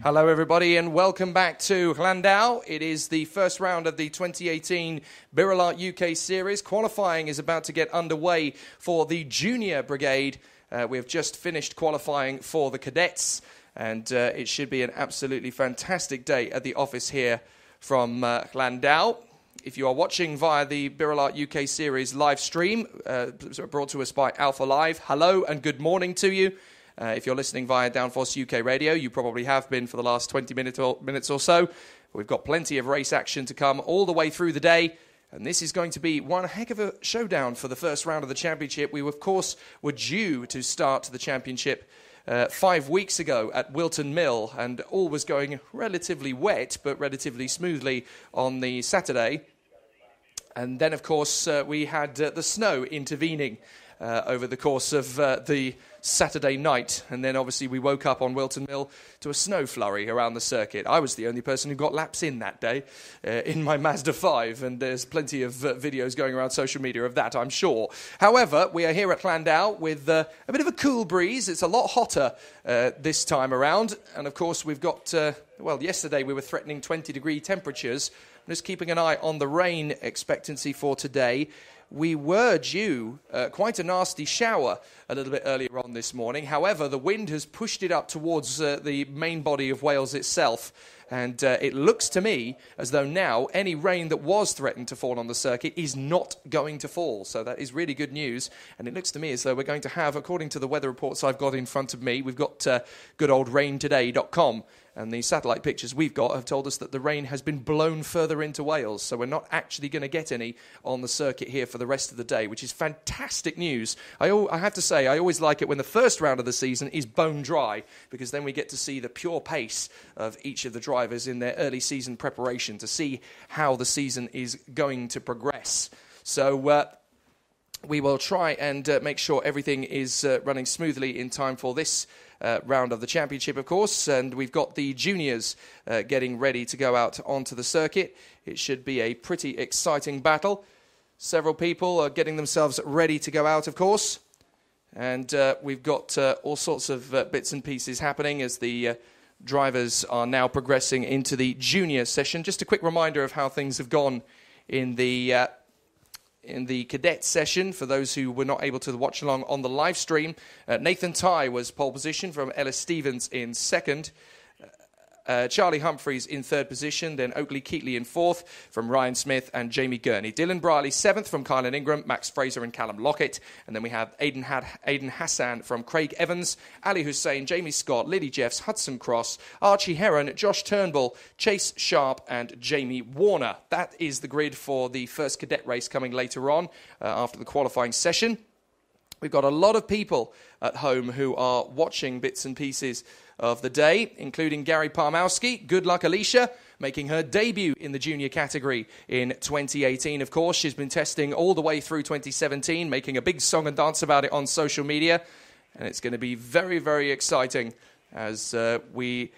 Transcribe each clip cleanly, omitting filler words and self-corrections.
Hello everybody and welcome back to Llandow. It is the first round of the 2018 birelART UK series. Qualifying is about to get underway for the junior brigade. We have just finished qualifying for the cadets and it should be an absolutely fantastic day at the office here from Llandow. If you are watching via the birelART UK series live stream, brought to us by Alpha Live, hello and good morning to you. If you're listening via Downforce UK Radio, you probably have been for the last 20 minutes or so. We've got plenty of race action to come all the way through the day. And this is going to be one heck of a showdown for the first round of the championship. We, of course, were due to start the championship 5 weeks ago at Whilton Mill. And all was going relatively wet, but relatively smoothly on the Saturday. And then, of course, we had the snow intervening over the course of the Saturday night, and then obviously we woke up on Whilton Mill to a snow flurry around the circuit. I was the only person who got laps in that day in my Mazda 5, and there's plenty of videos going around social media of that, I'm sure. However, we are here at Llandow with a bit of a cool breeze. It's a lot hotter this time around, and of course we've got, well, yesterday we were threatening 20-degree temperatures. I'm just keeping an eye on the rain expectancy for today. We were due quite a nasty shower a little bit earlier on this morning. However, the wind has pushed it up towards the main body of Wales itself. And it looks to me as though now any rain that was threatened to fall on the circuit is not going to fall. So that is really good news. And it looks to me as though we're going to have, according to the weather reports I've got in front of me, we've got goodoldRainToday.com. And the satellite pictures we've got have told us that the rain has been blown further into Wales. So we're not actually going to get any on the circuit here for the rest of the day, which is fantastic news. I have to say, I always like it when the first round of the season is bone dry, because then we get to see the pure pace of each of the drivers in their early season preparation to see how the season is going to progress. So we will try and make sure everything is running smoothly in time for this round of the championship, of course, and we've got the juniors getting ready to go out onto the circuit. It should be a pretty exciting battle. Several people are getting themselves ready to go out, of course, and we've got all sorts of bits and pieces happening as the drivers are now progressing into the junior session. Just a quick reminder of how things have gone in the cadet session, for those who were not able to watch along on the live stream. Nathan Tye was pole position from Ellis Stevens in second. Charlie Humphreys in third position, then Oakley Keatley in fourth from Ryan Smith and Jamie Gurney. Dylan Briley seventh from Kylan Ingram, Max Fraser and Callum Lockett. And then we have Aidan Hassan from Craig Evans, Ali Hussein, Jamie Scott, Liddy Jeffs, Hudson Cross, Archie Heron, Josh Turnbull, Chase Sharp and Jamie Warner. That is the grid for the first cadet race coming later on after the qualifying session. We've got a lot of people at home who are watching bits and pieces of the day, including Gary Parmowski. Good luck, Alicia, making her debut in the junior category in 2018. Of course, she's been testing all the way through 2017, making a big song and dance about it on social media. And it's going to be very, very exciting as we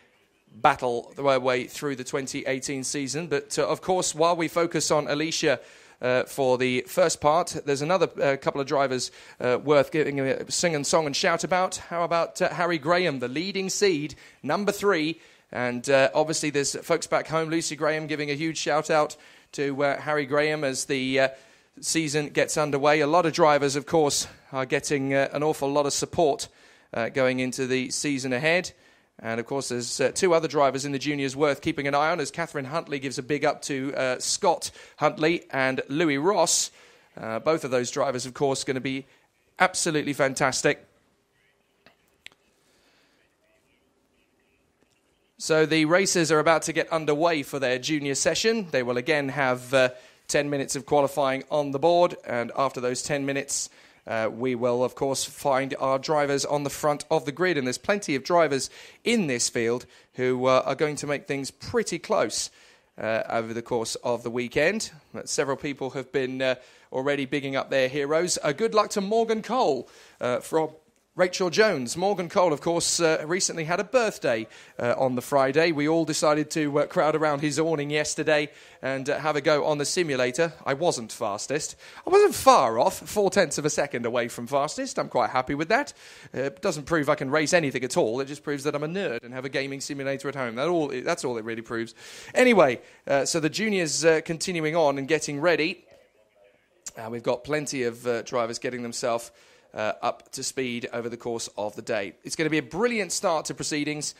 battle our way through the 2018 season. But, of course, while we focus on Alicia for the first part, there's another couple of drivers worth giving a sing and song and shout about. How about Harry Graham, the leading seed, number 3? And obviously there's folks back home, Lucy Graham giving a huge shout out to Harry Graham as the season gets underway. A lot of drivers, of course, are getting an awful lot of support going into the season ahead. And, of course, there's 2 other drivers in the juniors worth keeping an eye on, as Catherine Huntley gives a big up to Scott Huntley and Louis Ross. Both of those drivers, of course, going to be absolutely fantastic. So the racers are about to get underway for their junior session. They will again have 10 minutes of qualifying on the board, and after those 10 minutes... we will, of course, find our drivers on the front of the grid. And there's plenty of drivers in this field who are going to make things pretty close over the course of the weekend. Several people have been already bigging up their heroes. Good luck to Morgan Cole from Rachel Jones. Morgan Cole, of course, recently had a birthday on the Friday. We all decided to crowd around his awning yesterday and have a go on the simulator. I wasn't fastest. I wasn't far off, 0.4 of a second away from fastest. I'm quite happy with that. It doesn't prove I can race anything at all. It just proves that I'm a nerd and have a gaming simulator at home. That's all it really proves. Anyway, so the juniors continuing on and getting ready. We've got plenty of drivers getting themselves up to speed over the course of the day. It's going to be a brilliant start to proceedings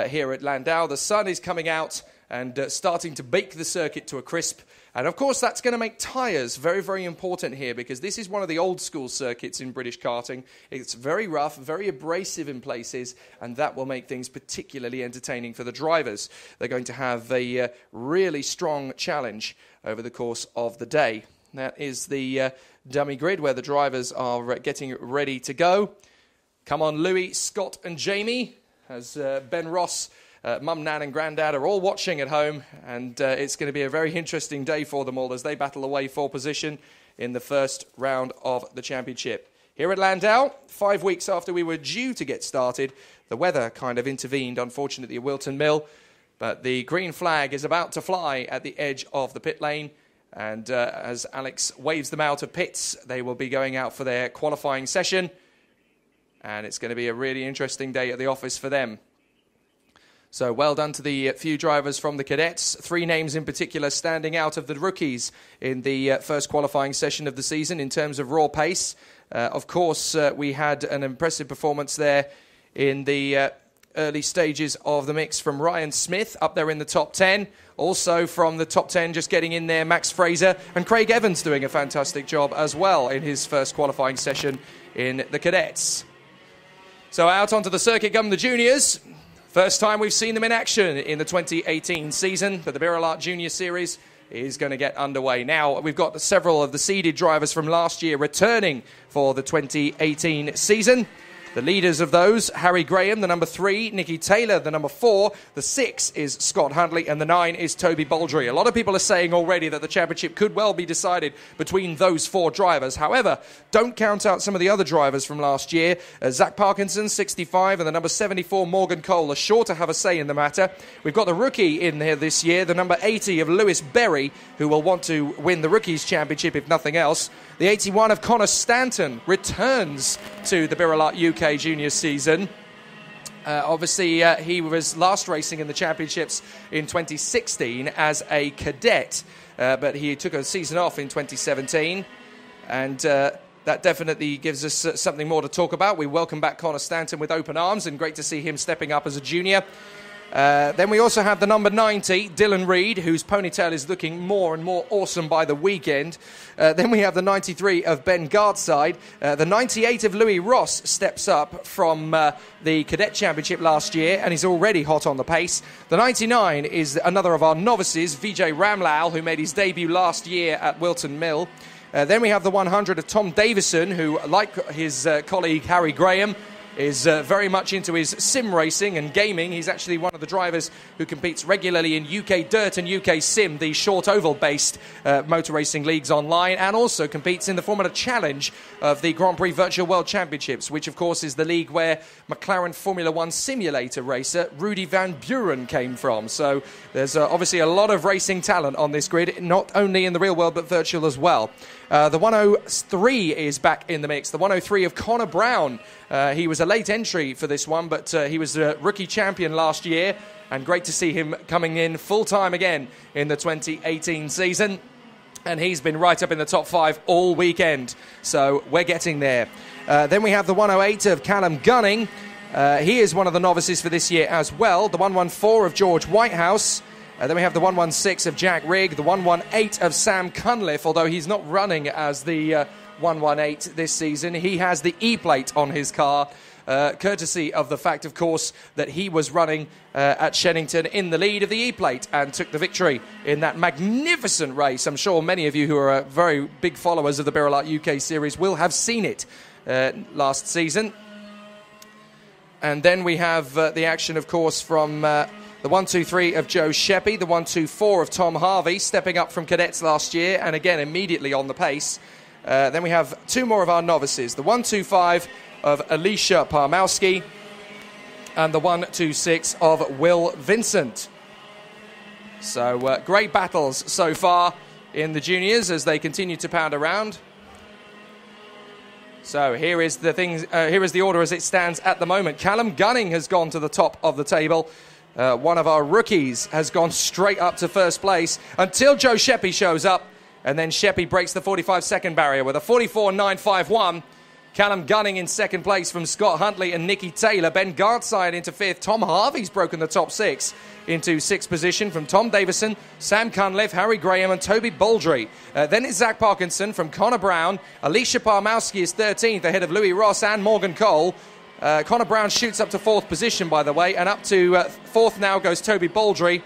here at Llandow. The sun is coming out and starting to bake the circuit to a crisp. And of course, that's going to make tyres very, very important here, because this is one of the old school circuits in British karting. It's very rough, very abrasive in places, and that will make things particularly entertaining for the drivers. They're going to have a really strong challenge over the course of the day. That is the dummy grid where the drivers are getting ready to go. Come on, Louis, Scott and Jamie, as Ben Ross, Mum, Nan and Grandad are all watching at home, and it's going to be a very interesting day for them all as they battle away for position in the first round of the championship. Here at Llandow, 5 weeks after we were due to get started, the weather kind of intervened, unfortunately, at Whilton Mill, but the green flag is about to fly at the edge of the pit lane. And as Alex waves them out of pits, they will be going out for their qualifying session. And it's going to be a really interesting day at the office for them. So well done to the few drivers from the cadets. 3 names in particular standing out of the rookies in the first qualifying session of the season in terms of raw pace. Of course, we had an impressive performance there in the early stages of the mix from Ryan Smith up there in the top 10. Also from the top 10 just getting in there, Max Fraser and Craig Evans doing a fantastic job as well in his first qualifying session in the cadets. So out onto the circuit come the juniors. First time we've seen them in action in the 2018 season, but the birelART Junior Series is going to get underway. Now, we've got several of the seeded drivers from last year returning for the 2018 season. The leaders of those, Harry Graham, the number 3, Nicky Taylor, the number 4, the 6 is Scott Huntley, and the 9 is Toby Baldry. A lot of people are saying already that the championship could well be decided between those 4 drivers. However, don't count out some of the other drivers from last year. Zach Parkinson, 65, and the number 74, Morgan Cole, are sure to have a say in the matter. We've got the rookie in here this year, the number 80 of Lewis Berry, who will want to win the Rookies' Championship if nothing else. The 81 of Connor Stanton returns to the birelART UK Junior season. Obviously, he was last racing in the championships in 2016 as a cadet, but he took a season off in 2017, and that definitely gives us something more to talk about. We welcome back Connor Stanton with open arms, and great to see him stepping up as a junior. Then we also have the number 90, Dylan Reed, whose ponytail is looking more and more awesome by the weekend. Then we have the 93 of Ben Gardside. The 98 of Louis Ross steps up from the Cadet Championship last year, and he's already hot on the pace. The 99 is another of our novices, Vijay Ramlal, who made his debut last year at Whilton Mill. Then we have the 100 of Tom Davison, who, like his colleague Harry Graham, is very much into his sim racing and gaming. He's actually one of the drivers who competes regularly in UK Dirt and UK Sim, the short oval-based motor racing leagues online, and also competes in the Formula Challenge of the Grand Prix Virtual World Championships, which, of course, is the league where McLaren Formula One simulator racer Rudy Van Buren came from. So there's obviously a lot of racing talent on this grid, not only in the real world, but virtual as well. The 103 is back in the mix. The 103 of Connor Brown. He was a late entry for this one, but he was a rookie champion last year, and great to see him coming in full-time again in the 2018 season. And he's been right up in the top 5 all weekend, so we're getting there. Then we have the 108 of Callum Gunning. He is one of the novices for this year as well. The 114 of George Whitehouse. Then we have the 116 of Jack Rigg, the 118 of Sam Cunliffe, although he's not running as the 118 this season. He has the E-plate on his car, courtesy of the fact, of course, that he was running at Shennington in the lead of the E-plate and took the victory in that magnificent race. I'm sure many of you who are very big followers of the birelART UK series will have seen it last season. And then we have the action, of course, from the 123 of Joe Sheppy, the 124 of Tom Harvey, stepping up from cadets last year, and again immediately on the pace. Then we have 2 more of our novices, the 125 of Alicia Parmowski and the 1-2-6 of Will Vincent. So great battles so far in the juniors as they continue to pound around. So here is the order as it stands at the moment. Callum Gunning has gone to the top of the table. One of our rookies has gone straight up to first place until Joe Sheppy shows up. And then Sheppy breaks the 45-second barrier with a 44.951. Callum Gunning in second place from Scott Huntley and Nicky Taylor. Ben Gardside into fifth. Tom Harvey's broken the top six into sixth position from Tom Davison, Sam Cunliffe, Harry Graham and Toby Baldry. Then it's Zach Parkinson from Connor Brown. Alicia Parmowski is 13th ahead of Louis Ross and Morgan Cole. Connor Brown shoots up to fourth position, by the way, and up to fourth now goes Toby Baldry.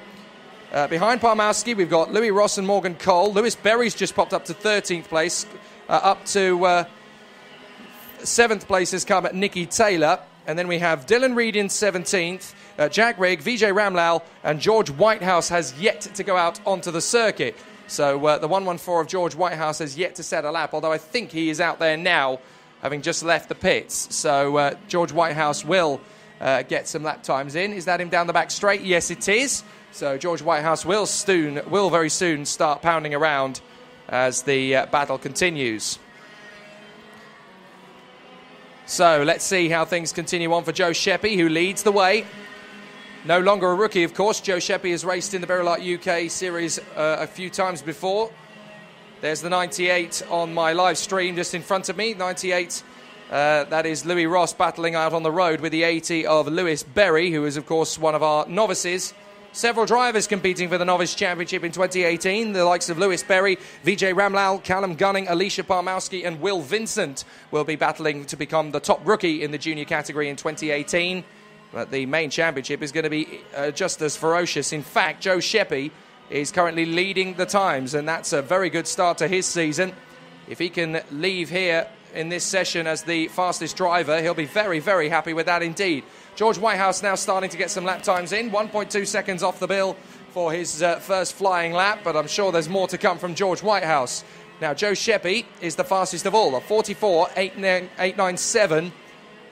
Behind Parmowski, we've got Louis Ross and Morgan Cole. Lewis Berry's just popped up to 13th place. Up to 7th place has come at Nicky Taylor. And then we have Dylan Reed in 17th, Jack Rigg, Vijay Ramlal, and George Whitehouse has yet to go out onto the circuit. So the 114 of George Whitehouse has yet to set a lap, although I think he is out there now, having just left the pits. So George Whitehouse will get some lap times in. Is that him down the back straight? Yes, it is. So George Whitehouse will very soon start pounding around as the battle continues. So let's see how things continue on for Joe Sheppy, who leads the way. No longer a rookie, of course. Joe Sheppy has raced in the birelART UK series a few times before. There's the 98 on my live stream just in front of me. 98, that is Louis Ross battling out on the road with the 80 of Lewis Berry, who is, of course, one of our novices. Several drivers competing for the Novice Championship in 2018. The likes of Lewis Berry, Vijay Ramlal, Callum Gunning, Alicia Parmowski and Will Vincent will be battling to become the top rookie in the junior category in 2018. But the main championship is going to be just as ferocious. In fact, Joe Sheppy is currently leading the times, and that's a very good start to his season. If he can leave here in this session as the fastest driver, he'll be very, very happy with that indeed. George Whitehouse now starting to get some lap times in. 1.2 seconds off the bill for his first flying lap, but I'm sure there's more to come from George Whitehouse. Now, Joe Sheppy is the fastest of all, a 44.897,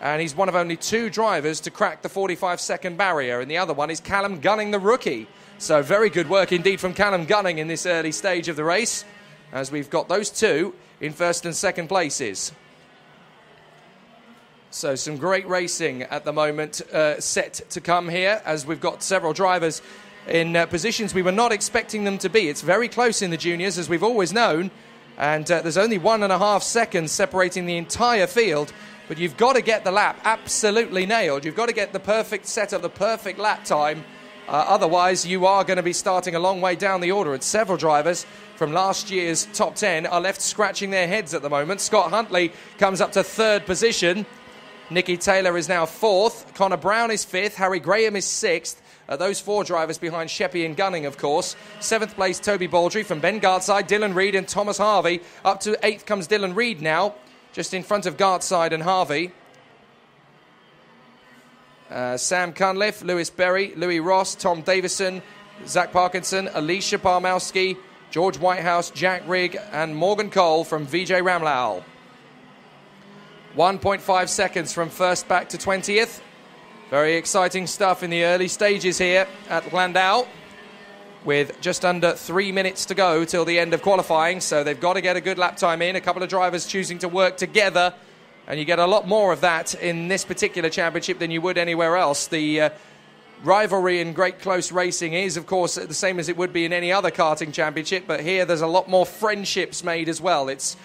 and he's one of only two drivers to crack the 45-second barrier, and the other one is Callum Gunning, the rookie. So very good work indeed from Callum Gunning in this early stage of the race, as we've got those two in first and second places. So some great racing at the moment set to come here, as we've got several drivers in positions we were not expecting them to be. It's very close in the juniors, as we've always known, and there's only 1.5 seconds separating the entire field, but you've got to get the lap absolutely nailed. You've got to get the perfect setup, the perfect lap time. Otherwise, you are going to be starting a long way down the order. And several drivers from last year's top 10 are left scratching their heads at the moment. Scott Huntley comes up to third position. Nicky Taylor is now fourth. Connor Brown is fifth. Harry Graham is sixth. Those four drivers behind Sheppy and Gunning, of course. Seventh place, Toby Baldry from Ben Gardside, Dylan Reed and Thomas Harvey. Up to eighth comes Dylan Reed now, just in front of Gardside and Harvey. Sam Cunliffe, Lewis Berry, Louis Ross, Tom Davison, Zach Parkinson, Alicia Parmowski, George Whitehouse, Jack Rigg and Morgan Cole from Vijay Ramlal. 1.5 seconds from first back to 20th. Very exciting stuff in the early stages here at Llandow, with just under 3 minutes to go till the end of qualifying. So they've got to get a good lap time in. A couple of drivers choosing to work together, and you get a lot more of that in this particular championship than you would anywhere else. The rivalry in great close racing is, of course, the same as it would be in any other karting championship, but here there's a lot more friendships made as well. It's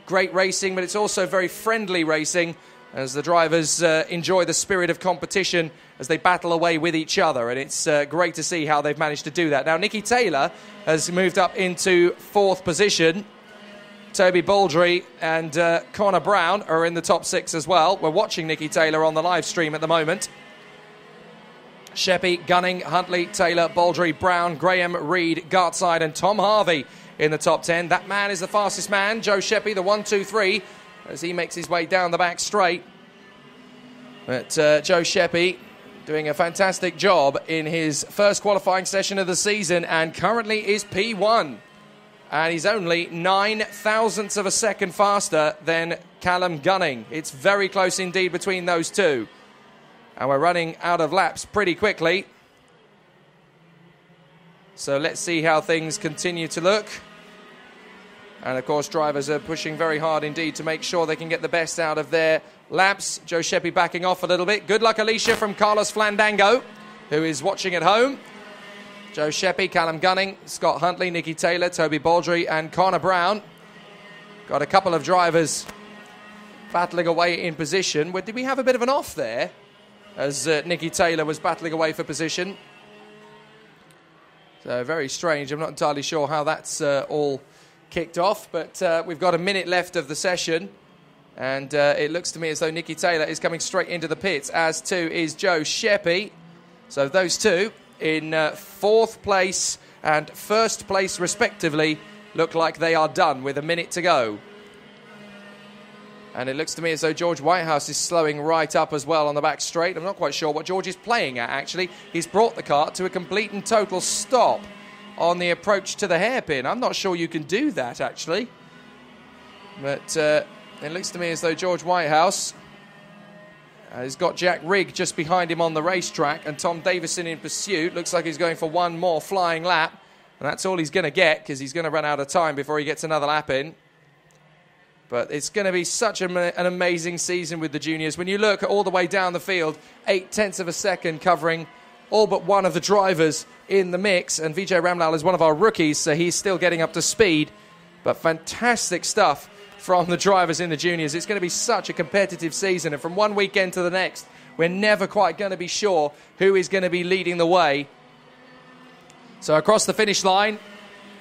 great racing, but it's also very friendly racing, as the drivers enjoy the spirit of competition as they battle away with each other, and it's great to see how they've managed to do that. Now, Nicky Taylor has moved up into fourth position. Toby Baldry and Connor Brown are in the top six as well. We're watching Nicky Taylor on the live stream at the moment. Sheppy, Gunning, Huntley, Taylor, Baldry, Brown, Graham, Reed, Gartside and Tom Harvey in the top 10. That man is the fastest man, Joe Sheppy, the 1-2-3, as he makes his way down the back straight. But Joe Sheppy doing a fantastic job in his first qualifying session of the season, and currently is P1. And he's only 9 thousandths of a second faster than Callum Gunning. It's very close indeed between those two. And we're running out of laps pretty quickly. So let's see how things continue to look. And of course, drivers are pushing very hard indeed to make sure they can get the best out of their laps. Joe Sheppy backing off a little bit. Good luck, Alicia, from Carlos Flandango, who is watching at home. Joe Sheppy, Callum Gunning, Scott Huntley, Nicky Taylor, Toby Baldry and Connor Brown. Got a couple of drivers battling away in position. Did we have a bit of an off there as Nicky Taylor was battling away for position? So very strange. I'm not entirely sure how that's all kicked off, but we've got a minute left of the session. And it looks to me as though Nicky Taylor is coming straight into the pits, as too is Joe Sheppy. So those two in 4th place and 1st place respectively look like they are done with a minute to go. And it looks to me as though George Whitehouse is slowing right up as well on the back straight. I'm not quite sure what George is playing at, actually. He's brought the car to a complete and total stop on the approach to the hairpin. I'm not sure you can do that, actually. But it looks to me as though George Whitehouse has got Jack Rigg just behind him on the racetrack, and Tom Davison in pursuit. Looks like he's going for one more flying lap, and that's all he's going to get, because he's going to run out of time before he gets another lap in. But it's going to be such an amazing season with the juniors. When you look all the way down the field, 0.8 of a second covering all but one of the drivers in the mix, and Vijay Ramlal is one of our rookies, so he's still getting up to speed. But fantastic stuff from the drivers in the juniors. It's going to be such a competitive season, and from one weekend to the next, we're never quite going to be sure who is going to be leading the way. So across the finish line,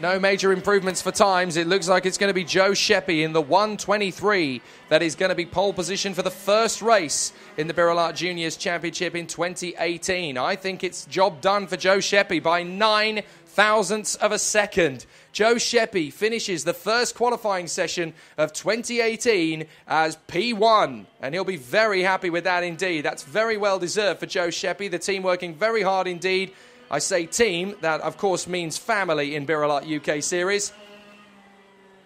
no major improvements for times. It looks like it's going to be Joe Sheppy in the 1:23 that is going to be pole position for the first race in the birelART Juniors Championship in 2018. I think it's job done for Joe Sheppy by 9 thousandths of a second. Joe Sheppy finishes the first qualifying session of 2018 as P1, and he'll be very happy with that indeed. That's very well deserved for Joe Sheppy. The team working very hard indeed. I say team, that of course means family in birelART UK Series.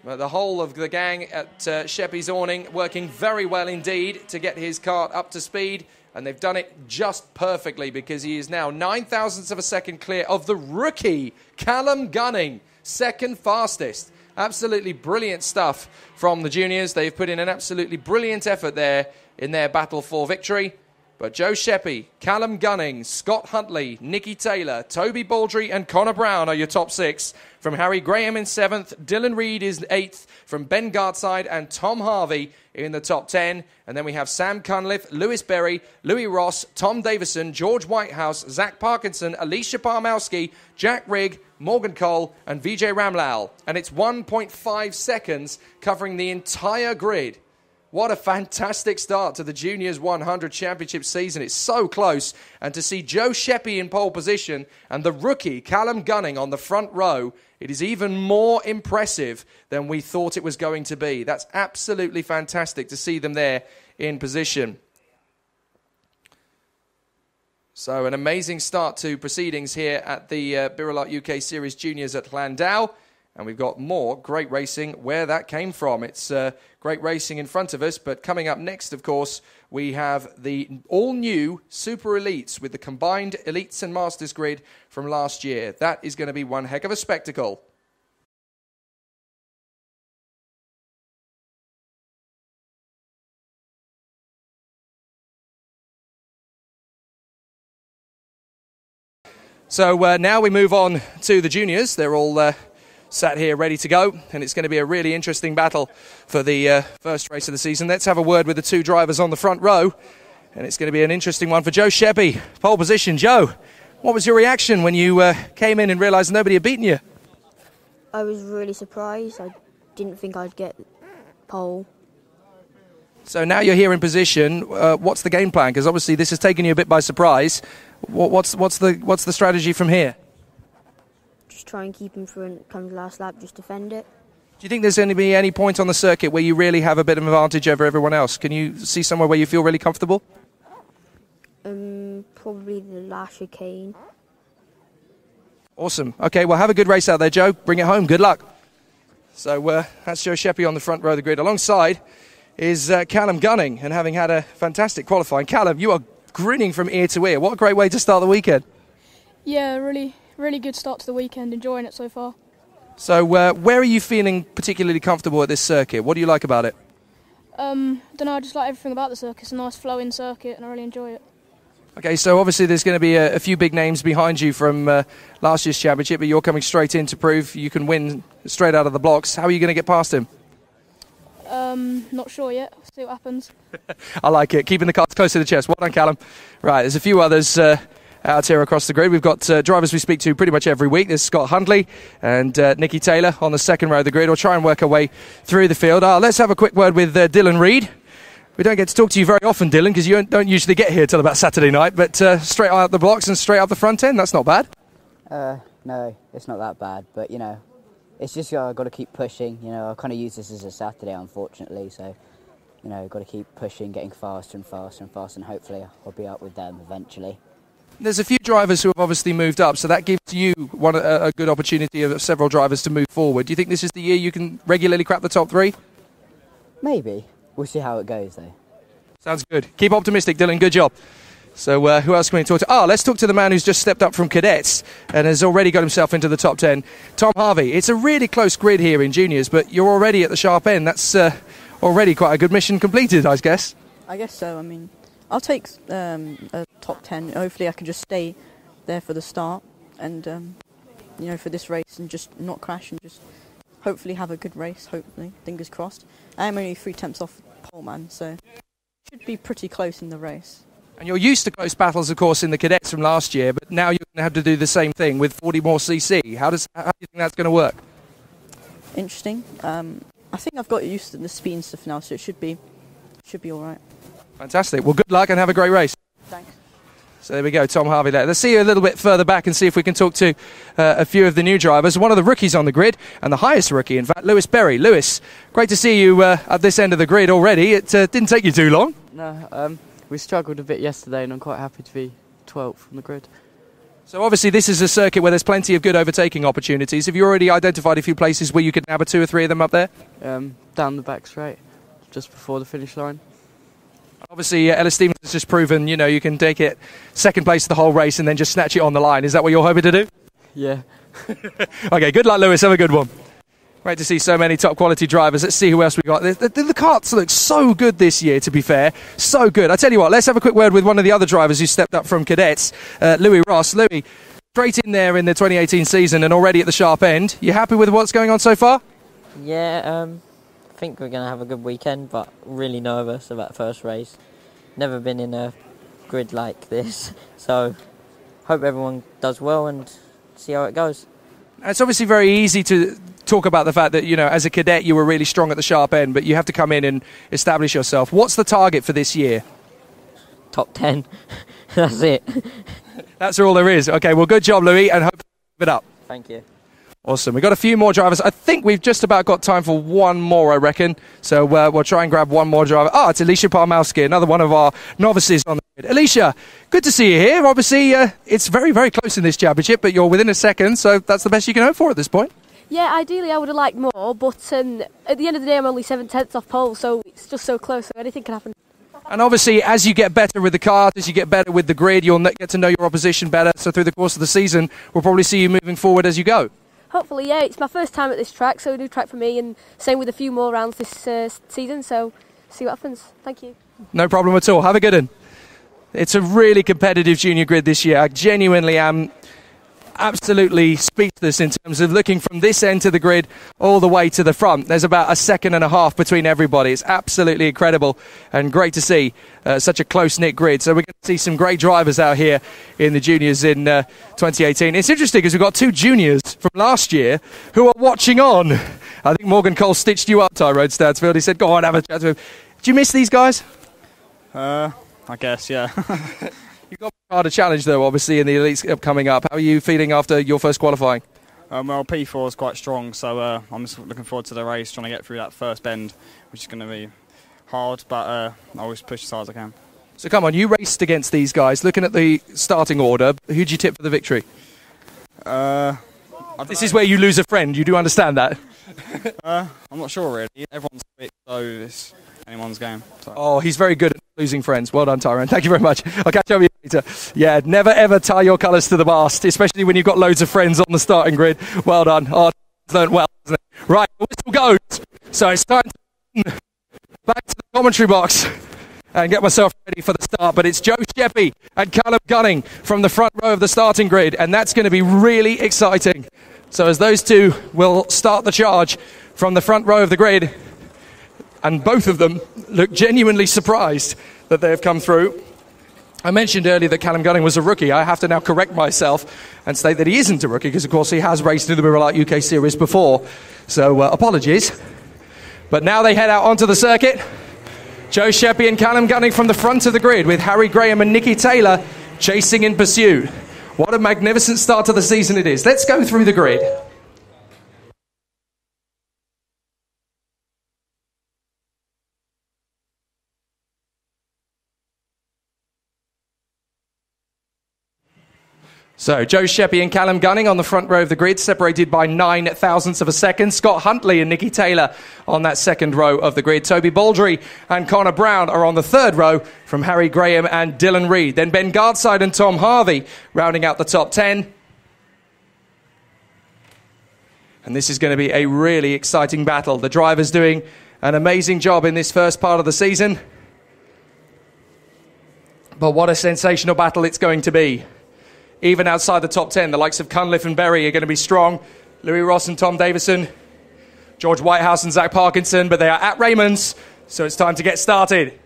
But the whole of the gang at Sheppy's awning working very well indeed to get his kart up to speed. And they've done it just perfectly, because he is now 9 thousandths of a second clear of the rookie, Callum Gunning, second fastest. Absolutely brilliant stuff from the juniors. They've put in an absolutely brilliant effort there in their battle for victory. But Joe Sheppy, Callum Gunning, Scott Huntley, Nicky Taylor, Toby Baldry and Connor Brown are your top 6. From Harry Graham in 7th, Dylan Reed is 8th, from Ben Gartside and Tom Harvey in the top 10. And then we have Sam Cunliffe, Lewis Berry, Louis Ross, Tom Davison, George Whitehouse, Zach Parkinson, Alicia Parmowski, Jack Rigg, Morgan Cole and Vijay Ramlal. And it's 1.5 seconds covering the entire grid. What a fantastic start to the Juniors 100 Championship season. It's so close. And to see Joe Sheppy in pole position and the rookie Callum Gunning on the front row, it is even more impressive than we thought it was going to be. That's absolutely fantastic to see them there in position. So an amazing start to proceedings here at the birelART UK Series Juniors at Llandow. And we've got more great racing where that came from. It's great racing in front of us, but coming up next, of course, we have the all-new Super Elites with the combined Elites and Masters grid from last year. That is going to be one heck of a spectacle. So now we move on to the juniors. They're all sat here ready to go, and it's going to be a really interesting battle for the first race of the season. Let's have a word with the two drivers on the front row, and it's going to be an interesting one for Joe Sheppy. Pole position. Joe, what was your reaction when you came in and realised nobody had beaten you? I was really surprised. I didn't think I'd get pole. So now you're here in position. What's the game plan? Because obviously this has taken you a bit by surprise. What's the strategy from here? Just try and keep him front, come the last lap, just defend it. Do you think there's going to be any point on the circuit where you really have a bit of an advantage over everyone else? Can you see somewhere where you feel really comfortable? Probably the last chicane. Awesome. Okay, well, have a good race out there, Joe. Bring it home. Good luck. So that's Joe Sheppy on the front row of the grid. Alongside is Callum Gunning, and having had a fantastic qualifying. Callum, you are grinning from ear to ear. What a great way to start the weekend. Yeah, really good start to the weekend. Enjoying it so far. So where are you feeling particularly comfortable at this circuit? What do you like about it? Don't know, I just like everything about the circuit. It's a nice flowing circuit and I really enjoy it. Okay, so obviously there's going to be a few big names behind you from last year's championship, but you're coming straight in to prove you can win straight out of the blocks. How are you going to get past him? Not sure yet. See what happens. I like it. Keeping the cards close to the chest. Well done, Callum. Right, there's a few others out here across the grid. We've got drivers we speak to pretty much every week. There's Scott Hundley and Nikki Taylor on the second row of the grid. We'll try and work our way through the field. Let's have a quick word with Dylan Reid. We don't get to talk to you very often, Dylan, because you don't usually get here till about Saturday night, but straight out the blocks and straight up the front end, that's not bad. No, it's not that bad, but, you know, it's just I've got to keep pushing. You know, I kind of use this as a Saturday, unfortunately, so, you know, got to keep pushing, getting faster and faster and faster, and hopefully I'll be up with them eventually. There's a few drivers who have obviously moved up, so that gives you a good opportunity of several drivers to move forward. Do you think this is the year you can regularly crack the top three? Maybe. We'll see how it goes, though. Sounds good. Keep optimistic, Dylan. Good job. So who else can we talk to? Let's talk to the man who's just stepped up from cadets and has already got himself into the top 10, Tom Harvey. It's a really close grid here in juniors, but you're already at the sharp end. That's already quite a good mission completed, I guess. I guess so. I mean, I'll take a top 10. Hopefully I can just stay there for the start and, you know, for this race and just not crash and just hopefully have a good race, hopefully. Fingers crossed. I am only 3/10 off pole man, so should be pretty close in the race. And you're used to close battles, of course, in the cadets from last year, but now you're going to have to do the same thing with 40 more CC. How do you think that's going to work? Interesting. I think I've got used to the speed and stuff now, so it should be all right. Fantastic. Well, good luck and have a great race. Thanks. So there we go, Tom Harvey there. Let's see you a little bit further back and see if we can talk to a few of the new drivers. One of the rookies on the grid, and the highest rookie, in fact, Lewis Berry. Lewis, great to see you at this end of the grid already. It didn't take you too long. No, we struggled a bit yesterday, and I'm quite happy to be 12th on the grid. So obviously this is a circuit where there's plenty of good overtaking opportunities. Have you already identified a few places where you could nab 2 or 3 of them up there? Down the back straight, just before the finish line. Obviously, Ellis Stevens has just proven, you know, you can take it second place the whole race and then just snatch it on the line. Is that what you're hoping to do? Yeah. Okay, good luck, Lewis. Have a good one. Great to see so many top quality drivers. Let's see who else we got. The karts look so good this year, to be fair. So good. I tell you what, let's have a quick word with one of the other drivers who stepped up from cadets, Louis Ross. Louis, straight in there in the 2018 season and already at the sharp end. You happy with what's going on so far? Yeah, I think we're going to have a good weekend, but really nervous about the first race. Never been in a grid like this, so hope everyone does well and see how it goes. It's obviously very easy to talk about the fact that, you know, as a cadet you were really strong at the sharp end, but you have to come in and establish yourself. What's the target for this year? Top 10. That's it. That's all there is. Okay, well, good job, Louis, and hope to keep it up. Thank you. Awesome. We've got a few more drivers. I think we've just about got time for one more, I reckon. So we'll try and grab one more driver. It's Alicia Parmowski, another one of our novices on the grid. Alicia, good to see you here. Obviously, it's very, very close in this championship, but you're within a second, so that's the best you can hope for at this point. Yeah, ideally I would have liked more, but at the end of the day I'm only 7/10 off pole, so it's just so close, so anything can happen. And obviously, as you get better with the kart, as you get better with the grid, you'll get to know your opposition better. So through the course of the season, we'll probably see you moving forward as you go. Hopefully, yeah, it's my first time at this track, so a new track for me, and same with a few more rounds this season, so see what happens. Thank you. No problem at all. Have a good one. It's a really competitive junior grid this year. I genuinely am absolutely speechless in terms of looking from this end to the grid all the way to the front. There's about a second and a half between everybody. It's absolutely incredible and great to see such a close-knit grid. So we're going to see some great drivers out here in the juniors in 2018. It's interesting because we've got 2 juniors from last year who are watching on. I think Morgan Cole stitched you up, Tyrone Stansfield. He said, go on, have a chat to him. Do you miss these guys? I guess, yeah. You've got a harder challenge, though, obviously, in the Elites coming up. How are you feeling after your first qualifying? Well, P4 is quite strong, so I'm just looking forward to the race, trying to get through that first bend, which is going to be hard, but I always push as hard as I can. So come on, you raced against these guys. Looking at the starting order, who'd you tip for the victory? This is where you lose a friend. You do understand that? I'm not sure really. Everyone's quick, so it's anyone's game. So. Oh, he's very good at losing friends. Well done, Tyrone. Thank you very much. I'll catch up with you later. Yeah, never ever tie your colours to the mast, especially when you've got loads of friends on the starting grid. Well done. Oh, learned well, hasn't it? Right, the whistle goes. So it's time to back to the commentary box and get myself ready for the start. But it's Joe Sheppy and Callum Gunning from the front row of the starting grid, and that's going to be really exciting. So as those two will start the charge from the front row of the grid, and both of them look genuinely surprised that they have come through. I mentioned earlier that Callum Gunning was a rookie. I have to now correct myself and state that he isn't a rookie because, of course, he has raced in the birelART UK Series before. So apologies. But now they head out onto the circuit. Joe Sheppy and Callum Gunning from the front of the grid with Harry Graham and Nicky Taylor chasing in pursuit. What a magnificent start to the season it is. Let's go through the grid. So, Joe Sheppy and Callum Gunning on the front row of the grid, separated by 9 thousandths of a second. Scott Huntley and Nicky Taylor on that second row of the grid. Toby Baldry and Connor Brown are on the third row from Harry Graham and Dylan Reed. Then Ben Gardside and Tom Harvey rounding out the top 10. And this is going to be a really exciting battle. The drivers doing an amazing job in this first part of the season. But what a sensational battle it's going to be. Even outside the top 10, the likes of Cunliffe and Berry are going to be strong. Louis Ross and Tom Davison, George Whitehouse and Zach Parkinson, but they are at Raymond's, so it's time to get started.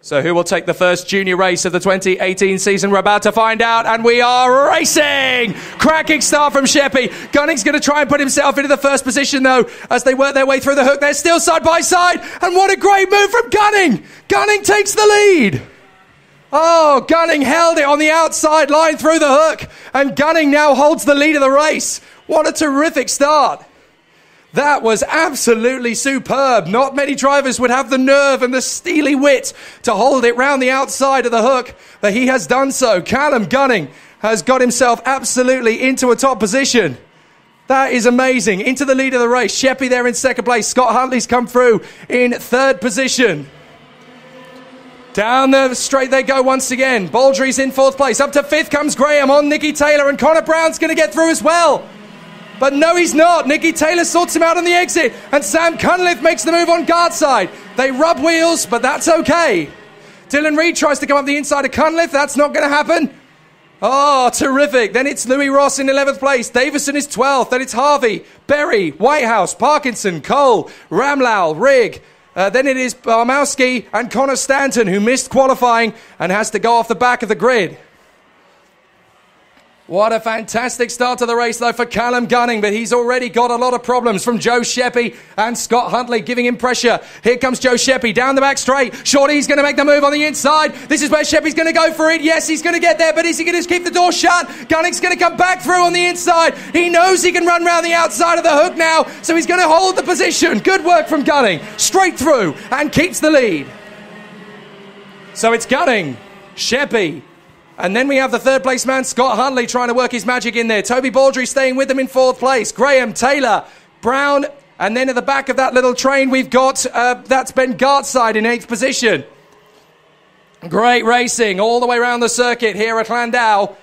So who will take the first junior race of the 2018 season? We're about to find out, and we are racing! Cracking start from Sheppy. Gunning's going to try and put himself into the first position, though, as they work their way through the hook. They're still side by side, and what a great move from Gunning! Gunning takes the lead! Oh, Gunning held it on the outside line through the hook, and Gunning now holds the lead of the race. What a terrific start. That was absolutely superb. Not many drivers would have the nerve and the steely wit to hold it round the outside of the hook, but he has done so. Callum Gunning has got himself absolutely into a top position. That is amazing. Into the lead of the race. Sheppy there in second place. Scott Huntley's come through in third position. Down the straight they go once again. Baldry's in fourth place. Up to fifth comes Graham on Nicky Taylor, and Connor Brown's going to get through as well. But no, he's not. Nicky Taylor sorts him out on the exit, and Sam Cunliffe makes the move on Gardside. They rub wheels, but that's okay. Dylan Reed tries to come up the inside of Cunliffe. That's not going to happen. Oh, terrific. Then it's Louis Ross in 11th place. Davison is 12th. Then it's Harvey, Berry, Whitehouse, Parkinson, Cole, Ramlau, Rigg. Then it is Barmowski and Connor Stanton, who missed qualifying and has to go off the back of the grid. What a fantastic start to the race, though, for Callum Gunning, but he's already got a lot of problems from Joe Sheppy and Scott Huntley giving him pressure. Here comes Joe Sheppy down the back straight. Surely he's going to make the move on the inside. This is where Sheppy's going to go for it. Yes, he's going to get there, but is he going to keep the door shut? Gunning's going to come back through on the inside. He knows he can run round the outside of the hook now, so he's going to hold the position. Good work from Gunning. Straight through and keeps the lead. So it's Gunning, Sheppy, and then we have the third place man, Scott Huntley, trying to work his magic in there. Toby Baldry staying with them in fourth place. Graham, Taylor, Brown, and then at the back of that little train we've got, that's Ben Gartside in eighth position. Great racing all the way around the circuit here at Llandow.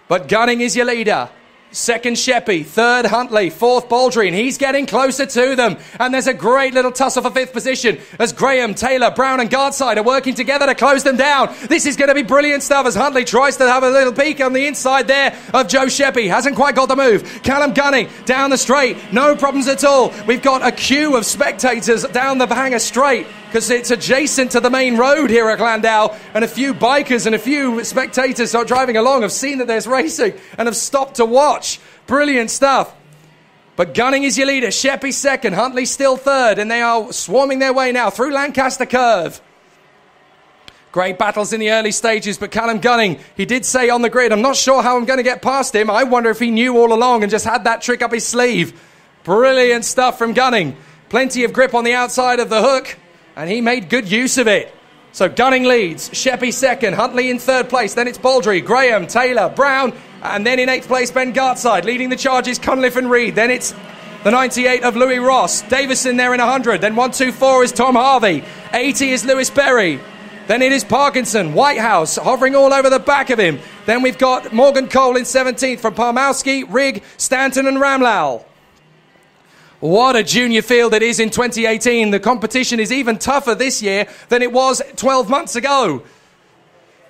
But Gunning is your leader. Second Sheppy, third Huntley, fourth Baldry, and he's getting closer to them. And there's a great little tussle for fifth position as Graham, Taylor, Brown and Gardside are working together to close them down. This is going to be brilliant stuff as Huntley tries to have a little peek on the inside there of Joe Sheppy. Hasn't quite got the move. Callum Gunning down the straight, no problems at all. We've got a queue of spectators down the Hanger straight because it's adjacent to the main road here at Llandow, and a few bikers and a few spectators are driving along, have seen that there's racing and have stopped to watch. Brilliant stuff. But Gunning is your leader, Sheppy second, Huntley still third, and they are swarming their way now through Lancaster Curve. Great battles in the early stages, but Callum Gunning, he did say on the grid, I'm not sure how I'm going to get past him. I wonder if he knew all along and just had that trick up his sleeve. Brilliant stuff from Gunning. Plenty of grip on the outside of the hook, and he made good use of it. So Gunning leads, Sheppy second, Huntley in third place, then it's Baldry, Graham, Taylor, Brown, And then in 8th place, Ben Gartside. Leading the charges, Cunliffe and Reid. Then it's the 98 of Louis Ross. Davison there in 100. Then 124 is Tom Harvey. 80 is Lewis Berry. Then it is Parkinson, Whitehouse, hovering all over the back of him. Then we've got Morgan Cole in 17th from Parmowski, Rigg, Stanton and Ramlal. What a junior field it is in 2018. The competition is even tougher this year than it was 12 months ago.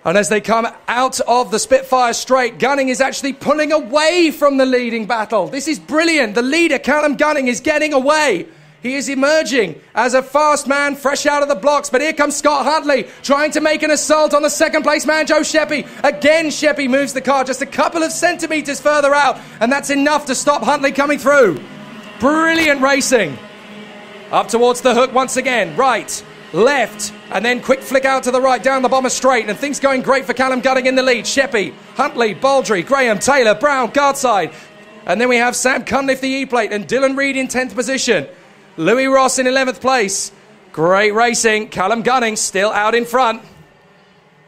And as they come out of the Spitfire straight, Gunning is actually pulling away from the leading battle. This is brilliant. The leader, Callum Gunning, is getting away. He is emerging as a fast man, fresh out of the blocks. But here comes Scott Huntley, trying to make an assault on the second place man, Joe Sheppy. Again, Sheppy moves the car just a couple of centimetres further out, and that's enough to stop Huntley coming through. Brilliant racing. Up towards the hook once again. Right, left, and then quick flick out to the right, down the bomber straight, and things going great for Callum Gunning in the lead. Sheppy, Huntley, Baldry, Graham, Taylor, Brown, Gartside. And then we have Sam Cunliffe, the E-plate, and Dylan Reid in 10th position. Louis Ross in 11th place. Great racing. Callum Gunning still out in front.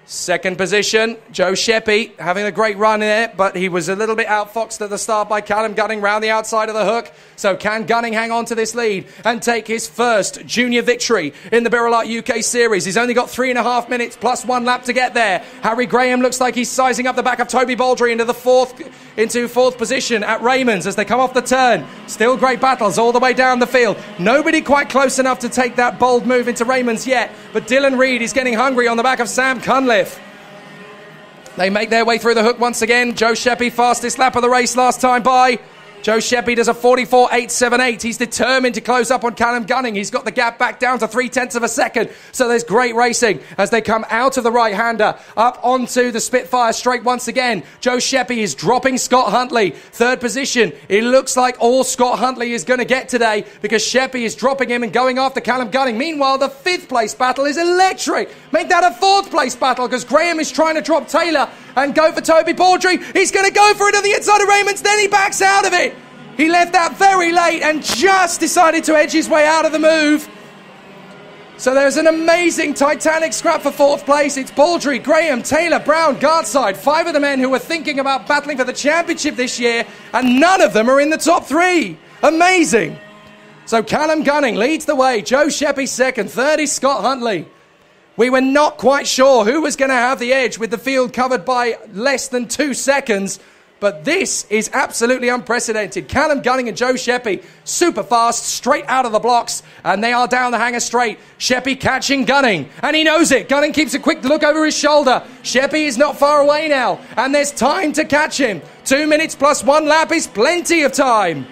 Second position, Joe Sheppy having a great run there, but he was a little bit outfoxed at the start by Callum Gunning round the outside of the hook. So can Gunning hang on to this lead and take his first junior victory in the birelART UK Series? He's only got 3.5 minutes plus 1 lap to get there. Harry Graham looks like he's sizing up the back of Toby Baldry into fourth position at Raymond's as they come off the turn. Still great battles all the way down the field. Nobody quite close enough to take that bold move into Raymond's yet, but Dylan Reid is getting hungry on the back of Sam Cunliffe. They make their way through the hook once again. Joe Sheppy, fastest lap of the race last time by. Joe Sheppy does a 44.878. He's determined to close up on Callum Gunning. He's got the gap back down to 0.3 of a second. So there's great racing as they come out of the right-hander up onto the Spitfire straight once again. Joe Sheppy is dropping Scott Huntley. Third position. It looks like all Scott Huntley is going to get today because Sheppy is dropping him and going after Callum Gunning. Meanwhile, the 5th place battle is electric. Make that a 4th place battle because Graham is trying to drop Taylor and go for Toby Baldry. He's going to go for it on the inside of Raymond's, then he backs out of it. He left that very late and just decided to edge his way out of the move. So there's an amazing Titanic scrap for 4th place. It's Baldry, Graham, Taylor, Brown, Gartside. 5 of the men who were thinking about battling for the championship this year, and none of them are in the top 3. Amazing. So Callum Gunning leads the way. Joe Sheppy 2nd. 3rd is Scott Huntley. We were not quite sure who was going to have the edge with the field covered by less than 2 seconds. But this is absolutely unprecedented. Callum Gunning and Joe Sheppy, super fast, straight out of the blocks, and they are down the hanger straight. Sheppy catching Gunning, and he knows it. Gunning keeps a quick look over his shoulder. Sheppy is not far away now, and there's time to catch him. 2 minutes plus 1 lap is plenty of time.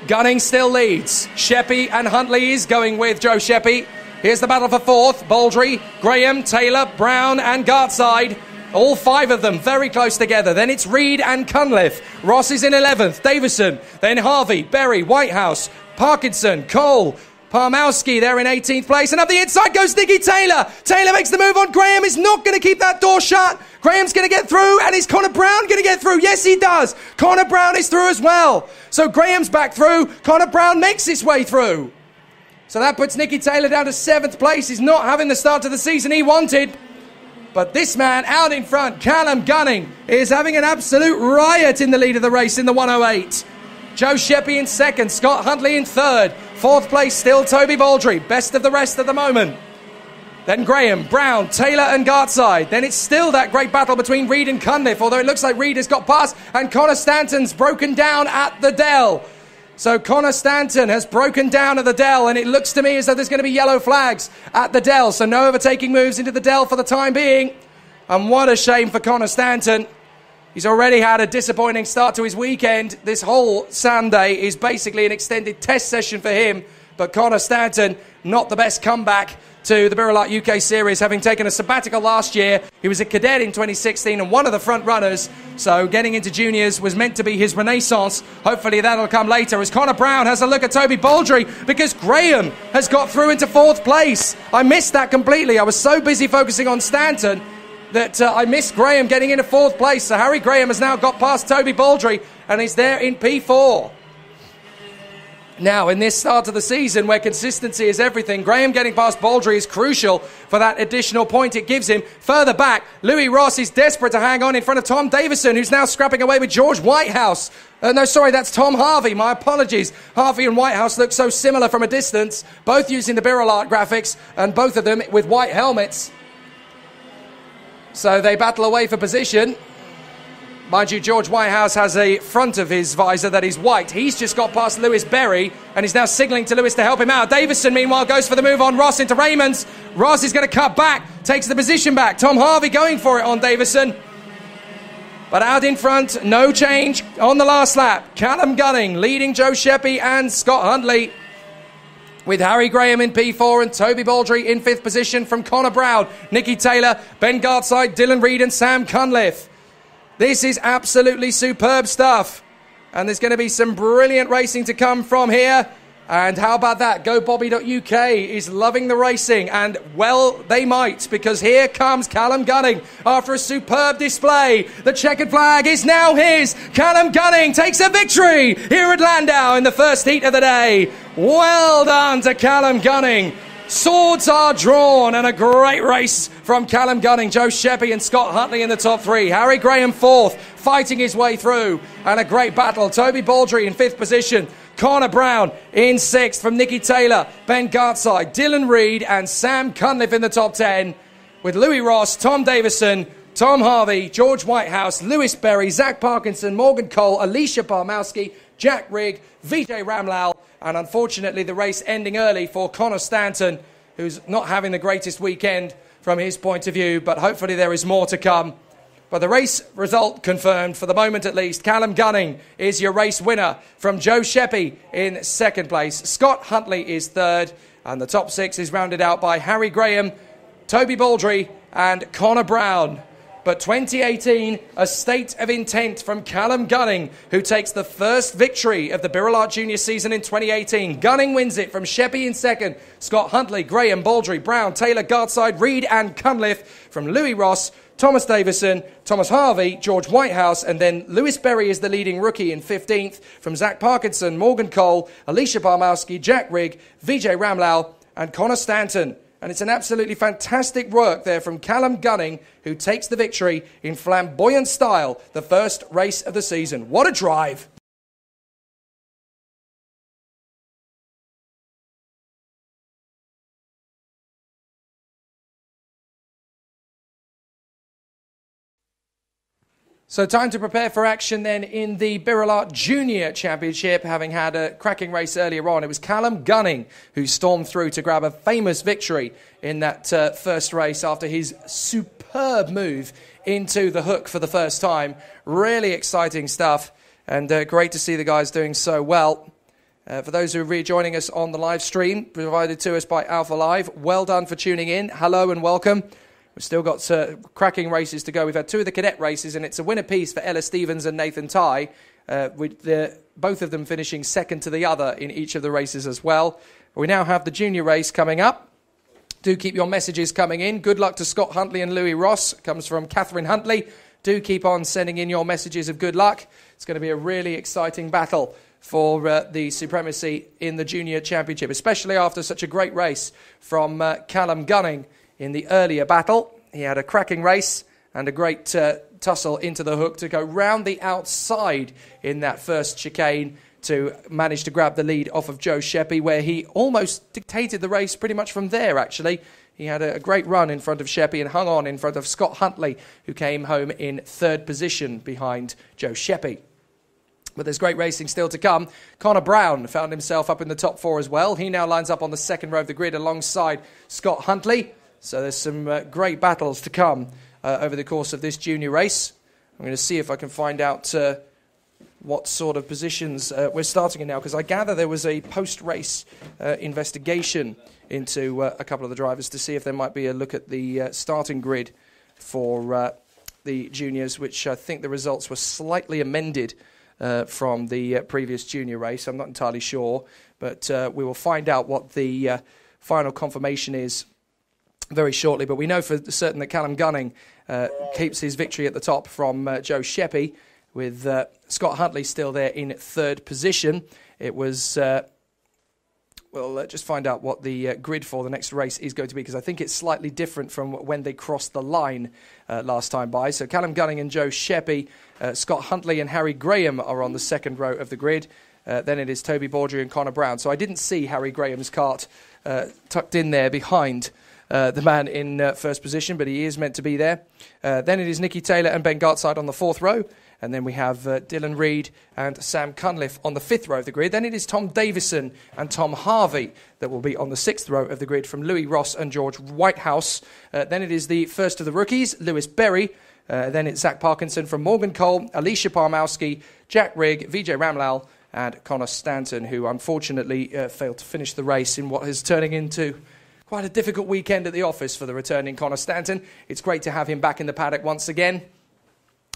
Gunning still leads. Sheppy and Huntley is going with Joe Sheppy. Here's the battle for 4th. Baldry, Graham, Taylor, Brown and Gartside. All 5 of them very close together. Then it's Reid and Cunliffe. Ross is in 11th. Davison. Then Harvey, Berry, Whitehouse, Parkinson, Cole, Parmowski there in 18th place. And up the inside goes Nicky Taylor. Taylor makes the move on Graham. Is not going to keep that door shut. Graham's going to get through. And is Connor Brown going to get through? Yes, he does. Connor Brown is through as well. So Graham's back through. Connor Brown makes his way through. So that puts Nicky Taylor down to 7th place. He's not having the start to the season he wanted. But this man out in front, Callum Gunning, is having an absolute riot in the lead of the race in the 108. Joe Sheppy in 2nd, Scott Huntley in 3rd. 4th place still Toby Baldry, best of the rest at the moment. Then Graham, Brown, Taylor and Gartside. Then it's still that great battle between Reid and Cunliffe, although it looks like Reid has got past and Connor Stanton's broken down at the Dell. So Connor Stanton has broken down at the Dell, and it looks to me as though there's going to be yellow flags at the Dell. So no overtaking moves into the Dell for the time being. And what a shame for Connor Stanton. He's already had a disappointing start to his weekend. This whole Sunday is basically an extended test session for him. But Connor Stanton, not the best comeback to the birelART UK Series, having taken a sabbatical last year. He was a cadet in 2016 and one of the front runners, so getting into juniors was meant to be his renaissance. Hopefully that'll come later as Connor Brown has a look at Toby Baldry because Graham has got through into 4th place. I missed that completely. I was so busy focusing on Stanton that I missed Graham getting into 4th place. So Harry Graham has now got past Toby Baldry and is there in P4. Now, in this start of the season where consistency is everything, Graham getting past Baldry is crucial for that additional point it gives him. Further back, Louis Ross is desperate to hang on in front of Tom Davison, who's now scrapping away with George Whitehouse. No, sorry, that's Tom Harvey. My apologies. Harvey and Whitehouse look so similar from a distance, both using the birelART graphics, and both of them with white helmets. So they battle away for position. Mind you, George Whitehouse has a front of his visor that is white. He's just got past Lewis Berry and he's now signalling to Lewis to help him out. Davison, meanwhile, goes for the move on Ross into Raymonds. Ross is going to cut back, takes the position back. Tom Harvey going for it on Davison. But out in front, no change on the last lap. Callum Gunning leading Joe Sheppy and Scott Huntley, with Harry Graham in P4 and Toby Baldry in 5th position from Connor Brown, Nicky Taylor, Ben Gartside, Dylan Reid and Sam Cunliffe. This is absolutely superb stuff. And there's going to be some brilliant racing to come from here. And how about that? GoBobby.uk is loving the racing. And, well, they might, because here comes Callum Gunning after a superb display. The checkered flag is now his. Callum Gunning takes a victory here at Llandow in the first heat of the day. Well done to Callum Gunning. Swords are drawn, and a great race from Callum Gunning, Joe Sheppy and Scott Huntley in the top 3. Harry Graham 4th, fighting his way through, and a great battle. Toby Baldry in 5th position. Connor Brown in 6th from Nicky Taylor, Ben Gartside, Dylan Reid and Sam Cunliffe in the top 10, with Louis Ross, Tom Davison, Tom Harvey, George Whitehouse, Lewis Berry, Zach Parkinson, Morgan Cole, Alicia Parmowski, Jack Rigg, Vijay Ramlal, and unfortunately the race ending early for Connor Stanton, who's not having the greatest weekend from his point of view, but hopefully there is more to come. But the race result confirmed, for the moment at least. Callum Gunning is your race winner from Joe Sheppy in 2nd place. Scott Huntley is 3rd, and the top 6 is rounded out by Harry Graham, Toby Baldry and Connor Brown. But 2018, a state of intent from Callum Gunning, who takes the first victory of the birelART Junior season in 2018. Gunning wins it from Sheppy in 2nd. Scott Huntley, Graham, Baldry, Brown, Taylor, Gartside, Reid and Cunliffe from Louis Ross, Thomas Davison, Thomas Harvey, George Whitehouse, and then Lewis Berry is the leading rookie in 15th from Zach Parkinson, Morgan Cole, Alicia Parmowski, Jack Rigg, Vijay Ramlal and Connor Stanton. And it's an absolutely fantastic work there from Callum Gunning, who takes the victory in flamboyant style, the first race of the season. What a drive! So time to prepare for action then in the birelART Junior Championship, having had a cracking race earlier on. It was Callum Gunning who stormed through to grab a famous victory in that first race after his superb move into the hook for the first time. Really exciting stuff, and great to see the guys doing so well. For those who are rejoining us on the live stream provided to us by Alpha Live, well done for tuning in. Hello and welcome. We've still got cracking races to go. We've had 2 of the cadet races, and it's a win apiece for Ella Stevens and Nathan Ty, with both of them finishing 2nd to the other in each of the races as well. We now have the junior race coming up. Do keep your messages coming in. Good luck to Scott Huntley and Louis Ross. Comes from Catherine Huntley. Do keep on sending in your messages of good luck. It's going to be a really exciting battle for the supremacy in the Junior Championship, especially after such a great race from Callum Gunning in the earlier battle. He had a cracking race and a great tussle into the hook to go round the outside in that first chicane to manage to grab the lead off of Joe Sheppy, where he almost dictated the race pretty much from there, actually. He had a great run in front of Sheppy and hung on in front of Scott Huntley, who came home in 3rd position behind Joe Sheppy. But there's great racing still to come. Connor Brown found himself up in the top 4 as well. He now lines up on the 2nd row of the grid alongside Scott Huntley. So there's some great battles to come over the course of this junior race. I'm going to see if I can find out what sort of positions we're starting in now, because I gather there was a post-race investigation into a couple of the drivers to see if there might be a look at the starting grid for the juniors, which I think the results were slightly amended from the previous junior race. I'm not entirely sure, but we will find out what the final confirmation is very shortly. But we know for certain that Callum Gunning keeps his victory at the top from Joe Sheppy, with Scott Huntley still there in 3rd position. It was we'll just find out what the grid for the next race is going to be, because I think it's slightly different from when they crossed the line last time by. So Callum Gunning and Joe Sheppey, Scott Huntley and Harry Graham are on the second row of the grid. Then it is Toby Baudry and Connor Brown. So I didn't see Harry Graham's cart tucked in there behind the man in first position, but he is meant to be there. Then it is Nicky Taylor and Ben Gartside on the fourth row. And then we have Dylan Reid and Sam Cunliffe on the fifth row of the grid. Then it is Tom Davison and Tom Harvey that will be on the sixth row of the grid from Louis Ross and George Whitehouse. Then it is the first of the rookies, Lewis Berry. Then it's Zach Parkinson from Morgan Cole, Alicia Parmowski, Jack Rigg, Vijay Ramlal and Connor Stanton, who unfortunately failed to finish the race in what is turning into quite a difficult weekend at the office for the returning Connor Stanton. It's great to have him back in the paddock once again.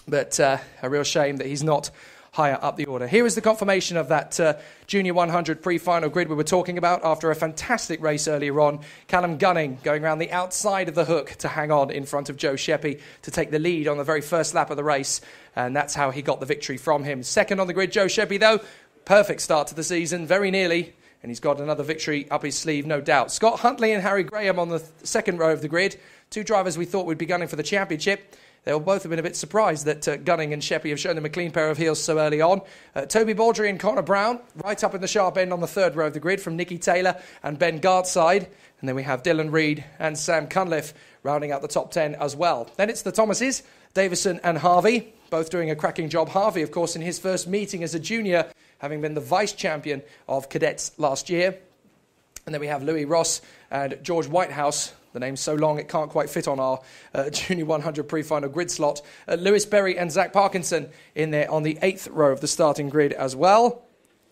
But a real shame that he's not higher up the order. Here is the confirmation of that Junior 100 pre-final grid we were talking about after a fantastic race earlier on. Callum Gunning going around the outside of the hook to hang on in front of Joe Sheppey to take the lead on the very first lap of the race. And that's how he got the victory from him. Second on the grid, Joe Sheppey, though. Perfect start to the season, very nearly. And he's got another victory up his sleeve, no doubt. Scott Huntley and Harry Graham on the second row of the grid. Two drivers we thought would be gunning for the championship. They will both have been a bit surprised that Gunning and Sheppey have shown them a clean pair of heels so early on. Toby Baudry and Connor Brown right up in the sharp end on the third row of the grid from Nicky Taylor and Ben Gartside. And then we have Dylan Reid and Sam Cunliffe rounding out the top 10 as well. Then it's the Thomases, Davison and Harvey, both doing a cracking job. Harvey, of course, in his first meeting as a junior, having been the vice champion of cadets last year. And then we have Louis Ross and George Whitehouse. The name's so long it can't quite fit on our Junior 100 pre-final grid slot. Lewis Berry and Zach Parkinson in there on the 8th row of the starting grid as well.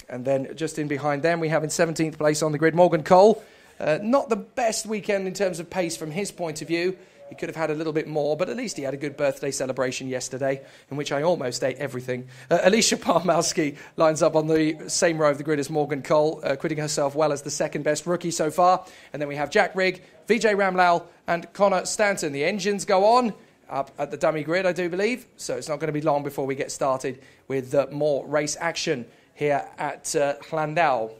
And then just in behind them we have in 17th place on the grid Morgan Cole. Not the best weekend in terms of pace from his point of view. He could have had a little bit more, but at least he had a good birthday celebration yesterday, in which I almost ate everything. Alicia Parmowski lines up on the same row of the grid as Morgan Cole, quitting herself well as the second best rookie so far. And then we have Jack Rigg, Vijay Ramlal and Connor Stanton. The engines go on up at the dummy grid, I do believe, so it's not going to be long before we get started with more race action here at Llandow.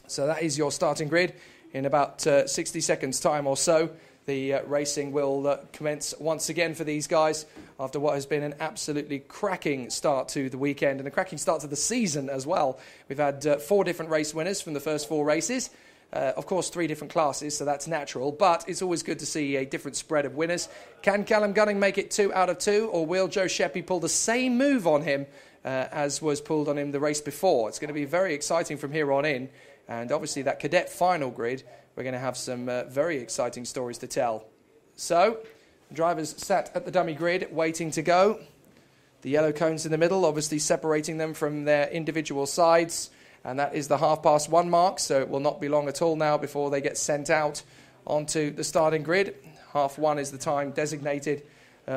So that is your starting grid. In about 60 seconds' time or so, the racing will commence once again for these guys after what has been an absolutely cracking start to the weekend and a cracking start to the season as well. We've had 4 different race winners from the first 4 races. Of course, 3 different classes, so that's natural, but it's always good to see a different spread of winners. Can Callum Gunning make it 2 out of 2, or will Joe Sheppey pull the same move on him as was pulled on him the race before? It's going to be very exciting from here on in, and obviously that cadet final grid, we're going to have some very exciting stories to tell. So, drivers sat at the dummy grid waiting to go. The yellow cones in the middle, obviously separating them from their individual sides. And that is the 1:30 mark, so it will not be long at all now before they get sent out onto the starting grid. 1:30 is the time designated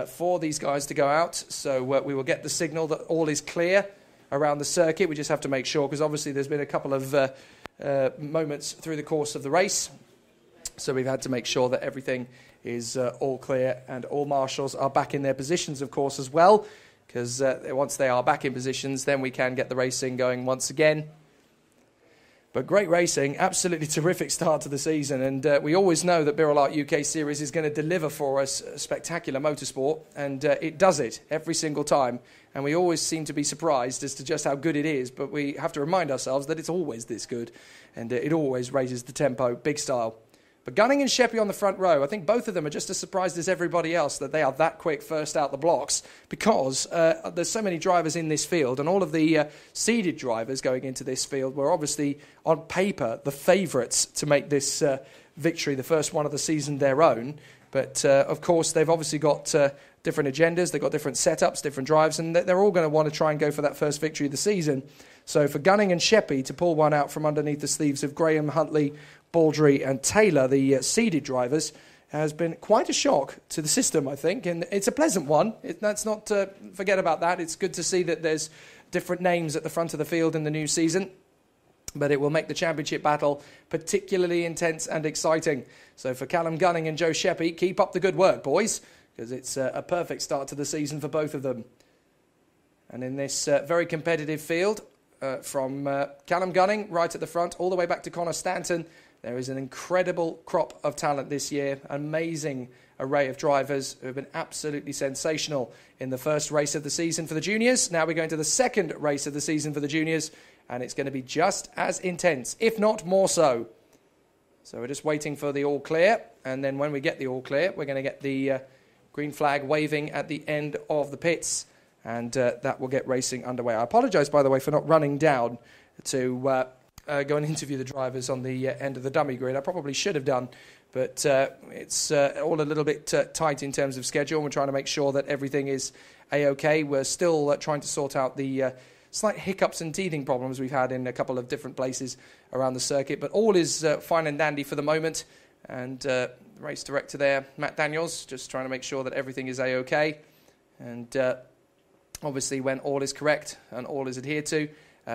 for these guys to go out. So we will get the signal that all is clear around the circuit. We just have to make sure, because obviously there's been a couple of moments through the course of the race. So we've had to make sure that everything is all clear and all marshals are back in their positions, of course, as well. Because once they are back in positions, then we can get the racing going once again. But great racing, absolutely terrific start to the season. And we always know that birelART UK Series is going to deliver for us spectacular motorsport. And it does it every single time. And we always seem to be surprised as to just how good it is. But we have to remind ourselves that it's always this good. And it always raises the tempo, big style. But Gunning and Sheppey on the front row, I think both of them are just as surprised as everybody else that they are that quick first out the blocks, because there's so many drivers in this field, and all of the seeded drivers going into this field were obviously, on paper, the favourites to make this victory, the first one of the season, their own. But, of course, they've obviously got different agendas, they've got different setups, different drives, and they're all going to want to try and go for that first victory of the season. So for Gunning and Sheppey to pull one out from underneath the sleeves of Graham, Huntley, Baudry and Taylor, the seeded drivers, has been quite a shock to the system, I think. And it's a pleasant one. Let's not forget about that. It's good to see that there's different names at the front of the field in the new season. But it will make the championship battle particularly intense and exciting. So for Callum Gunning and Joe Sheppey, keep up the good work, boys, because it's a perfect start to the season for both of them. And in this very competitive field, from Callum Gunning right at the front, all the way back to Connor Stanton. There is an incredible crop of talent this year, amazing array of drivers who have been absolutely sensational in the first race of the season for the juniors. Now we're going to the second race of the season for the juniors, and it's going to be just as intense, if not more so. So we're just waiting for the all clear, and then when we get the all clear, we're going to get the green flag waving at the end of the pits, and that will get racing underway. I apologise, by the way, for not running down to go and interview the drivers on the end of the dummy grid. I probably should have done, but it's all a little bit tight in terms of schedule. We're trying to make sure that everything is A-OK. We're still trying to sort out the slight hiccups and teething problems we've had in a couple of different places around the circuit, but all is fine and dandy for the moment. And the race director there, Matt Daniels, just trying to make sure that everything is A-OK. And obviously when all is correct and all is adhered to,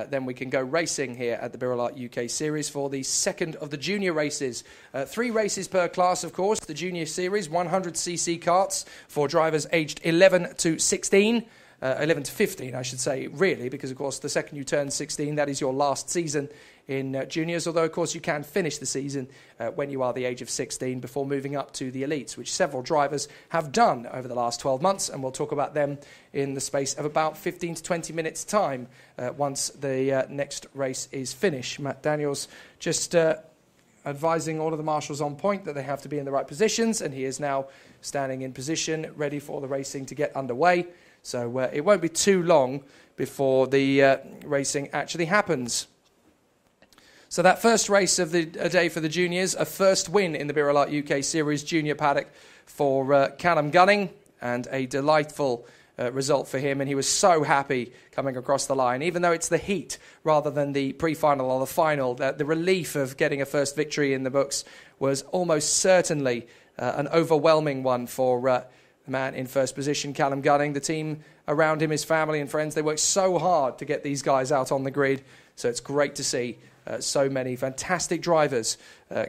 then we can go racing here at the birelART UK Series for the second of the junior races. 3 races per class, of course. The junior series, 100cc karts for drivers aged 11 to 16. 11 to 15, I should say, really, because, of course, the second you turn 16, that is your last season in juniors, although, of course, you can finish the season when you are the age of 16 before moving up to the elites, which several drivers have done over the last 12 months, and we'll talk about them in the space of about 15 to 20 minutes' time once the next race is finished. Matt Daniels just advising all of the marshals on point that they have to be in the right positions, and he is now standing in position, ready for the racing to get underway. So it won't be too long before the racing actually happens. So that first race of the day for the juniors, a first win in the birelART UK Series junior paddock for Callum Gunning, and a delightful result for him. And he was so happy coming across the line, even though it's the heat rather than the pre-final or the final. The relief of getting a first victory in the books was almost certainly an overwhelming one for the man in first position, Callum Gunning. The team around him, his family and friends, they worked so hard to get these guys out on the grid. So it's great to see so many fantastic drivers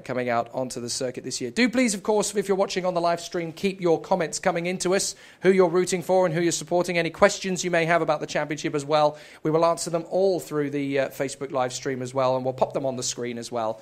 coming out onto the circuit this year. Do please, of course, if you're watching on the live stream, keep your comments coming into us, who you're rooting for and who you're supporting, any questions you may have about the championship as well. We will answer them all through the Facebook live stream as well, and we'll pop them on the screen as well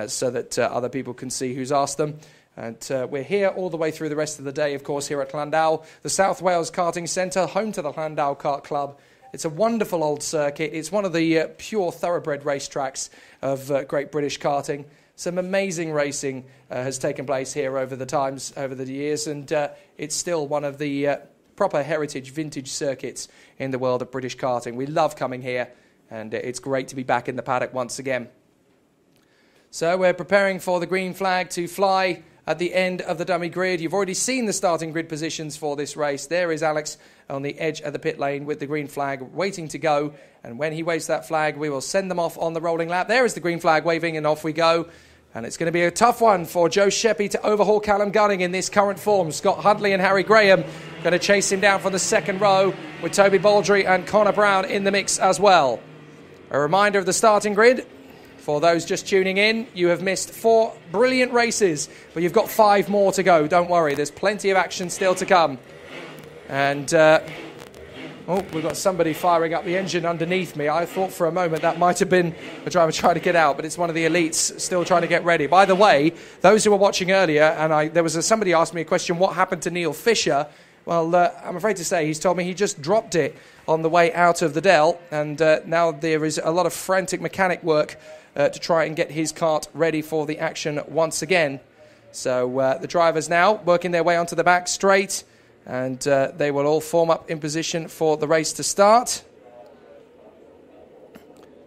so that other people can see who's asked them. And we're here all the way through the rest of the day, of course, here at Llandow, the South Wales Karting Centre, home to the Llandow Kart Club. It's a wonderful old circuit. It's one of the pure thoroughbred racetracks of Great British karting. Some amazing racing has taken place here over the years, and it's still one of the proper heritage vintage circuits in the world of British karting. We love coming here, and it's great to be back in the paddock once again. So we're preparing for the green flag to fly at the end of the dummy grid. You've already seen the starting grid positions for this race. There is Alex on the edge of the pit lane with the green flag waiting to go. And when he waves that flag, we will send them off on the rolling lap. There is the green flag waving, and off we go. And it's going to be a tough one for Joe Sheppy to overhaul Callum Gunning in this current form. Scott Huntley and Harry Graham going to chase him down from the second row, with Toby Baldry and Connor Brown in the mix as well. A reminder of the starting grid. For those just tuning in, you have missed 4 brilliant races, but you've got 5 more to go. Don't worry, there's plenty of action still to come. And, we've got somebody firing up the engine underneath me. I thought for a moment that might have been a driver trying to get out, but it's one of the elites still trying to get ready. By the way, those who were watching earlier, and somebody asked me a question, what happened to Neil Fisher? Well, I'm afraid to say he's told me he just dropped it on the way out of the Dell, and now there is a lot of frantic mechanic work to try and get his kart ready for the action once again. So the drivers now working their way onto the back straight, and they will all form up in position for the race to start.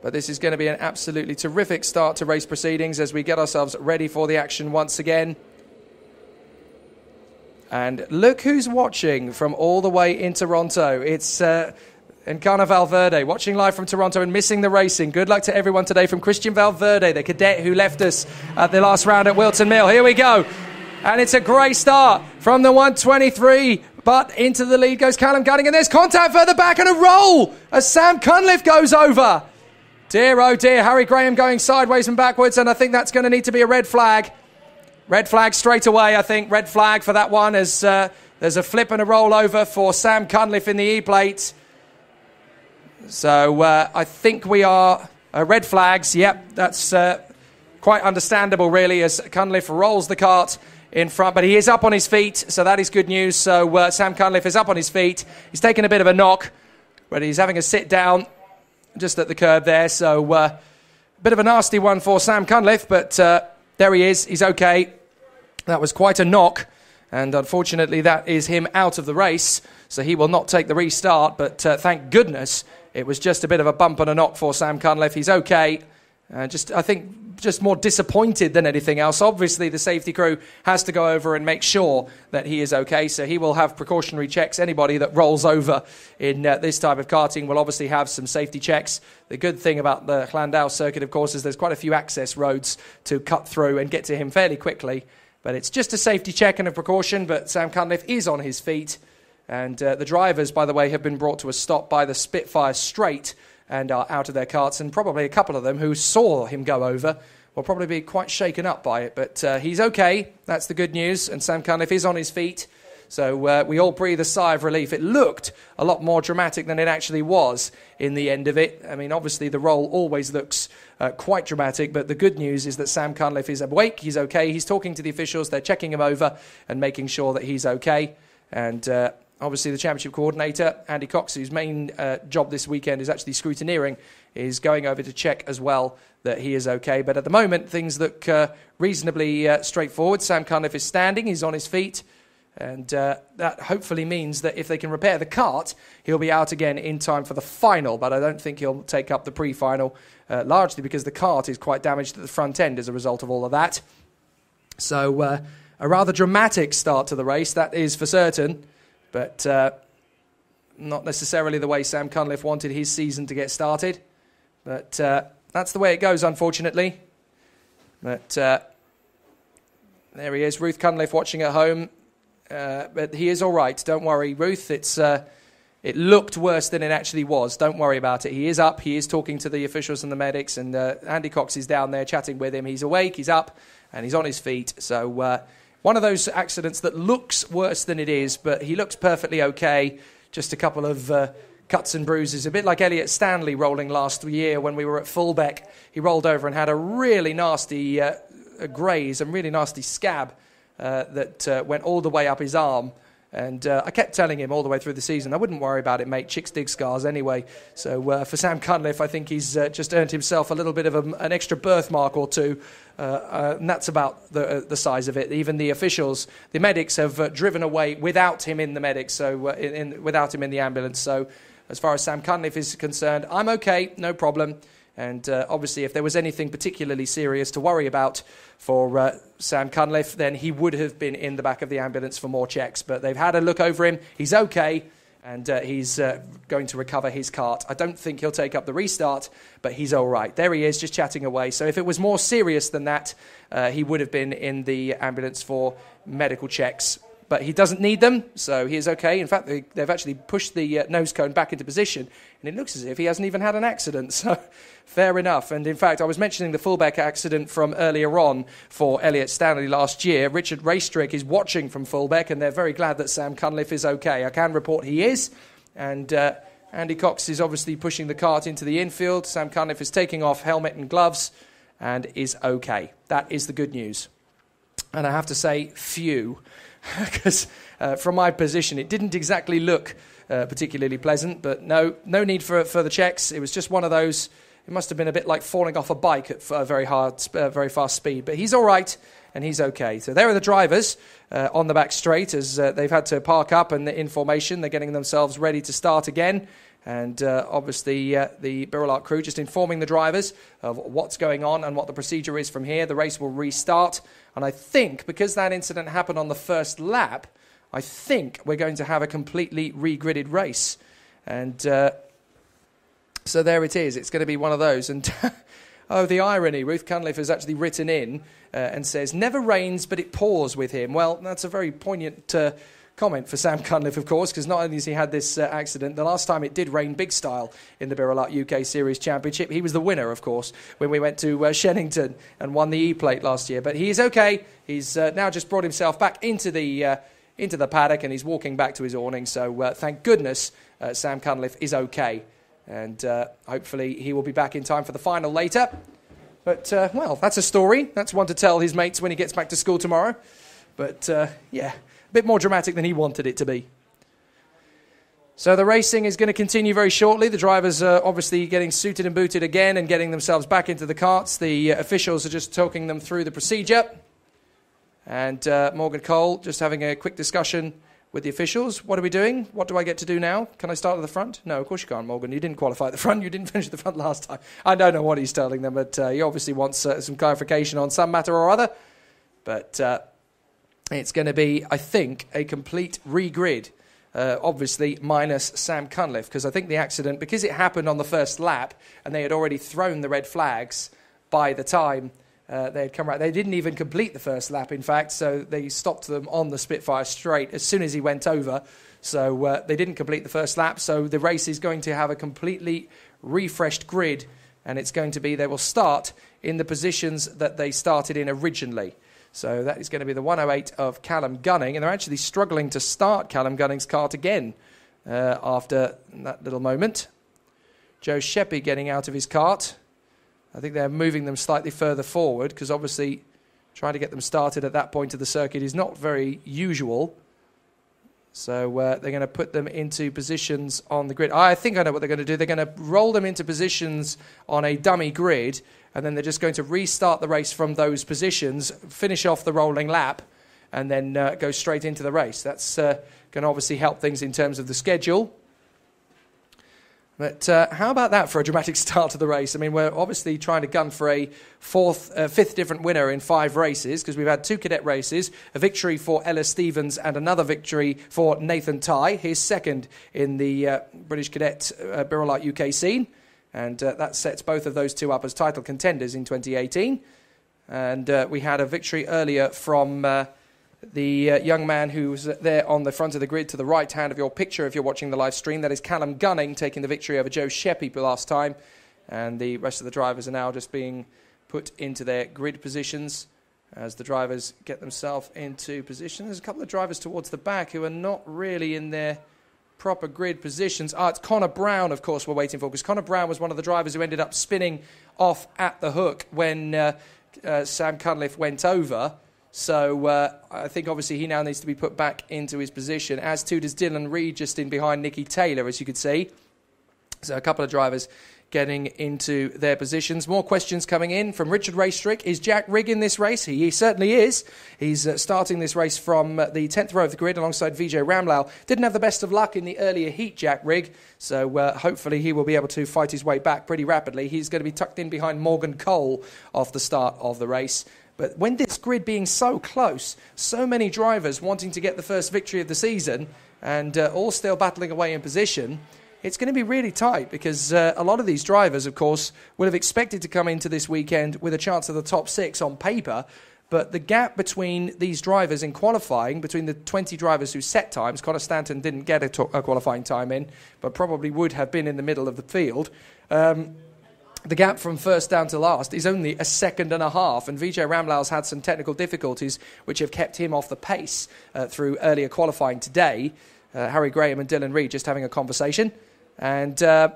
But this is going to be an absolutely terrific start to race proceedings as we get ourselves ready for the action once again. And look who's watching from all the way in Toronto. It's Encana Valverde, watching live from Toronto and missing the racing. Good luck to everyone today from Christian Valverde, the cadet who left us at the last round at Whilton Mill. Here we go. And it's a great start from the 123, but into the lead goes Callum Gunning, and there's contact further back and a roll as Sam Cunliffe goes over. Dear, oh dear, Harry Graham going sideways and backwards, and I think that's going to need to be a red flag. Red flag straight away, I think. Red flag for that one as there's a flip and a roll over for Sam Cunliffe in the E-plate. So I think we are red flags. Yep, that's quite understandable, really, as Cunliffe rolls the cart in front. But he is up on his feet, so that is good news. So Sam Cunliffe is up on his feet. He's taken a bit of a knock, but he's having a sit down just at the curb there. So a bit of a nasty one for Sam Cunliffe, but there he is. He's okay. That was quite a knock, and unfortunately that is him out of the race, so he will not take the restart. But thank goodness it was just a bit of a bump and a knock for Sam Cunliffe. He's okay. I think just more disappointed than anything else. Obviously, the safety crew has to go over and make sure that he is okay, so he will have precautionary checks. Anybody that rolls over in this type of karting will obviously have some safety checks. The good thing about the Llandow circuit, of course, is there's quite a few access roads to cut through and get to him fairly quickly. But it's just a safety check and a precaution, but Sam Cunliffe is on his feet. And the drivers, by the way, have been brought to a stop by the Spitfire straight and are out of their karts, and probably a couple of them who saw him go over will probably be quite shaken up by it. But he's okay, that's the good news, and Sam Cunliffe is on his feet. So we all breathe a sigh of relief. It looked a lot more dramatic than it actually was in the end of it. I mean, obviously the roll always looks quite dramatic, but the good news is that Sam Cunliffe is awake, he's okay, he's talking to the officials, they're checking him over and making sure that he's okay. And obviously the championship coordinator, Andy Cox, whose main job this weekend is actually scrutineering, is going over to check as well that he is okay. But at the moment, things look reasonably straightforward. Sam Cunliffe is standing, he's on his feet, and that hopefully means that if they can repair the kart, he'll be out again in time for the final. But I don't think he'll take up the pre-final, largely because the kart is quite damaged at the front end as a result of all of that. So a rather dramatic start to the race, that is for certain. But not necessarily the way Sam Cunliffe wanted his season to get started. But that's the way it goes, unfortunately. But there he is, Ruth Cunliffe watching at home. But he is all right, don't worry, Ruth. It looked worse than it actually was. Don't worry about it. He is up, he is talking to the officials and the medics, and Andy Cox is down there chatting with him. He's awake, he's up, and he's on his feet. So one of those accidents that looks worse than it is, but he looks perfectly okay. Just a couple of cuts and bruises, a bit like Elliot Stanley rolling last year when we were at Fullbeck. He rolled over and had a really nasty graze and really nasty scab that went all the way up his arm. And I kept telling him all the way through the season, I wouldn't worry about it, mate. Chicks dig scars anyway. So for Sam Cunliffe, I think he's just earned himself a little bit of an extra birthmark or two. And that's about the size of it. Even the officials, the medics, have driven away without him in the medics, so without him in the ambulance. So as far as Sam Cunliffe is concerned, I'm okay, no problem. And obviously, if there was anything particularly serious to worry about for Sam Cunliffe, then he would have been in the back of the ambulance for more checks. But they've had a look over him. He's okay, and he's going to recover his kart. I don't think he'll take up the restart, but he's all right. There he is, just chatting away. So if it was more serious than that, he would have been in the ambulance for medical checks. But he doesn't need them, so he is okay. In fact, they've actually pushed the nose cone back into position, and it looks as if he hasn't even had an accident, so fair enough. And in fact, I was mentioning the Fullbeck accident from earlier on for Elliot Stanley last year. Richard Raystrick is watching from Fullbeck, and they're very glad that Sam Cunliffe is okay. I can report he is, and Andy Cox is obviously pushing the kart into the infield. Sam Cunliffe is taking off helmet and gloves and is okay. That is the good news. And I have to say, phew. Because from my position, it didn't exactly look particularly pleasant, but no need for further checks. It was just one of those. It must have been a bit like falling off a bike at a very fast speed. But he's all right, and he's okay. So there are the drivers on the back straight as they've had to park up and in formation. They're getting themselves ready to start again. And obviously the birelART crew just informing the drivers of what's going on and what the procedure is from here. The race will restart. And I think because that incident happened on the first lap, I think we're going to have a completely regridded race. And so there it is. It's going to be one of those. And oh, the irony. Ruth Cunliffe has actually written in and says, never rains, but it pours with him. Well, that's a very poignant comment for Sam Cunliffe, of course, because not only has he had this accident, the last time it did rain big style in the birelART UK Series Championship, he was the winner, of course, when we went to Shennington and won the E-Plate last year. But he is okay. He's now just brought himself back into the paddock, and he's walking back to his awning. So thank goodness Sam Cunliffe is okay. And hopefully he will be back in time for the final later. But, well, that's a story. That's one to tell his mates when he gets back to school tomorrow. But, yeah, a bit more dramatic than he wanted it to be. So the racing is going to continue very shortly. The drivers are obviously getting suited and booted again and getting themselves back into the carts. The officials are just talking them through the procedure. And Morgan Cole just having a quick discussion with the officials. What are we doing? What do I get to do now? Can I start at the front? No, of course you can't, Morgan. You didn't qualify at the front. You didn't finish at the front last time. I don't know what he's telling them, but he obviously wants some clarification on some matter or other. But it's going to be, I think, a complete re-grid. Obviously minus Sam Cunliffe, because I think the accident, because it happened on the first lap and they had already thrown the red flags by the time they had come out. They didn't even complete the first lap, in fact, so they stopped them on the Spitfire straight as soon as he went over. So they didn't complete the first lap, so the race is going to have a completely refreshed grid, and it's going to be, they will start in the positions that they started in originally. So that is going to be the 108 of Callum Gunning. And they're actually struggling to start Callum Gunning's kart again after that little moment. Joe Sheppy getting out of his kart. I think they're moving them slightly further forward because obviously trying to get them started at that point of the circuit is not very usual. So they're going to put them into positions on the grid. I think I know what they're going to do. They're going to roll them into positions on a dummy grid, and then they're just going to restart the race from those positions, finish off the rolling lap, and then go straight into the race. That's going to obviously help things in terms of the schedule. But how about that for a dramatic start to the race? I mean, we're obviously trying to gun for a fifth different winner in 5 races, because we've had 2 cadet races, a victory for Ella Stevens and another victory for Nathan Tye, his second in the British Cadet birelART UK scene. And that sets both of those 2 up as title contenders in 2018. And we had a victory earlier from the young man who was there on the front of the grid to the right hand of your picture if you're watching the live stream. That is Callum Gunning taking the victory over Joe Sheppy last time. And the rest of the drivers are now just being put into their grid positions as the drivers get themselves into position. There's a couple of drivers towards the back who are not really in their proper grid positions. It's Connor Brown, of course, we're waiting for, because Connor Brown was one of the drivers who ended up spinning off at the hook when Sam Cunliffe went over. So I think obviously he now needs to be put back into his position, as too does Dylan Reid, just in behind Nicky Taylor, as you could see. So a couple of drivers getting into their positions. More questions coming in from Richard Raystrick. Is Jack Rigg in this race? He certainly is. He's starting this race from the 10th row of the grid alongside Vijay Ramlal. Didn't have the best of luck in the earlier heat, Jack Rigg, so hopefully he will be able to fight his way back pretty rapidly. He's going to be tucked in behind Morgan Cole off the start of the race. But when this grid being so close, so many drivers wanting to get the first victory of the season and all still battling away in position, it's going to be really tight, because a lot of these drivers, of course, would have expected to come into this weekend with a chance of the top 6 on paper. But the gap between these drivers in qualifying, between the 20 drivers who set times, Connor Stanton didn't get a qualifying time in, but probably would have been in the middle of the field. The gap from first down to last is only a second and a half, and Vijay Ramlal's had some technical difficulties which have kept him off the pace through earlier qualifying today. Harry Graham and Dylan Reid just having a conversation. And, Vijay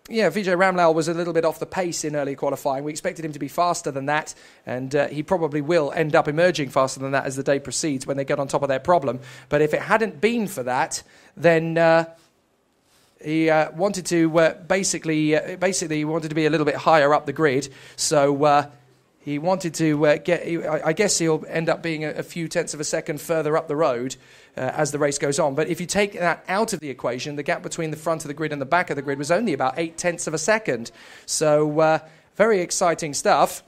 Ramlal was a little bit off the pace in early qualifying. We expected him to be faster than that, and he probably will end up emerging faster than that as the day proceeds when they get on top of their problem. But if it hadn't been for that, then he wanted to basically he wanted to be a little bit higher up the grid. So he wanted to I guess he'll end up being a few tenths of a second further up the road as the race goes on. But if you take that out of the equation, the gap between the front of the grid and the back of the grid was only about 8 tenths of a second. So very exciting stuff.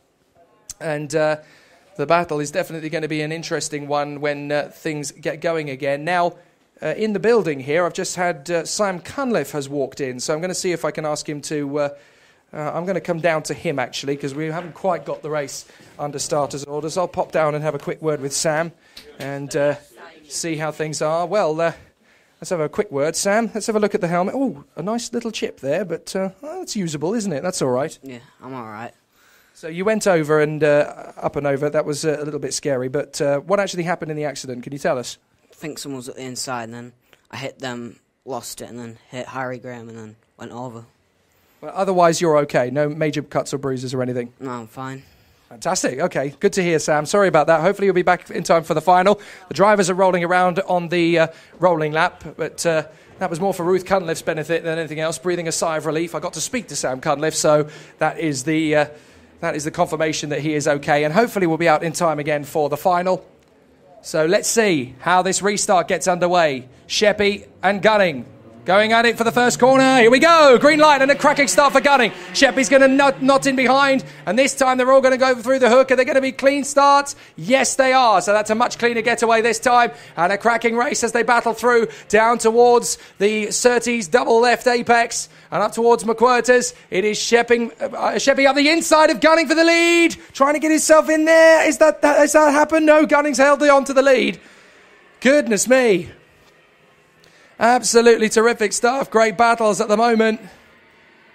And the battle is definitely going to be an interesting one when things get going again. Now, in the building here, I've just had Sam Cunliffe has walked in, so I'm going to see if I can ask him to... I'm going to come down to him, actually, because we haven't quite got the race under starters orders. I'll pop down and have a quick word with Sam and see how things are. Well, let's have a quick word. Sam, let's have a look at the helmet. Oh, a nice little chip there, but that's usable, isn't it? That's all right. Yeah, I'm all right. So you went over and up and over. That was a little bit scary, but what actually happened in the accident? Can you tell us? I think someone was at the inside, and then I hit them, lost it, and then hit Harry Graham, and then Went over. Well, otherwise, you're okay. No major cuts or bruises or anything. No, I'm fine. Fantastic. Okay, good to hear, Sam. Sorry about that. Hopefully you'll be back in time for the final. The drivers are rolling around on the rolling lap, but that was more for Ruth Cunliffe's benefit than anything else, breathing a sigh of relief. I got to speak to Sam Cunliffe, so that is the confirmation that he is okay, and hopefully we'll be out in time again for the final. So let's see how this restart gets underway. Sheppy and Gunning going at it for the first corner. Here we go. Green light and a cracking start for Gunning. Sheppy's going to knot in behind. And this time they're all going to go through the hook. Are they going to be clean starts? Yes, they are. So that's a much cleaner getaway this time. And a cracking race as they battle through down towards the Surtees double left apex. And up towards McQuirters. It is Sheppy up the inside of Gunning for the lead. Trying to get himself in there. Has that happened? No, Gunning's held on to the lead. Goodness me. Absolutely terrific stuff. Great battles at the moment.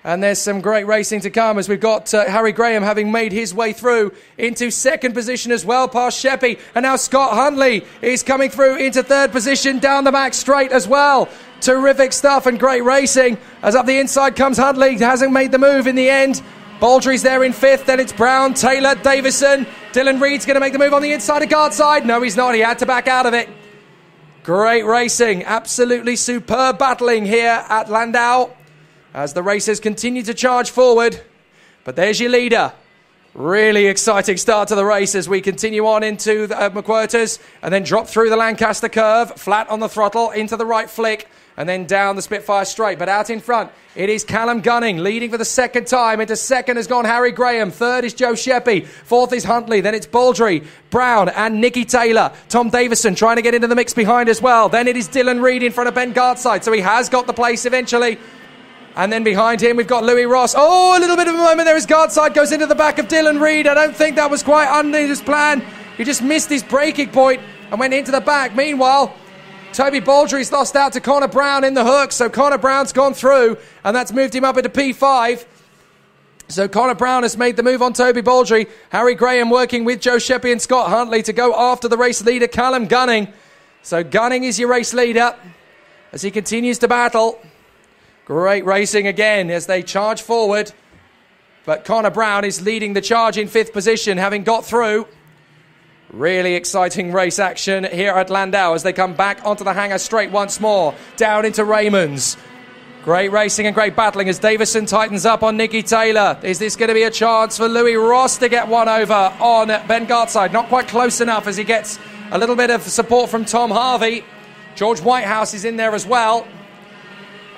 And there's some great racing to come as we've got Harry Graham having made his way through into second position as well past Sheppy. And now Scott Huntley is coming through into third position down the back straight as well. Terrific stuff and great racing. As up the inside comes Huntley. Hasn't made the move in the end. Baldry's there in fifth. Then it's Brown, Taylor, Davison. Dylan Reed's going to make the move on the inside of guard side. No, he's not. He had to back out of it. Great racing, absolutely superb battling here at Llandow as the racers continue to charge forward. But there's your leader. Really exciting start to the race as we continue on into the McQuirters and then drop through the Lancaster curve, flat on the throttle, into the right flick and then down the Spitfire straight. But out in front, it is Callum Gunning leading for the second time. Into second has gone Harry Graham. Third is Joe Sheppy. Fourth is Huntley. Then it's Baldry, Brown and Nicky Taylor. Tom Davison trying to get into the mix behind as well. Then it is Dylan Reed in front of Ben Gartside. So he has got the place eventually. And then behind him, we've got Louis Ross. Oh, a little bit of a moment there as Gartside goes into the back of Dylan Reed. I don't think that was quite under his plan. He just missed his braking point and went into the back. Meanwhile, Toby Baldry's lost out to Connor Brown in the hook, so Connor Brown's gone through, and that's moved him up into P5. So Connor Brown has made the move on Toby Baldry. Harry Graham working with Joe Sheppy and Scott Huntley to go after the race leader, Callum Gunning. So Gunning is your race leader as he continues to battle. Great racing again as they charge forward. But Connor Brown is leading the charge in fifth position, having got through. Really exciting race action here at Llandow as they come back onto the hanger straight once more. Down into Raymond's. Great racing and great battling as Davison tightens up on Nicky Taylor. Is this going to be a chance for Louis Ross to get one over on Ben Gartside? Not quite close enough as he gets a little bit of support from Tom Harvey. George Whitehouse is in there as well.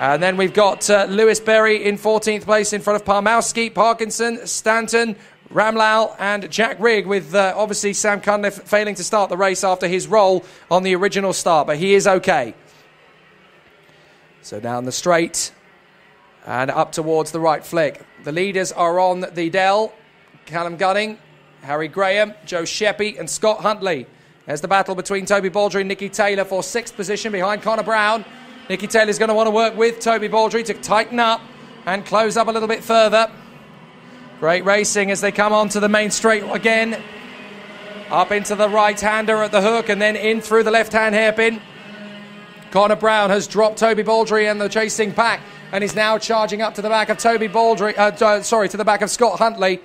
And then we've got Lewis Berry in 14th place in front of Parmowski, Parkinson, Stanton, Ramlal and Jack Rigg, with obviously Sam Cunliffe failing to start the race after his roll on the original start, but he is okay. So down the straight and up towards the right flick. The leaders are on the Dell. Callum Gunning, Harry Graham, Joe Sheppy and Scott Huntley. There's the battle between Toby Baldry and Nicky Taylor for sixth position behind Connor Brown. Nicky Taylor's going to want to work with Toby Baldry to tighten up and close up a little bit further. Great racing as they come onto the main straight again. Up into the right-hander at the hook and then in through the left-hand hairpin. Connor Brown has dropped Toby Baldry and the chasing pack and is now charging up to the back of Toby Baldry, to the back of Scott Huntley.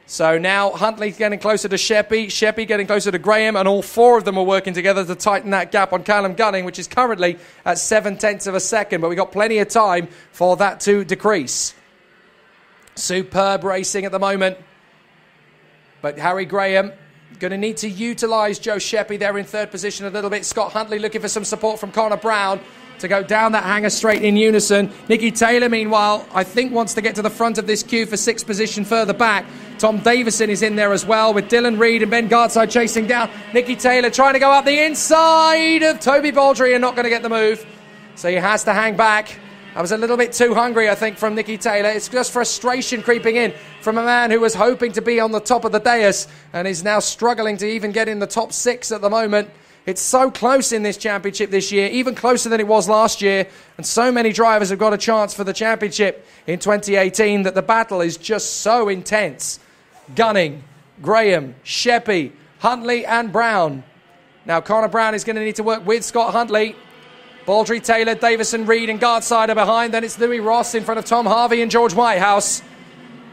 So now Huntley getting closer to Sheppy, Sheppy getting closer to Graham, and all four of them are working together to tighten that gap on Callum Gunning, which is currently at 0.7 of a second, but we've got plenty of time for that to decrease. Superb racing at the moment. But Harry Graham going to need to utilise Joe Sheppy there in third position a little bit. Scott Huntley looking for some support from Connor Brown to go down that hanger straight in unison. Nicky Taylor, meanwhile, I think wants to get to the front of this queue for sixth position further back. Tom Davison is in there as well with Dylan Reed and Ben Gartside chasing down. Nicky Taylor trying to go up the inside of Toby Baldry and not going to get the move. So he has to hang back. I was a little bit too hungry, I think, from Nicky Taylor. It's just frustration creeping in from a man who was hoping to be on the top of the dais and is now struggling to even get in the top six at the moment. It's so close in this championship this year, even closer than it was last year, and so many drivers have got a chance for the championship in 2018 that the battle is just so intense. Gunning, Graham, Sheppy, Huntley and Brown. Now Connor Brown is going to need to work with Scott Huntley. Baldry, Taylor, Davison, Reed and Gardside are behind. Then it's Louis Ross in front of Tom Harvey and George Whitehouse.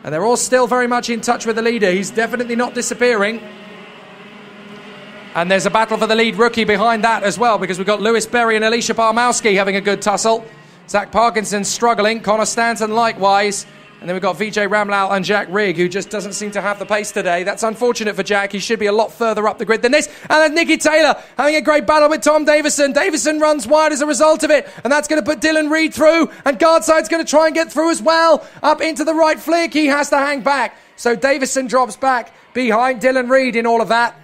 And they're all still very much in touch with the leader. He's definitely not disappearing. And there's a battle for the lead rookie behind that as well, because we've got Lewis Berry and Alicia Barmowski having a good tussle. Zach Parkinson struggling. Connor Stanton likewise. And then we've got Vijay Ramlal and Jack Rigg, who just doesn't seem to have the pace today. That's unfortunate for Jack. He should be a lot further up the grid than this. And then Nicky Taylor having a great battle with Tom Davison. Davison runs wide as a result of it. And that's going to put Dylan Reed through. And Guardside's going to try and get through as well. Up into the right flick. He has to hang back. So Davison drops back behind Dylan Reed in all of that.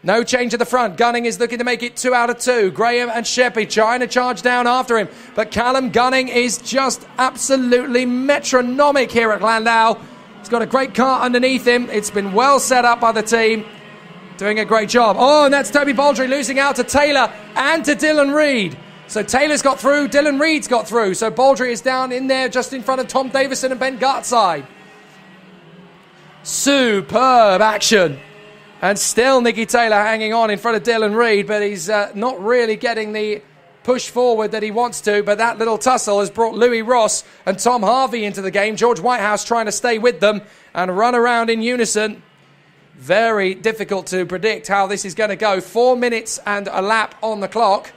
No change at the front. Gunning is looking to make it 2 out of 2. Graham and Sheppy trying to charge down after him. But Callum Gunning is just absolutely metronomic here at Llandow. He's got a great car underneath him. It's been well set up by the team. Doing a great job. Oh, and that's Toby Baldry losing out to Taylor and to Dylan Reed. So Taylor's got through. Dylan Reed's got through. So Baldry is down in there just in front of Tom Davison and Ben Gartside. Superb action. And still Nicky Taylor hanging on in front of Dylan Reed, but he's not really getting the push forward that he wants to. But that little tussle has brought Louis Ross and Tom Harvey into the game. George Whitehouse trying to stay with them and run around in unison. Very difficult to predict how this is going to go. 4 minutes and a lap on the clock.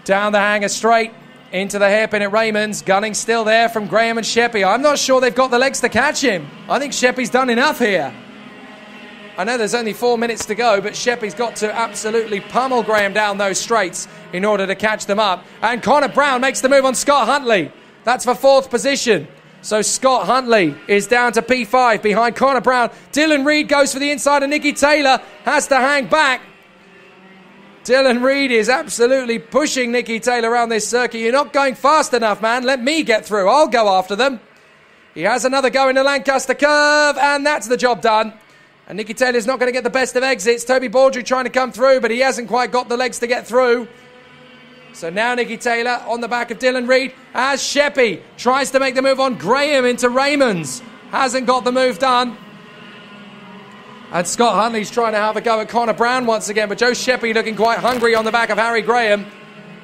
Down the hanger straight into the hairpin at Raymond's. Gunning still there from Graham and Sheppy. I'm not sure they've got the legs to catch him. I think Sheppy's done enough here. I know there's only 4 minutes to go, but Sheppy's got to absolutely pummel Graham down those straights in order to catch them up. And Connor Brown makes the move on Scott Huntley. That's for 4th position. So Scott Huntley is down to P5 behind Connor Brown. Dylan Reed goes for the inside and Nicky Taylor has to hang back. Dylan Reed is absolutely pushing Nicky Taylor around this circuit. You're not going fast enough, man. Let me get through. I'll go after them. He has another go into Lancaster curve, and that's the job done. And Nicky Taylor's not going to get the best of exits. Toby Baldry trying to come through, but he hasn't quite got the legs to get through. So now Nicky Taylor on the back of Dylan Reed as Sheppy tries to make the move on Graham into Raymond's. Hasn't got the move done. And Scott Huntley's trying to have a go at Connor Brown once again, but Joe Sheppy looking quite hungry on the back of Harry Graham,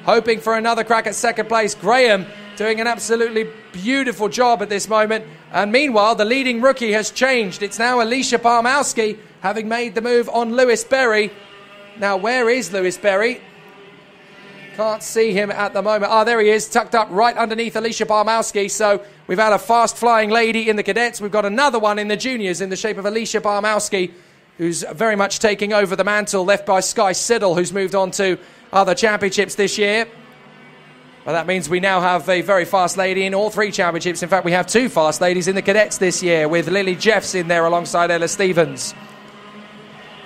hoping for another crack at second place. Graham doing an absolutely beautiful job at this moment. And meanwhile, the leading rookie has changed. It's now Alicia Barmowski, having made the move on Lewis Berry. Now, where is Lewis Berry? Can't see him at the moment. Ah, there he is, tucked up right underneath Alicia Barmowski. So we've had a fast-flying lady in the cadets. We've got another one in the juniors in the shape of Alicia Barmowski, who's very much taking over the mantle left by Sky Siddle, who's moved on to other championships this year. Well, that means we now have a very fast lady in all 3 championships. In fact, we have 2 fast ladies in the cadets this year, with Lily Jeffs in there alongside Ella Stevens.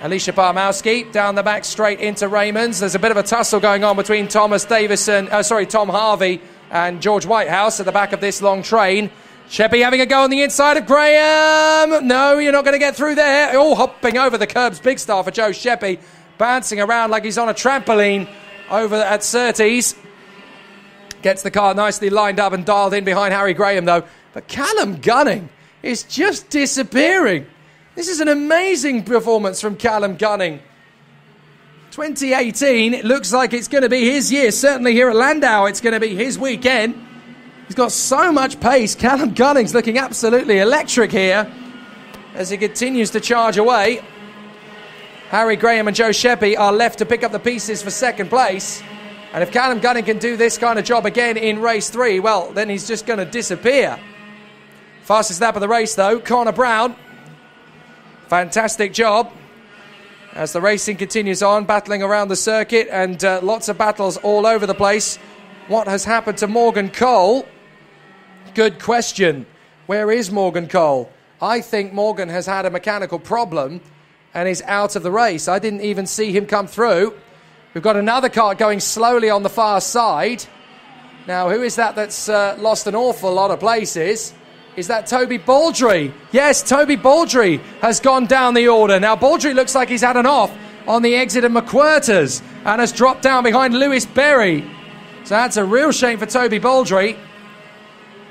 Alicia Barmowski down the back straight into Raymond's. There's a bit of a tussle going on between Tom Harvey and George Whitehouse at the back of this long train. Sheppy having a go on the inside of Graham. No, you're not going to get through there. Oh, hopping over the curbs. Big star for Joe Sheppy. Bouncing around like he's on a trampoline over at Surtees. Gets the car nicely lined up and dialed in behind Harry Graham, though. But Callum Gunning is just disappearing. This is an amazing performance from Callum Gunning. 2018, it looks like it's going to be his year. Certainly here at Llandow, it's going to be his weekend. He's got so much pace. Callum Gunning's looking absolutely electric here as he continues to charge away. Harry Graham and Joe Sheppy are left to pick up the pieces for second place. And if Callum Gunning can do this kind of job again in race 3, well, then he's just going to disappear. Fastest lap of the race, though, Connor Brown. Fantastic job. As the racing continues on, battling around the circuit and lots of battles all over the place. What has happened to Morgan Cole? Good question. Where is Morgan Cole? I think Morgan has had a mechanical problem and is out of the race. I didn't even see him come through. We've got another car going slowly on the far side. Now, who is that that's lost an awful lot of places? Is that Toby Baldry? Yes, Toby Baldry has gone down the order. Now, Baldry looks like he's had an off on the exit of McQuirters and has dropped down behind Lewis Berry. So that's a real shame for Toby Baldry.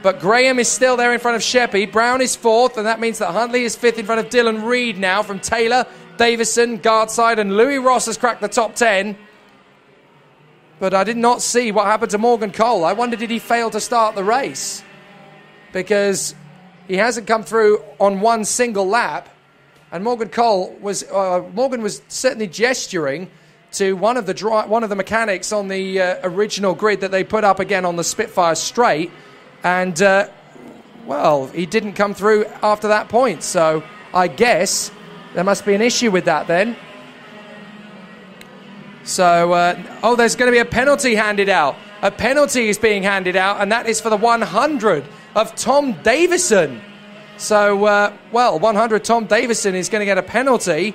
But Graham is still there in front of Sheppy. Brown is 4th, and that means that Huntley is 5th in front of Dylan Reed now from Taylor, Davison, Gardside, and Louis Ross has cracked the top 10. but I did not see what happened to Morgan Cole. I wonder, did he fail to start the race? Because he hasn't come through on one single lap. And Morgan was certainly gesturing to one of the mechanics on the original grid that they put up again on the Spitfire straight. And, well, he didn't come through after that point. So I guess there must be an issue with that then. So, there's going to be a penalty handed out. A penalty is being handed out, and that is for the 100 of Tom Davison. So, 100 Tom Davison is going to get a penalty.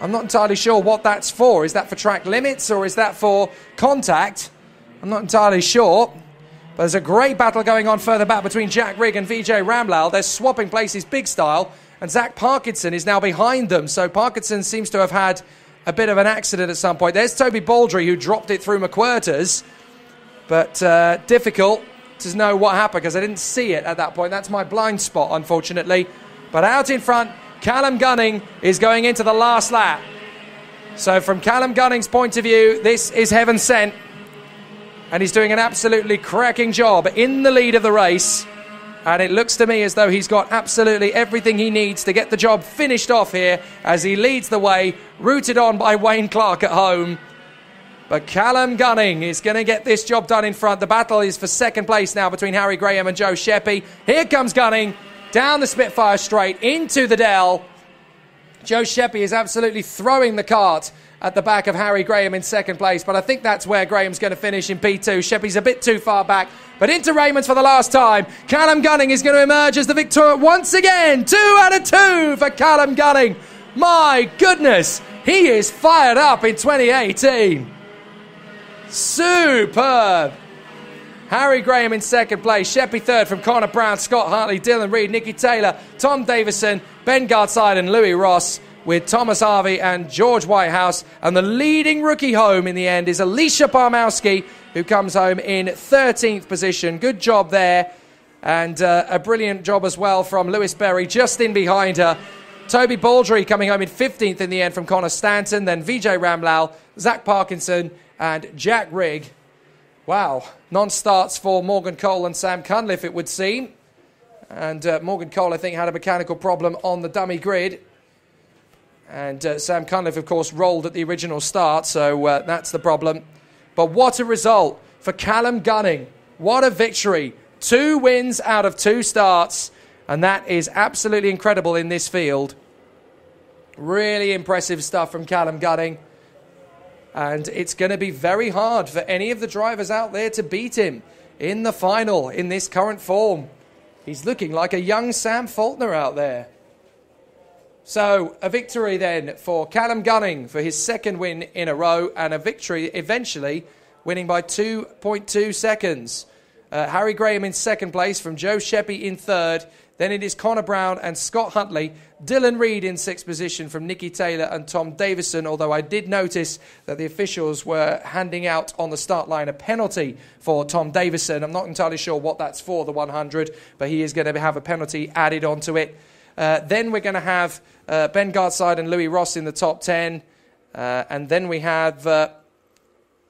I'm not entirely sure what that's for. Is that for track limits or is that for contact? I'm not entirely sure. But there's a great battle going on further back between Jack Rigg and Vijay Ramlal. They're swapping places big style, and Zach Parkinson is now behind them. So Parkinson seems to have had a bit of an accident at some point. There's Toby Baldry, who dropped it through McWhirters, but difficult to know what happened because I didn't see it at that point. That's my blind spot, unfortunately. But out in front, Callum Gunning is going into the last lap. So from Callum Gunning's point of view, this is heaven sent. And he's doing an absolutely cracking job in the lead of the race. And it looks to me as though he's got absolutely everything he needs to get the job finished off here as he leads the way, rooted on by Wayne Clark at home. But Callum Gunning is going to get this job done in front. The battle is for second place now between Harry Graham and Joe Sheppy. Here comes Gunning down the Spitfire straight into the Dell. Joe Sheppy is absolutely throwing the cart at the back of Harry Graham in second place, but I think that's where Graham's going to finish in P2. Sheppy's a bit too far back, but into Raymond's for the last time. Callum Gunning is going to emerge as the victor once again. 2 out of 2 for Callum Gunning. My goodness, he is fired up in 2018. Superb. Harry Graham in second place, Sheppy third from Connor Brown, Scott Hartley, Dylan Reed, Nicky Taylor, Tom Davison, Ben Gartside and Louis Ross, with Thomas Harvey and George Whitehouse. And the leading rookie home in the end is Alicia Parmowski, who comes home in 13th position. Good job there. And a brilliant job as well from Lewis Berry, just in behind her. Toby Baldry coming home in 15th in the end from Connor Stanton. Then Vijay Ramlal, Zach Parkinson and Jack Rigg. Wow. Non-starts for Morgan Cole and Sam Cunliffe, it would seem. And Morgan Cole, I think, had a mechanical problem on the dummy grid. And Sam Cunliffe, of course, rolled at the original start, so that's the problem. But what a result for Callum Gunning. What a victory. 2 wins out of 2 starts, and that is absolutely incredible in this field. Really impressive stuff from Callum Gunning. And it's going to be very hard for any of the drivers out there to beat him in the final in this current form. He's looking like a young Sam Faulkner out there. So, a victory then for Callum Gunning for his second win in a row, and a victory eventually winning by 2.2 seconds. Harry Graham in second place from Joe Sheppy in third. Then it is Connor Brown and Scott Huntley. Dylan Reed in sixth position from Nicky Taylor and Tom Davison, although I did notice that the officials were handing out on the start line a penalty for Tom Davison. I'm not entirely sure what that's for, the 100, but he is going to have a penalty added onto it. Then we're going to have Ben Gartside and Louis Ross in the top 10. And then we have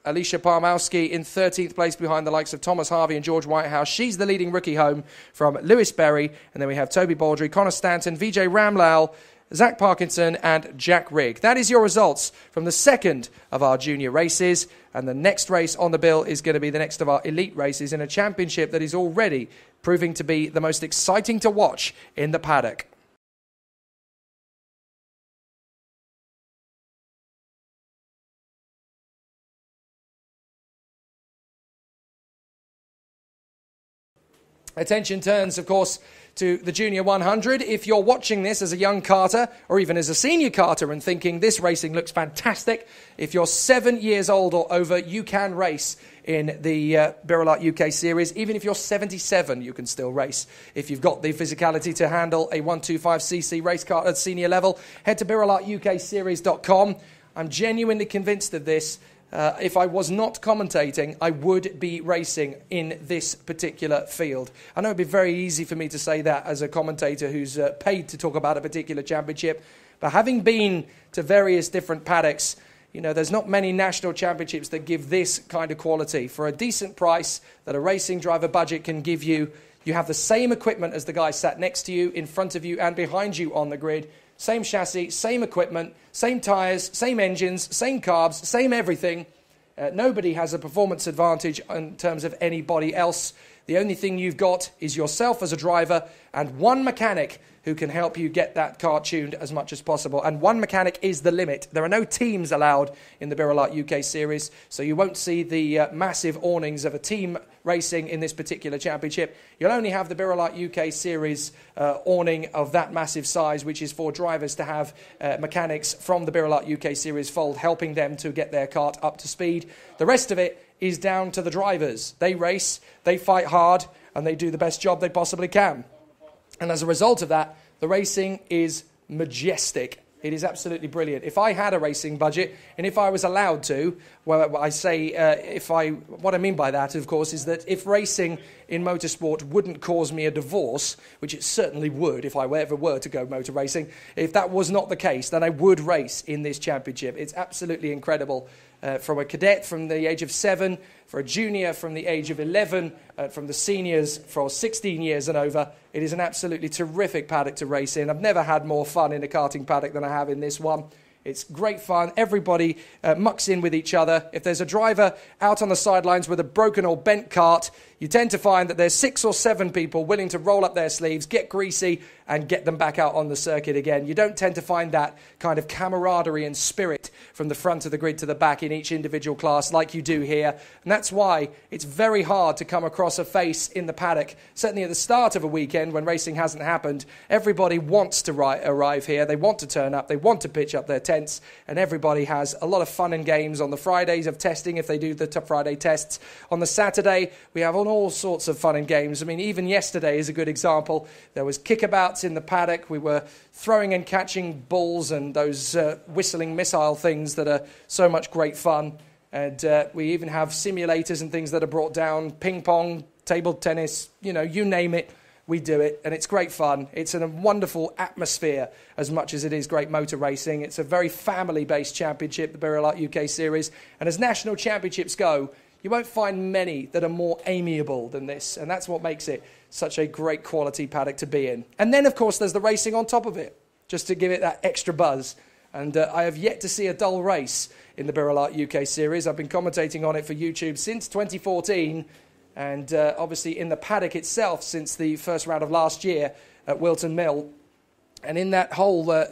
Alicia Parmowski in 13th place behind the likes of Thomas Harvey and George Whitehouse. She's the leading rookie home from Lewis Berry. And then we have Toby Baldry, Connor Stanton, Vijay Ramlal, Zach Parkinson and Jack Rigg. That is your results from the second of our junior races. And the next race on the bill is going to be the next of our elite races in a championship that is already proving to be the most exciting to watch in the paddock. Attention turns, of course, to the Junior 100. If you're watching this as a young karter or even as a senior karter and thinking this racing looks fantastic, if you're 7 years old or over, you can race in the birelART UK series. Even if you're 77, you can still race. If you've got the physicality to handle a 125cc race car at senior level, head to birelARTUKseries.com. I'm genuinely convinced of this. If I was not commentating, I would be racing in this particular field. I know it'd be very easy for me to say that as a commentator who's paid to talk about a particular championship, but having been to various different paddocks, You know, there's not many national championships that give this kind of quality. For a decent price that a racing driver budget can give you, you have the same equipment as the guy sat next to you, in front of you and behind you on the grid. Same chassis, same equipment, same tyres, same engines, same carbs, same everything. Nobody has a performance advantage in terms of anybody else. The only thing you've got is yourself as a driver and one mechanic who can help you get that car tuned as much as possible. And one mechanic is the limit. There are no teams allowed in the birelART UK Series, so you won't see the massive awnings of a team racing in this particular championship. You'll only have the birelART UK Series awning of that massive size, which is for drivers to have mechanics from the birelART UK Series fold helping them to get their kart up to speed. The rest of it is down to the drivers. They race, they fight hard, and they do the best job they possibly can. And as a result of that, the racing is majestic. It is absolutely brilliant. If I had a racing budget, and if I was allowed to, well, I say what I mean by that, of course, is that if racing in motorsport wouldn't cause me a divorce, which it certainly would if I ever were to go motor racing, if that was not the case, then I would race in this championship. It's absolutely incredible. From a cadet from the age of 7, for a junior from the age of 11, from the seniors for 16 years and over. It is an absolutely terrific paddock to race in. I've never had more fun in a karting paddock than I have in this one. It's great fun. Everybody mucks in with each other. If there's a driver out on the sidelines with a broken or bent kart, you tend to find that there's 6 or 7 people willing to roll up their sleeves, get greasy, and get them back out on the circuit again. You don't tend to find that kind of camaraderie and spirit from the front of the grid to the back in each individual class like you do here. And that's why it's very hard to come across a face in the paddock. Certainly at the start of a weekend when racing hasn't happened, everybody wants to arrive here. They want to turn up. They want to pitch up their tents. And everybody has a lot of fun and games on the Fridays of testing if they do the Friday tests. On the Saturday, we have all sorts of fun and games. I mean, even yesterday is a good example. There was kickabouts in the paddock. We were throwing and catching balls and those whistling missile things that are so much great fun. And we even have simulators and things that are brought down, ping pong, table tennis, you know, you name it, we do it. And it's great fun. It's a wonderful atmosphere as much as it is great motor racing. It's a very family-based championship, the birelART UK Series. And as national championships go, you won't find many that are more amiable than this, and that's what makes it such a great quality paddock to be in. And then, of course, there's the racing on top of it, just to give it that extra buzz. And I have yet to see a dull race in the birelART UK Series. I've been commentating on it for YouTube since 2014, and obviously in the paddock itself since the first round of last year at Whilton Mill. And in that whole 4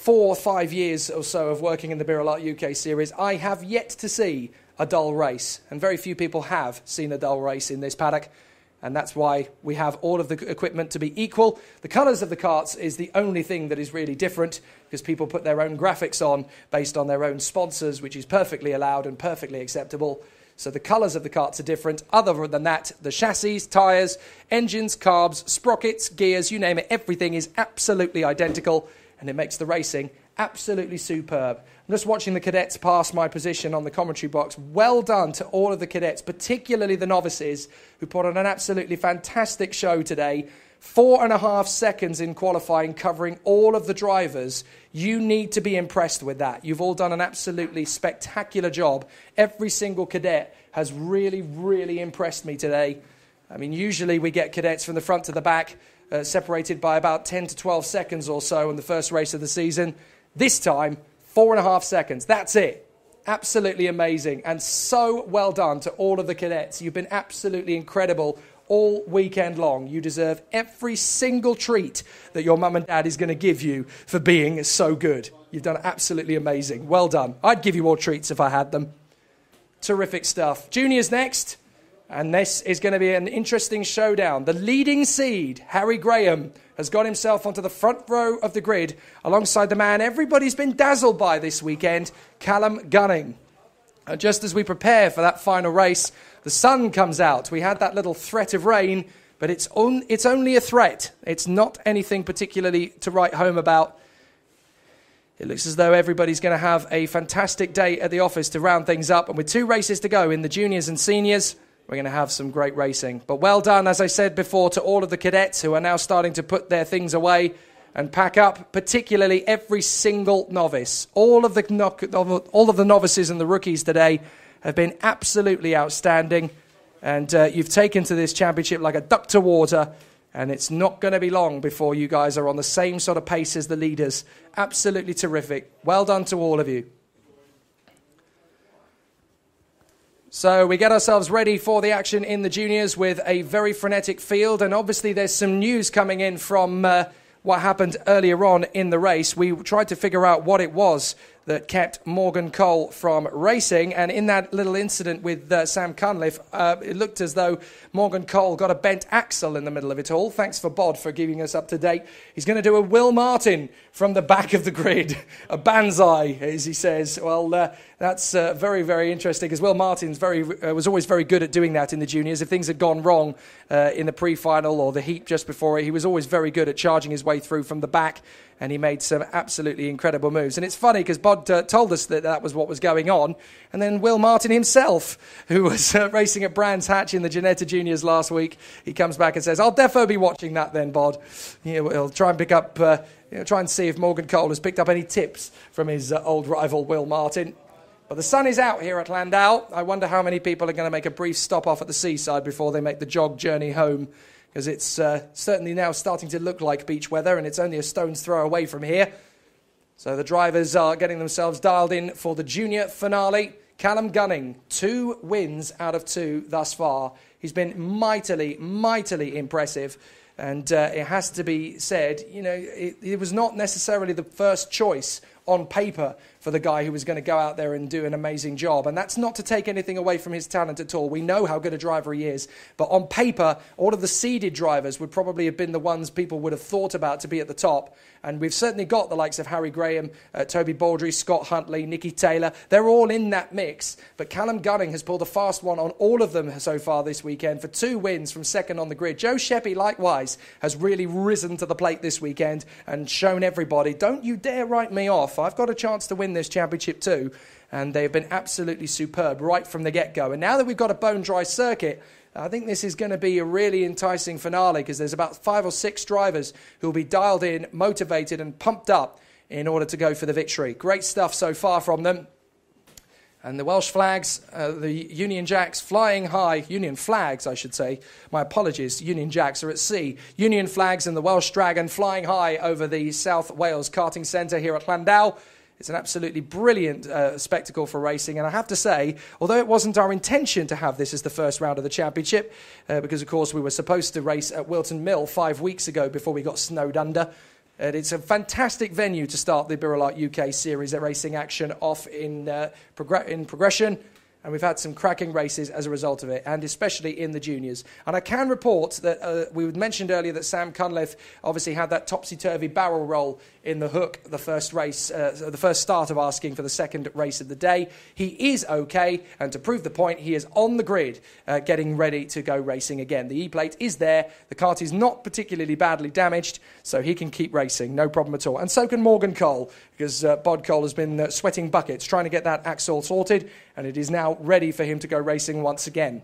or 5 years or so of working in the birelART UK Series, I have yet to see a dull race, and very few people have seen a dull race in this paddock, and that's why we have all of the equipment to be equal. The colours of the karts is the only thing that is really different, because people put their own graphics on based on their own sponsors, which is perfectly allowed and perfectly acceptable. So the colours of the karts are different. Other than that, the chassis, tyres, engines, carbs, sprockets, gears, you name it, everything is absolutely identical, and it makes the racing absolutely superb. I'm just watching the cadets pass my position on the commentary box. Well done to all of the cadets, particularly the novices, who put on an absolutely fantastic show today. 4.5 seconds in qualifying, covering all of the drivers. You need to be impressed with that. You've all done an absolutely spectacular job. Every single cadet has really, really impressed me today. I mean, usually we get cadets from the front to the back, separated by about 10 to 12 seconds or so in the first race of the season. This time, 4.5 seconds. That's it. Absolutely amazing. And so well done to all of the cadets. You've been absolutely incredible all weekend long. You deserve every single treat that your mum and dad is going to give you for being so good. You've done absolutely amazing. Well done. I'd give you more treats if I had them. Terrific stuff. Juniors next. And this is going to be an interesting showdown. The leading seed, Harry Graham, has got himself onto the front row of the grid alongside the man everybody's been dazzled by this weekend, Callum Gunning. And just as we prepare for that final race, the sun comes out. We had that little threat of rain, but it's only a threat. It's not anything particularly to write home about. It looks as though everybody's going to have a fantastic day at the office to round things up. And with 2 races to go in the juniors and seniors, we're going to have some great racing. But well done, as I said before, to all of the cadets who are now starting to put their things away and pack up, particularly every single novice. All of the novices and the rookies today have been absolutely outstanding, and you've taken to this championship like a duck to water, and it's not going to be long before you guys are on the same sort of pace as the leaders. Absolutely terrific. Well done to all of you. So we get ourselves ready for the action in the juniors with a very frenetic field, and obviously there's some news coming in from what happened earlier on in the race. We tried to figure out what it was that kept Morgan Cole from racing, and in that little incident with Sam Cunliffe, it looked as though Morgan Cole got a bent axle in the middle of it all. Thanks for Bod for keeping us up to date. He's going to do a Will Martin from the back of the grid, a banzai, as he says. Well, that's very, very interesting, because Will Martin's was always very good at doing that in the juniors. If things had gone wrong in the pre-final or the heat just before it, he was always very good at charging his way through from the back, and he made some absolutely incredible moves. And it's funny, because Bod told us that was what was going on, and then Will Martin himself, who was racing at Brands Hatch in the Ginetta Juniors last week, he comes back and says, "I'll defo be watching that then, Bod." We'll try and pick up, try and see if Morgan Cole has picked up any tips from his old rival Will Martin. But the sun is out here at Llandow. I wonder how many people are going to make a brief stop off at the seaside before they make the jog journey home, because it's certainly now starting to look like beach weather, and it's only a stone's throw away from here. So the drivers are getting themselves dialed in for the junior finale. Callum Gunning, 2 wins out of 2 thus far. He's been mightily, mightily impressive. And it has to be said, it was not necessarily the first choice on paper for the guy who was going to go out there and do an amazing job. And that's not to take anything away from his talent at all. We know how good a driver he is. But on paper, all of the seeded drivers would probably have been the ones people would have thought about to be at the top. And we've certainly got the likes of Harry Graham, Toby Baldry, Scott Huntley, Nicky Taylor. They're all in that mix. But Callum Gunning has pulled a fast one on all of them so far this weekend for 2 wins from second on the grid. Joe Sheppy, likewise, has really risen to the plate this weekend and shown everybody, don't you dare write me off. I've got a chance to win this championship too. And they've been absolutely superb right from the get-go. And now that we've got a bone-dry circuit, I think this is going to be a really enticing finale, because there's about 5 or 6 drivers who will be dialed in, motivated and pumped up in order to go for the victory. Great stuff so far from them. And the Welsh flags, the Union Jacks flying high. Union flags, I should say. My apologies. Union Jacks are at sea. Union flags and the Welsh Dragon flying high over the South Wales Karting Centre here at Llandow. It's an absolutely brilliant spectacle for racing. And I have to say, although it wasn't our intention to have this as the first round of the championship, because, of course, we were supposed to race at Whilton Mill 5 weeks ago before we got snowed under. It's a fantastic venue to start the birelART UK Series racing action off in progression. And we've had some cracking races as a result of it, and especially in the juniors. And I can report that we mentioned earlier that Sam Cunliffe obviously had that topsy-turvy barrel roll in the hook the first race, the first start of asking for the second race of the day. He is okay, and to prove the point, he is on the grid getting ready to go racing again. The E-plate is there. The kart is not particularly badly damaged, so he can keep racing, no problem at all. And so can Morgan Cole, because Bod Cole has been sweating buckets trying to get that axle sorted, and it is now ready for him to go racing once again.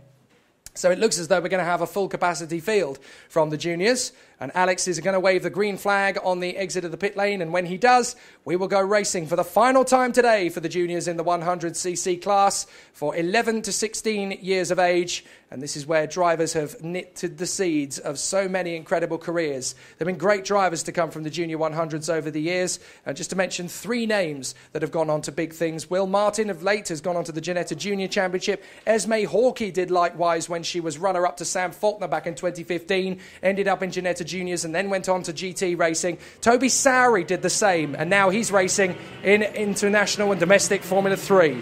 So it looks as though we're going to have a full capacity field from the juniors, and Alex is going to wave the green flag on the exit of the pit lane, and when he does, we will go racing for the final time today for the juniors in the 100cc class for 11 to 16 years of age. And this is where drivers have knitted the seeds of so many incredible careers. There have been great drivers to come from the Junior 100s over the years. And just to mention 3 names that have gone on to big things. Will Martin of late has gone on to the Ginetta Junior Championship. Esme Hawkey did likewise when she was runner-up to Sam Faulkner back in 2015. Ended up in Ginetta Juniors and then went on to GT racing. Toby Sowry did the same. And now he's racing in international and domestic Formula 3.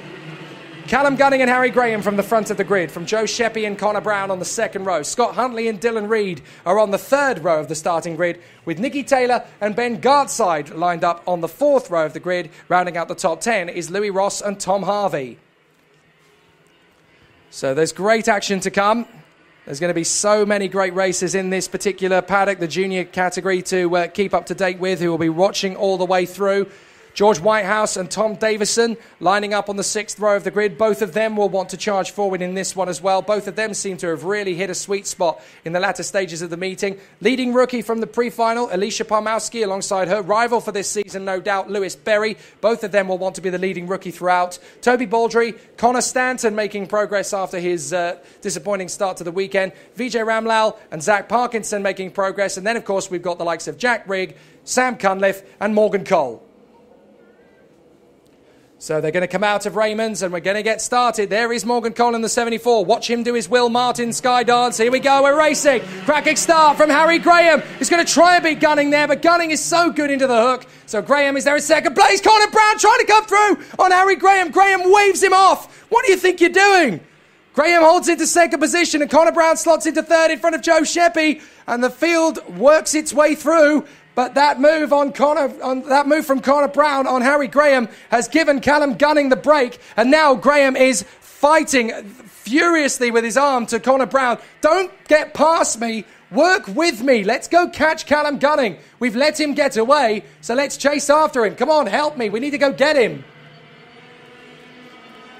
Callum Gunning and Harry Graham from the front of the grid, from Joe Sheppy and Connor Brown on the second row. Scott Huntley and Dylan Reed are on the third row of the starting grid, with Nicky Taylor and Ben Gartside lined up on the fourth row of the grid. Rounding out the top 10 is Louis Ross and Tom Harvey. So there's great action to come. There's going to be so many great races in this particular paddock, the junior category, to keep up to date with, who will be watching all the way through. George Whitehouse and Tom Davison lining up on the 6th row of the grid. Both of them will want to charge forward in this one as well. Both of them seem to have really hit a sweet spot in the latter stages of the meeting. Leading rookie from the pre-final, Alicia Parmowski, alongside her rival for this season, no doubt, Lewis Berry. Both of them will want to be the leading rookie throughout. Toby Baldry, Connor Stanton making progress after his disappointing start to the weekend. Vijay Ramlal and Zach Parkinson making progress. And then, of course, we've got the likes of Jack Rigg, Sam Cunliffe and Morgan Cole. So they're going to come out of Raymond's and we're going to get started. There is Morgan Cole in the 74. Watch him do his Will Martin sky dance. Here we go, we're racing. Cracking start from Harry Graham. He's going to try and beat Gunning there, but Gunning is so good into the hook. So Graham is there in second place. Connor Brown trying to come through on Harry Graham. Graham waves him off. What do you think you're doing? Graham holds into second position and Connor Brown slots into third in front of Joe Sheppy. And the field works its way through. But that move from Connor Brown on Harry Graham has given Callum Gunning the break. And now Graham is fighting furiously with his arm to Connor Brown. Don't get past me. Work with me. Let's go catch Callum Gunning. We've let him get away, so let's chase after him. Come on, help me. We need to go get him.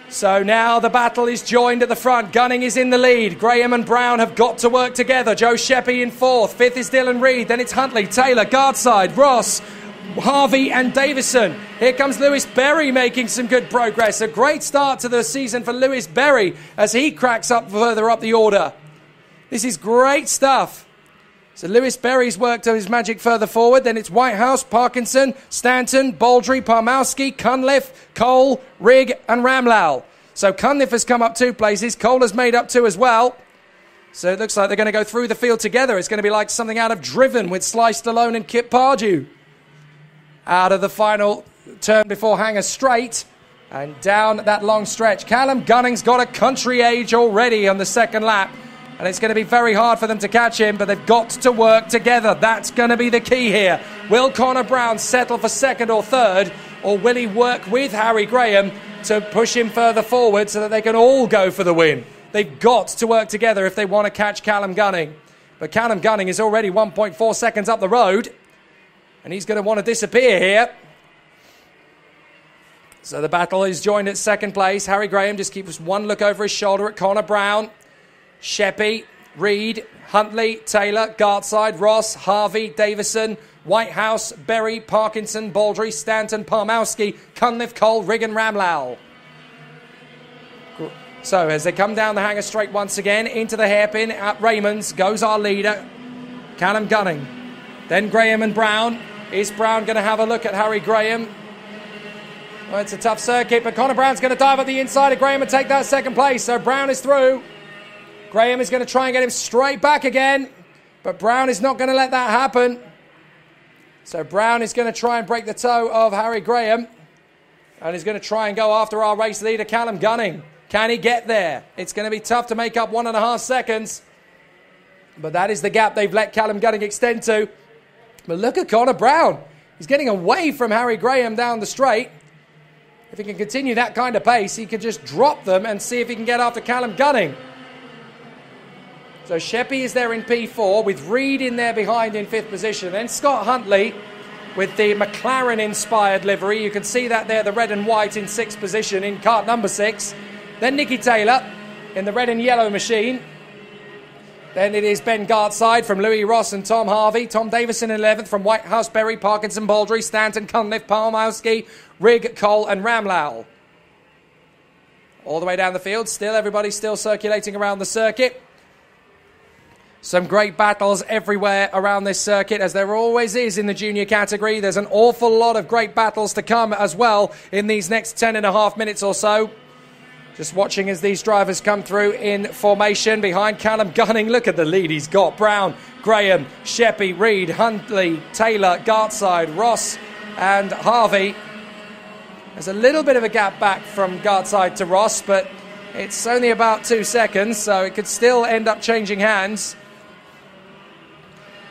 So now the battle is joined at the front. Gunning is in the lead. Graham and Brown have got to work together. Joe Sheppy in fourth. Fifth is Dylan Reed. Then it's Huntley, Taylor, Guardside, Ross, Harvey and Davison. Here comes Lewis Berry making some good progress. A great start to the season for Lewis Berry as he cracks up further up the order. This is great stuff. So Lewis Berry's worked his magic further forward. Then it's Whitehouse, Parkinson, Stanton, Baldry, Parmowski, Cunliffe, Cole, Rigg and Ramlal. So Cunliffe has come up 2 places. Cole has made up 2 as well. So it looks like they're going to go through the field together. It's going to be like something out of Driven with Sly Stallone and Kip Pardue. Out of the final turn before Hanger Straight. And down that long stretch. Callum Gunning's got a country age already on the second lap. And it's going to be very hard for them to catch him, but they've got to work together. That's going to be the key here. Will Connor Brown settle for second or third, or will he work with Harry Graham to push him further forward so that they can all go for the win? They've got to work together if they want to catch Callum Gunning. But Callum Gunning is already 1.4 seconds up the road, and he's going to want to disappear here. So the battle is joined at second place. Harry Graham just keeps one look over his shoulder at Connor Brown. Sheppy, Reed, Huntley, Taylor, Guardside, Ross, Harvey, Davison, Whitehouse, Berry, Parkinson, Baldry, Stanton, Parmowski, Cunliffe, Cole, Rigg and Ramlal. So as they come down the Hanger Straight once again, into the hairpin at Raymond's goes our leader, Callum Gunning. Then Graham and Brown. Is Brown going to have a look at Harry Graham? Well, it's a tough circuit, but Connor Brown's going to dive at the inside of Graham and take that second place. So Brown is through. Graham is going to try and get him straight back again, but Brown is not going to let that happen. So Brown is going to try and break the toe of Harry Graham, and he's going to try and go after our race leader, Callum Gunning. Can he get there? It's going to be tough to make up 1.5 seconds, but that is the gap they've let Callum Gunning extend to. But look at Connor Brown. He's getting away from Harry Graham down the straight. If he can continue that kind of pace, he could just drop them and see if he can get after Callum Gunning. So Sheppy is there in P4 with Reed in there behind in 5th position. Then Scott Huntley with the McLaren-inspired livery. You can see that there, the red and white in 6th position in kart number 6. Then Nicky Taylor in the red and yellow machine. Then it is Ben Guardside from Louis Ross and Tom Harvey. Tom Davison in 11th from Whitehouse, Berry, Parkinson, Baldry, Stanton, Cunliffe, Parmowski, Rigg, Cole and Ramlal. All the way down the field, everybody's still circulating around the circuit. Some great battles everywhere around this circuit, as there always is in the junior category. There's an awful lot of great battles to come as well in these next 10.5 minutes or so. Just watching as these drivers come through in formation behind Callum Gunning. Look at the lead he's got. Brown, Graham, Sheppy, Reed, Huntley, Taylor, Guardside, Ross and Harvey. There's a little bit of a gap back from Guardside to Ross, but it's only about 2 seconds, so it could still end up changing hands.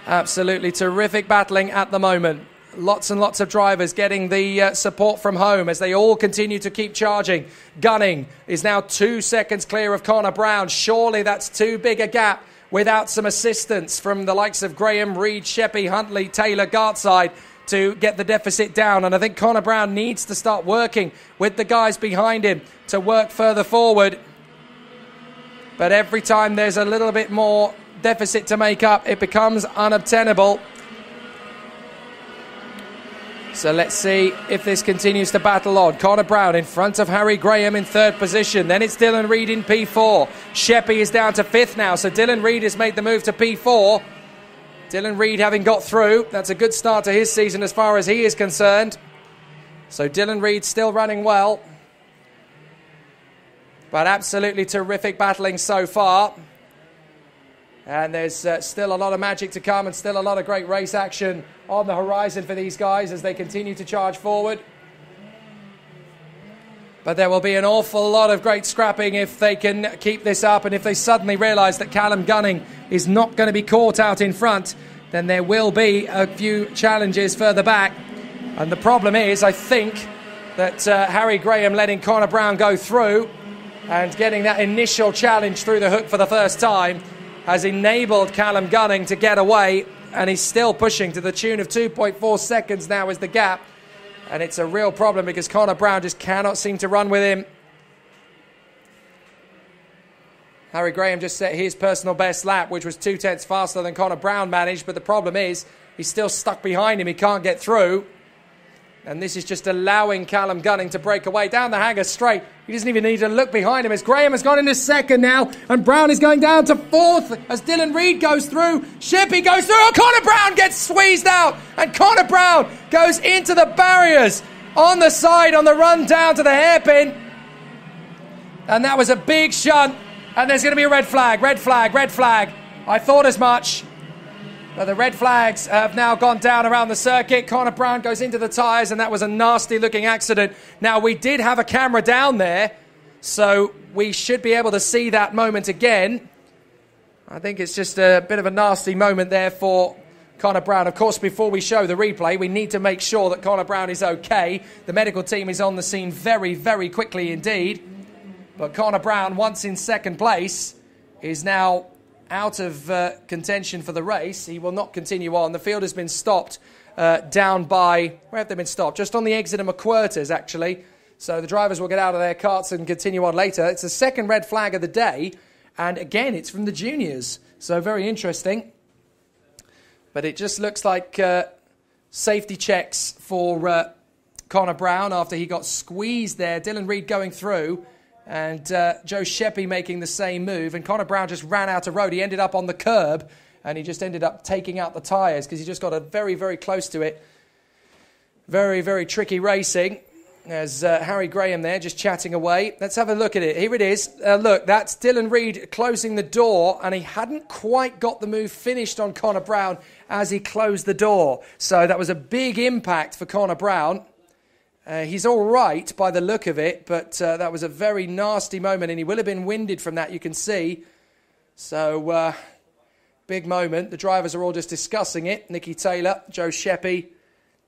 Absolutely terrific battling at the moment. Lots and lots of drivers getting the support from home as they all continue to keep charging. Gunning is now 2 seconds clear of Connor Brown. Surely that's too big a gap without some assistance from the likes of Graham, Reed, Sheppy, Huntley, Taylor, Guardside. to get the deficit down. And I think Connor Brown needs to start working with the guys behind him to work further forward. But every time there's a little bit more deficit to make up, it becomes unobtainable. So let's see if this continues to battle on. Connor Brown in front of Harry Graham in third position. Then it's Dylan Reid in P4. Sheppy is down to fifth now. So Dylan Reid has made the move to P4. Dylan Reid having got through. That's a good start to his season as far as he is concerned. So Dylan Reid still running well. But absolutely terrific battling so far. And there's still a lot of magic to come and still a lot of great race action on the horizon for these guys as they continue to charge forward. But there will be an awful lot of great scrapping if they can keep this up, and if they suddenly realise that Callum Gunning is not going to be caught out in front, then there will be a few challenges further back. And the problem is, I think, that Harry Graham letting Connor Brown go through and getting that initial challenge through the hook for the first time has enabled Callum Gunning to get away, and he's still pushing to the tune of 2.4 seconds now is the gap. And it's a real problem because Connor Brown just cannot seem to run with him. Harry Graham just set his personal best lap, which was 0.2 faster than Connor Brown managed, but the problem is he's still stuck behind him. He can't get through. And this is just allowing Callum Gunning to break away down the hanger straight. He doesn't even need to look behind him as Graham has gone into second now. And Brown is going down to fourth as Dylan Reid goes through. Sheppy goes through. Oh, Connor Brown gets squeezed out. And Connor Brown goes into the barriers on the side on the run down to the hairpin. And that was a big shunt. And there's going to be a red flag, red flag, red flag. I thought as much. But the red flags have now gone down around the circuit. Connor Brown goes into the tyres, and that was a nasty-looking accident. Now, we did have a camera down there, so we should be able to see that moment again. I think it's just a bit of a nasty moment there for Connor Brown. Of course, before we show the replay, we need to make sure that Connor Brown is okay. The medical team is on the scene very, very quickly indeed. But Connor Brown, once in second place, is now out of contention for the race. He will not continue on. The field has been stopped down by... Where have they been stopped? Just on the exit of McQuirters, actually. So the drivers will get out of their carts and continue on later. It's the second red flag of the day. And again, it's from the juniors. So very interesting. But it just looks like safety checks for Connor Brown after he got squeezed there. Dylan Reid going through. And Joe Sheppy making the same move. And Connor Brown just ran out of road. He ended up on the curb. And he just ended up taking out the tyres because he just got very, very close to it. Very, very tricky racing. There's Harry Graham there just chatting away. Let's have a look at it. Here it is. Look, that's Dylan Reid closing the door. And he hadn't quite got the move finished on Connor Brown as he closed the door. So that was a big impact for Connor Brown. He's all right by the look of it, but that was a very nasty moment, and he will have been winded from that, you can see. So, big moment. The drivers are all just discussing it. Nicky Taylor, Joe Sheppy,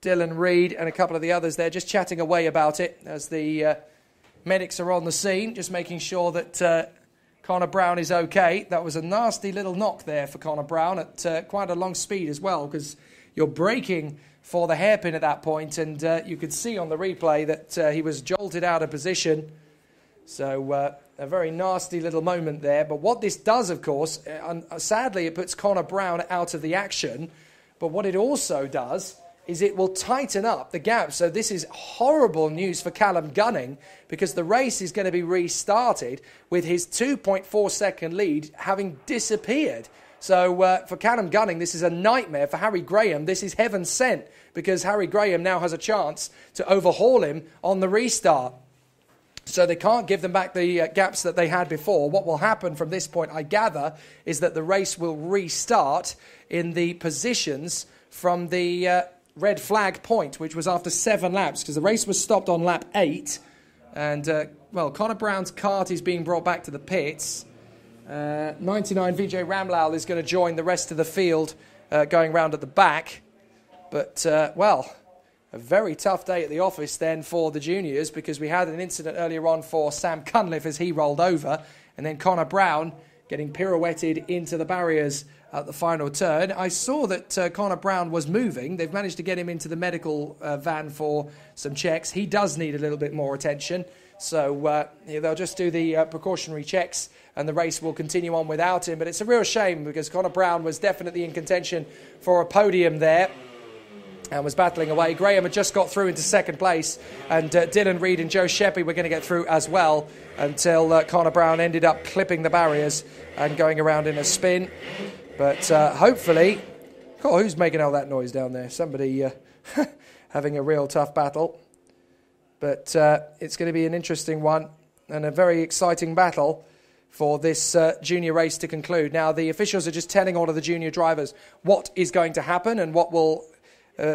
Dylan Reid, and a couple of the others there just chatting away about it as the medics are on the scene, just making sure that Connor Brown is okay. That was a nasty little knock there for Connor Brown at quite a long speed as well, because you're braking for the hairpin at that point, and you could see on the replay that he was jolted out of position. So a very nasty little moment there. But what this does, of course, sadly it puts Connor Brown out of the action, but what it also does is it will tighten up the gap. So this is horrible news for Callum Gunning, because the race is going to be restarted with his 2.4 second lead having disappeared. So for Callum Gunning, this is a nightmare. For Harry Graham, this is heaven sent, because Harry Graham now has a chance to overhaul him on the restart. So they can't give them back the gaps that they had before. What will happen from this point, I gather, is that the race will restart in the positions from the red flag point, which was after 7 laps, because the race was stopped on lap 8. And, well, Connor Brown's kart is being brought back to the pits. 99 Vijay Ramlal is going to join the rest of the field going round at the back. But, well, a very tough day at the office then for the juniors, because we had an incident earlier on for Sam Cunliffe as he rolled over, and then Connor Brown getting pirouetted into the barriers at the final turn. I saw that Connor Brown was moving. They've managed to get him into the medical van for some checks. He does need a little bit more attention. So they'll just do the precautionary checks and the race will continue on without him. But it's a real shame because Connor Brown was definitely in contention for a podium there and was battling away. Graham had just got through into second place, and Dylan Reed and Joe Sheppy were going to get through as well until Connor Brown ended up clipping the barriers and going around in a spin. But hopefully... Oh, who's making all that noise down there? Somebody having a real tough battle. But it's going to be an interesting one and a very exciting battle for this junior race to conclude. Now, the officials are just telling all of the junior drivers what is going to happen and what will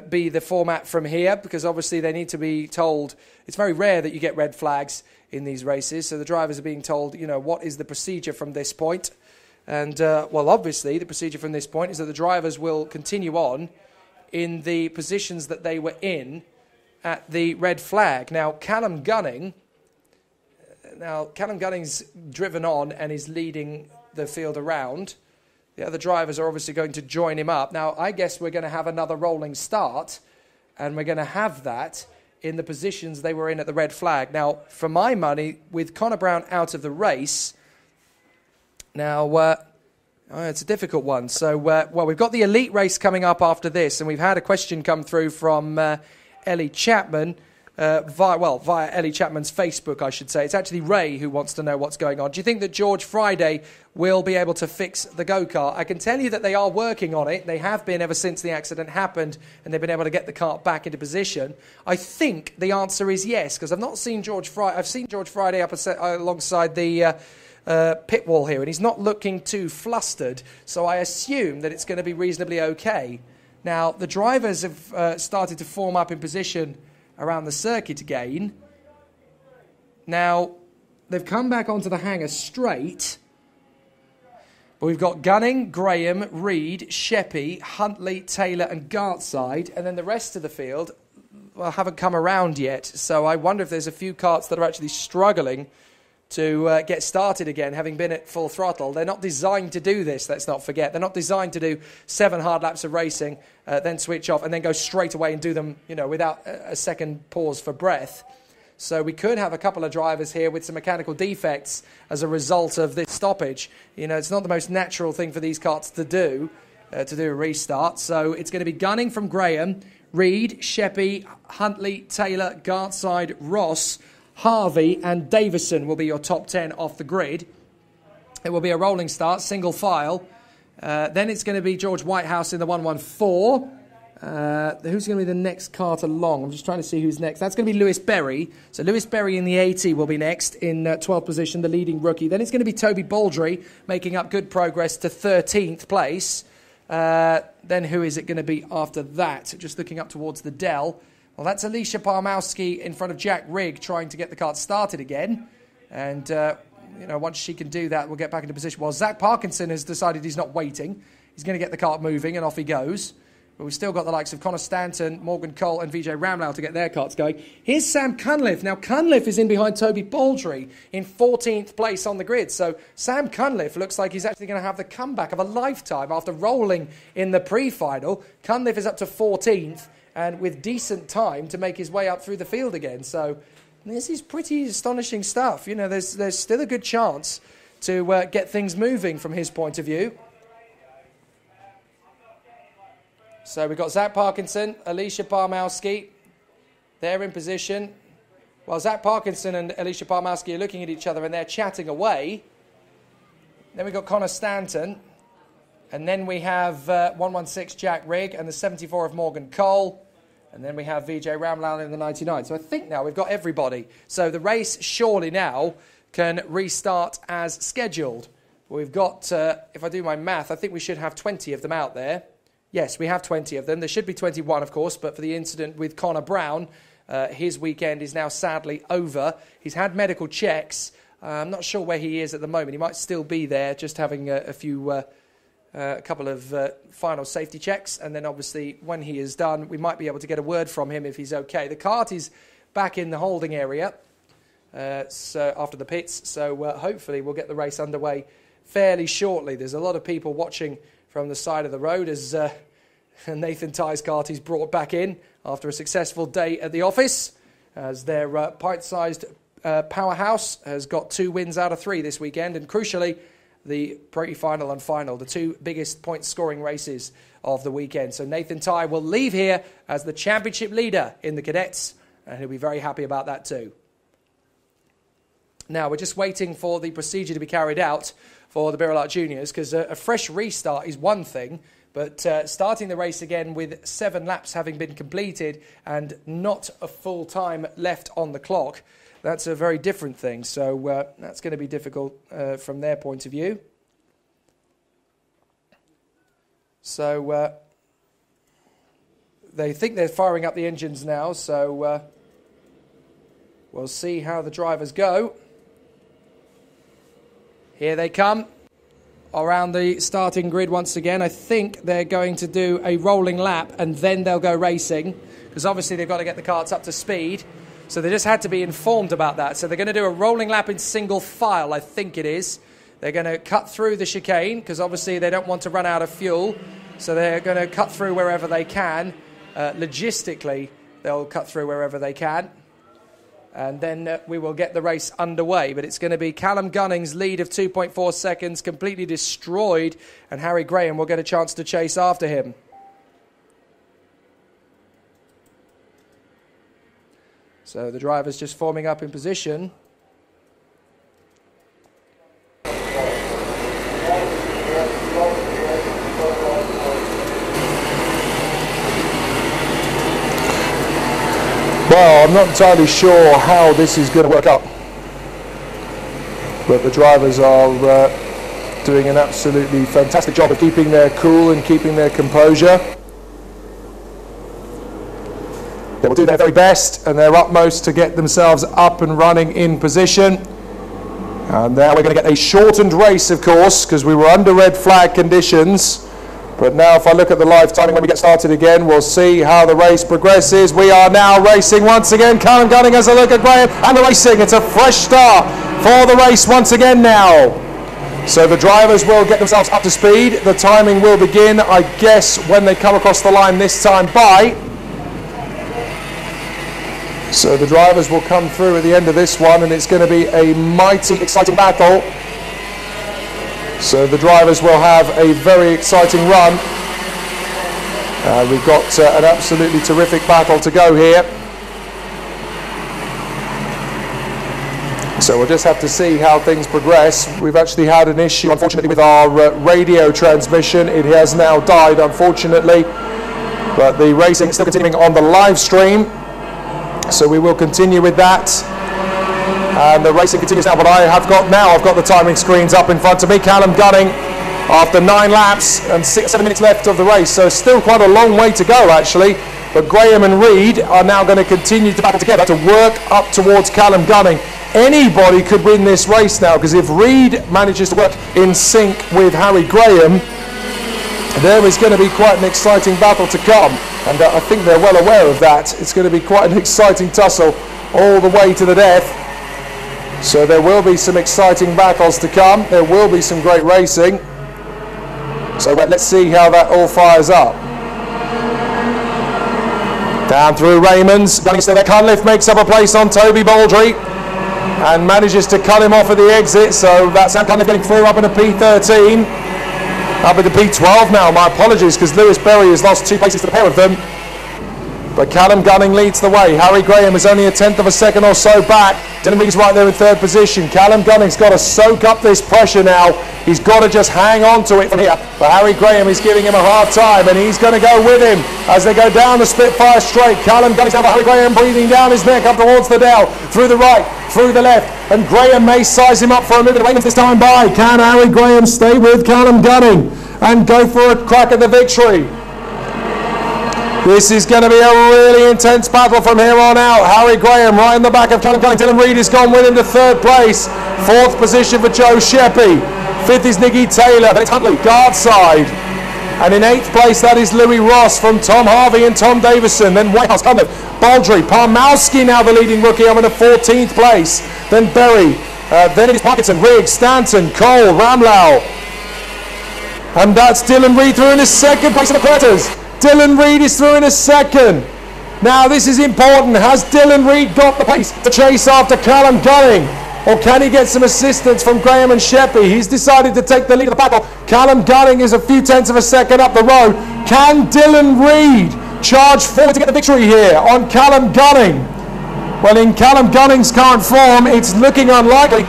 be the format from here, because obviously they need to be told. It's very rare that you get red flags in these races, so the drivers are being told, you know, what is the procedure from this point. And, well, obviously the procedure from this point is that the drivers will continue on in the positions that they were in at the red flag. Now, Callum Gunning's driven on and is leading the field around. The other drivers are obviously going to join him up. Now, I guess we're going to have another rolling start, and we're going to have that in the positions they were in at the red flag. Now, for my money, with Connor Brown out of the race, now, it's a difficult one. So, well, we've got the elite race coming up after this, and we've had a question come through from Ellie Chapman, via Ellie Chapman's Facebook, I should say. It's actually Ray who wants to know what's going on. Do you think that George Friday will be able to fix the go-kart? I can tell you that they are working on it. They have been ever since the accident happened, and they've been able to get the kart back into position. I think the answer is yes, because I've not seen George Friday. I've seen George Friday up alongside the pit wall here, and he's not looking too flustered, so I assume that it's going to be reasonably okay. Now, the drivers have started to form up in position around the circuit again. Now, they've come back onto the hangar straight, but we've got Gunning, Graham, Reed, Sheppy, Huntley, Taylor and Gartside, and then the rest of the field, well, haven't come around yet, so I wonder if there's a few karts that are actually struggling to get started again, having been at full throttle. They're not designed to do this, let's not forget. They're not designed to do 7 hard laps of racing, then switch off, and then go straight away and do them, you know, without a second pause for breath. So we could have a couple of drivers here with some mechanical defects as a result of this stoppage. You know, it's not the most natural thing for these karts to do a restart. So it's going to be Gunning from Graham, Reed, Sheppy, Huntley, Taylor, Gartside, Ross, Harvey and Davison will be your top 10 off the grid. It will be a rolling start, single file. Then it's going to be George Whitehouse in the 114. Who's going to be the next kart along? I'm just trying to see who's next. That's going to be Lewis Berry. So Lewis Berry in the 80 will be next in 12th position, the leading rookie. Then it's going to be Toby Baldry making up good progress to 13th place. Then who is it going to be after that? Just looking up towards the Dell. Well, that's Alicia Parmowski in front of Jack Rigg trying to get the kart started again. And, you know, once she can do that, we'll get back into position. Well, Zach Parkinson has decided he's not waiting. He's going to get the kart moving, and off he goes. But we've still got the likes of Connor Stanton, Morgan Cole and Vijay Ramlal to get their karts going. Here's Sam Cunliffe. Now, Cunliffe is in behind Toby Baldry in 14th place on the grid. So Sam Cunliffe looks like he's actually going to have the comeback of a lifetime after rolling in the pre-final. Cunliffe is up to 14th. And with decent time to make his way up through the field again. So this is pretty astonishing stuff. You know, there's still a good chance to get things moving from his point of view. So we've got Zach Parkinson, Alicia Parmowski. They're in position. Well, Zach Parkinson and Alicia Parmowski are looking at each other and they're chatting away. Then we've got Connor Stanton. And then we have 116 Jack Rigg and the 74 of Morgan Cole. And then we have Vijay Ramlal in the 99. So I think now we've got everybody. So the race surely now can restart as scheduled. We've got, if I do my math, I think we should have 20 of them out there. Yes, we have 20 of them. There should be 21, of course, but for the incident with Connor Brown, his weekend is now sadly over. He's had medical checks. I'm not sure where he is at the moment. He might still be there, just having a couple of final safety checks, and then obviously when he is done we might be able to get a word from him if he's okay. The kart is back in the holding area so after the pits, so hopefully we'll get the race underway fairly shortly. There's a lot of people watching from the side of the road as Nathan Ty's kart is brought back in after a successful day at the office, as their pint-sized powerhouse has got 2 wins out of 3 this weekend, and crucially, the pre-final and final, the 2 biggest point-scoring races of the weekend. So Nathan Ty will leave here as the championship leader in the cadets, and he'll be very happy about that too. Now, we're just waiting for the procedure to be carried out for the birelART Juniors, because a fresh restart is one thing, but starting the race again with 7 laps having been completed and not a full time left on the clock, that's a very different thing. So that's going to be difficult from their point of view. So they think they're firing up the engines now, so we'll see how the drivers go. Here they come around the starting grid once again. I think they're going to do a rolling lap and then they'll go racing, because obviously they've got to get the karts up to speed. So they just had to be informed about that. So they're going to do a rolling lap in single file, I think it is. They're going to cut through the chicane, because obviously they don't want to run out of fuel. So they're going to cut through wherever they can. Logistically, they'll cut through wherever they can. And then we will get the race underway. But it's going to be Callum Gunning's lead of 2.4 seconds, completely destroyed. And Harry Graham will get a chance to chase after him. So the driver's just forming up in position. Well, I'm not entirely sure how this is going to work out, but the drivers are doing an absolutely fantastic job of keeping their cool and keeping their composure. They will do their very best and their utmost to get themselves up and running in position. And now we're going to get a shortened race, of course, because we were under red flag conditions. But now if I look at the live timing when we get started again, we'll see how the race progresses. We are now racing once again. Callum Gunning has a look at Graham and the racing. It's a fresh start for the race once again now. So the drivers will get themselves up to speed. The timing will begin, I guess, when they come across the line this time by. So the drivers will come through at the end of this one, and it's going to be a mighty exciting battle. So the drivers will have a very exciting run. We've got an absolutely terrific battle to go here. So we'll just have to see how things progress. We've actually had an issue, unfortunately, with our radio transmission. It has now died, unfortunately. But the racing is still continuing on the live stream. So we will continue with that. And the racing continues now. But I've got the timing screens up in front of me. Callum Gunning, after 9 laps and 7 minutes left of the race. So still quite a long way to go, actually. But Graham and Reid are now going to continue to battle together to work up towards Callum Gunning. Anybody could win this race now, because if Reid manages to work in sync with Harry Graham, there is going to be quite an exciting battle to come. And I think they're well aware of that. It's going to be quite an exciting tussle all the way to the death. So there will be some exciting battles to come. There will be some great racing. So let's see how that all fires up. Down through Raymond's. That Cunliffe makes up a place on Toby Baldry and manages to cut him off at the exit. So that's Sam Cunliffe getting through up in a P13. Up in the P12 now. My apologies, because Lewis Berry has lost 2 places to the pair of them. But Callum Gunning leads the way. Harry Graham is only a 1/10 of a second or so back. Dylan Reid's right there in 3rd position. Callum Gunning's got to soak up this pressure now. He's got to just hang on to it from here. But Harry Graham is giving him a hard time, and he's going to go with him as they go down the Spitfire straight. Callum Gunning's down for Harry Graham, breathing down his neck up towards the Dell. Through the right, through the left. And Graham may size him up for a minute. Raymond's this time by. Can Harry Graham stay with Callum Gunning and go for a crack at the victory? This is going to be a really intense battle from here on out. Harry Graham right in the back of Callum Gunning. Dylan Reid has gone with him to 3rd place. 4th position for Joe Sheppy. 5th is Nicky Taylor. Then it's Huntley, guard side. And in 8th place, that is Louis Ross from Tom Harvey and Tom Davison. Then Whitehouse, Cunliffe, Baldry, Parmowski now the leading rookie. I'm in a 14th place. Then Berry. Then it is Parkinson, Riggs, Stanton, Cole, Ramlau. And that's Dylan Reid through in his second place of the quarters. Dylan Reid is through in his second. Now this is important. Has Dylan Reid got the pace to chase after Callum Gunning? Or can he get some assistance from Graham and Sheppy? He's decided to take the lead of the battle. Callum Gunning is a few tenths of a second up the road. Can Dylan Reid charge forward to get the victory here on Callum Gunning? Well, in Callum Gunning's current form, it's looking unlikely,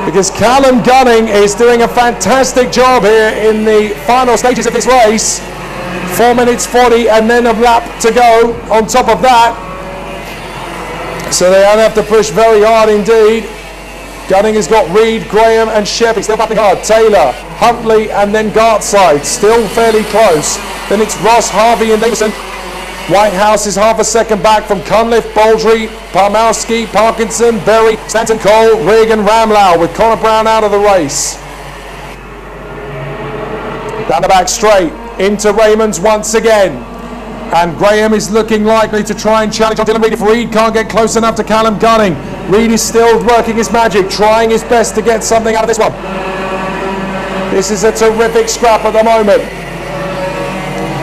because Callum Gunning is doing a fantastic job here in the final stages of this race. 4 minutes 40 and then a lap to go on top of that. So they don't have to push very hard indeed. Gunning has got Reid, Graham and Sheppy still battling hard. Taylor, Huntley and then Gartside still fairly close. Then it's Ross, Harvey and Davison. Whitehouse is half a second back from Cunliffe, Baldry, Parmowski, Parkinson, Berry, Stanton Cole, Rigg and Ramlau, with Connor Brown out of the race. Down the back straight into Raymond's once again. And Graham is looking likely to try and challenge on Dylan Reid if Reid can't get close enough to Callum Gunning. Reid is still working his magic, trying his best to get something out of this one. This is a terrific scrap at the moment.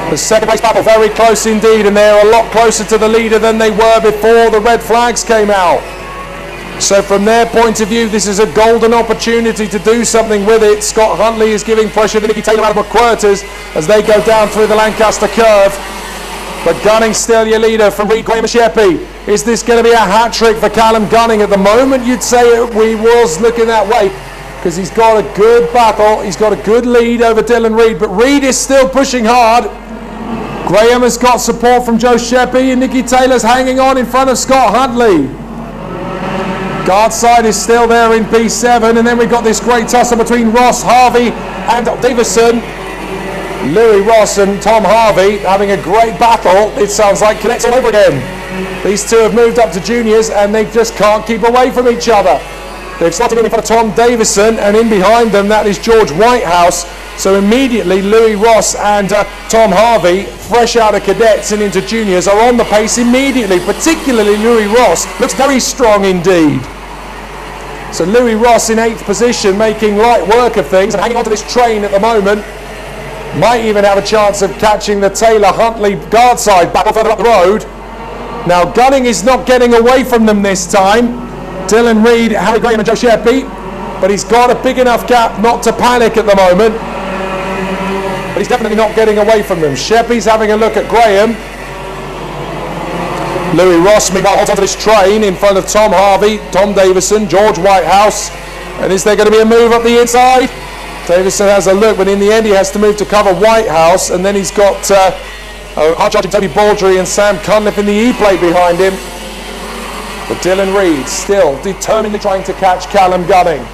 The second place battle very close indeed, and they're a lot closer to the leader than they were before the red flags came out. So from their point of view, this is a golden opportunity to do something with it. Scott Huntley is giving pressure to Nicky Taylor out of McQuarters as they go down through the Lancaster curve. But Gunning's still your leader from Reid, Graham and Sheppy. Is this going to be a hat-trick for Callum Gunning? At the moment, you'd say we was looking that way, because he's got a good battle. He's got a good lead over Dylan Reid, but Reid is still pushing hard. Graham has got support from Joe Sheppy, and Nicky Taylor's hanging on in front of Scott Huntley. Gartside is still there in P7, and then we've got this great tussle between Ross, Harvey and Davison. Louis Ross and Tom Harvey having a great battle. It sounds like Connect all over again. These two have moved up to juniors and they just can't keep away from each other. They've slotted in front of Tom Davison, and in behind them that is George Whitehouse. So immediately Louis Ross and Tom Harvey, fresh out of cadets and into juniors, are on the pace immediately. Particularly Louis Ross looks very strong indeed. So Louis Ross in 8th position, making light work of things and hanging onto this train at the moment. Might even have a chance of catching the Taylor-Huntley Gartside battle further up the road. Now Gunning is not getting away from them this time. Dylan Reid, Harry Graham and Joe Sheppy. But he's got a big enough gap not to panic at the moment. But he's definitely not getting away from them. Sheppy's having a look at Graham. Louis Ross meanwhile holds onto this train in front of Tom Harvey, Tom Davison, George Whitehouse. And is there going to be a move up the inside? Davison has a look, but in the end he has to move to cover Whitehouse, and then he's got hard charging Toby Baldry and Sam Cunliffe in the E-plate behind him. But Dylan Reid still determinedly trying to catch Callum Gunning.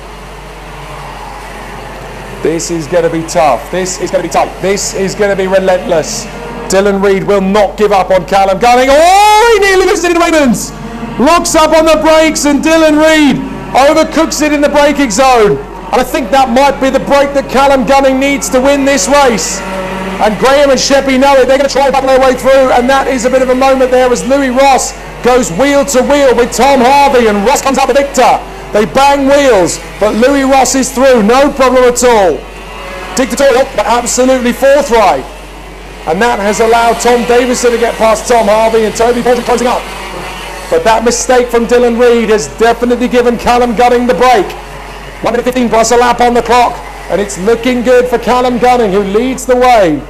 This is going to be tough. This is going to be tight. This is going to be relentless. Dylan Reid will not give up on Callum Gunning. Oh, he nearly loses it into Raymond's. Locks up on the brakes, and Dylan Reid overcooks it in the braking zone. And I think that might be the break that Callum Gunning needs to win this race. And Graham and Sheppy know it. They're going to try and battle their way through. And that is a bit of a moment there as Louis Ross goes wheel to wheel with Tom Harvey. And Ross comes out the victor. They bang wheels. But Louis Ross is through. No problem at all. Dictatorial, but absolutely forthright. And that has allowed Tom Davison to get past Tom Harvey and Toby Baldry closing up. But that mistake from Dylan Reid has definitely given Callum Gunning the break. 1 minute 15 plus a lap on the clock, and it's looking good for Callum Gunning, who leads the way.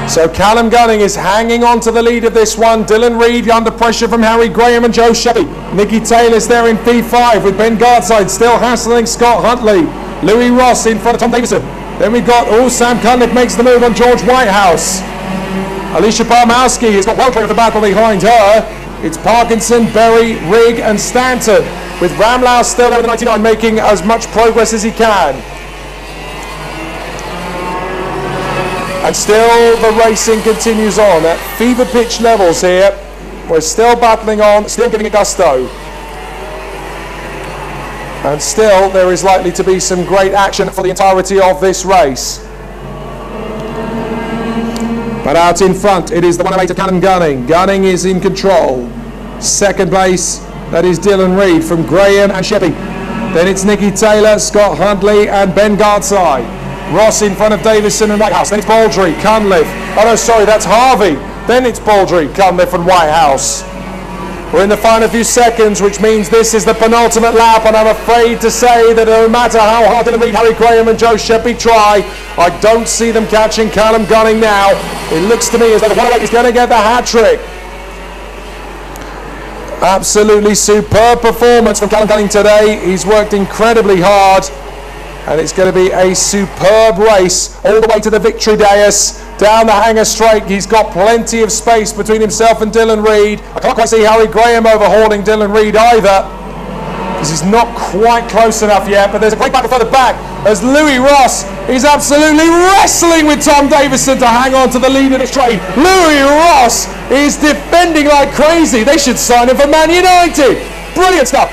So Callum Gunning is hanging on to the lead of this one. Dylan Reid under pressure from Harry Graham and Joe Sheppy. Nicky Taylor's there in P5 with Ben Gartside still hassling Scott Huntley. Louis Ross in front of Tom Davison. Then we've got, Sam Cunliffe makes the move on George Whitehouse. Alicia Parmowski has got well clear of the battle behind her. It's Parkinson, Berry, Rigg and Stanton, with Ramlau still over the 99 making as much progress as he can. And still the racing continues on at fever pitch levels here. We're still battling on, still giving it gusto. And still there is likely to be some great action for the entirety of this race. But out in front, it is the 108 of Callum Gunning. Gunning is in control. Second place, that is Dylan Reid from Graham and Sheppy. Then it's Nicky Taylor, Scott Huntley and Ben Gartside. Ross in front of Davison and Whitehouse. Then it's Baldry, Cunliffe. Oh no, sorry, that's Harvey. Then it's Baldry, Cunliffe and Whitehouse. We're in the final few seconds, which means this is the penultimate lap, and I'm afraid to say that no matter how hard Dylan Reid, Harry Graham and Joe Sheppy try, I don't see them catching Callum Gunning now. It looks to me as though the 108 is going to get the hat-trick. Absolutely superb performance from Callum Gunning today. He's worked incredibly hard, and it's going to be a superb race all the way to the victory dais. Down the hanger straight, he's got plenty of space between himself and Dylan Reid. I can't quite see Harry Graham overhauling Dylan Reid either, because he's not quite close enough yet, but there's a great battle further back as Louis Ross is absolutely wrestling with Tom Davison to hang on to the lead of the straight. Louis Ross is defending like crazy. They should sign him for Man United. Brilliant stuff.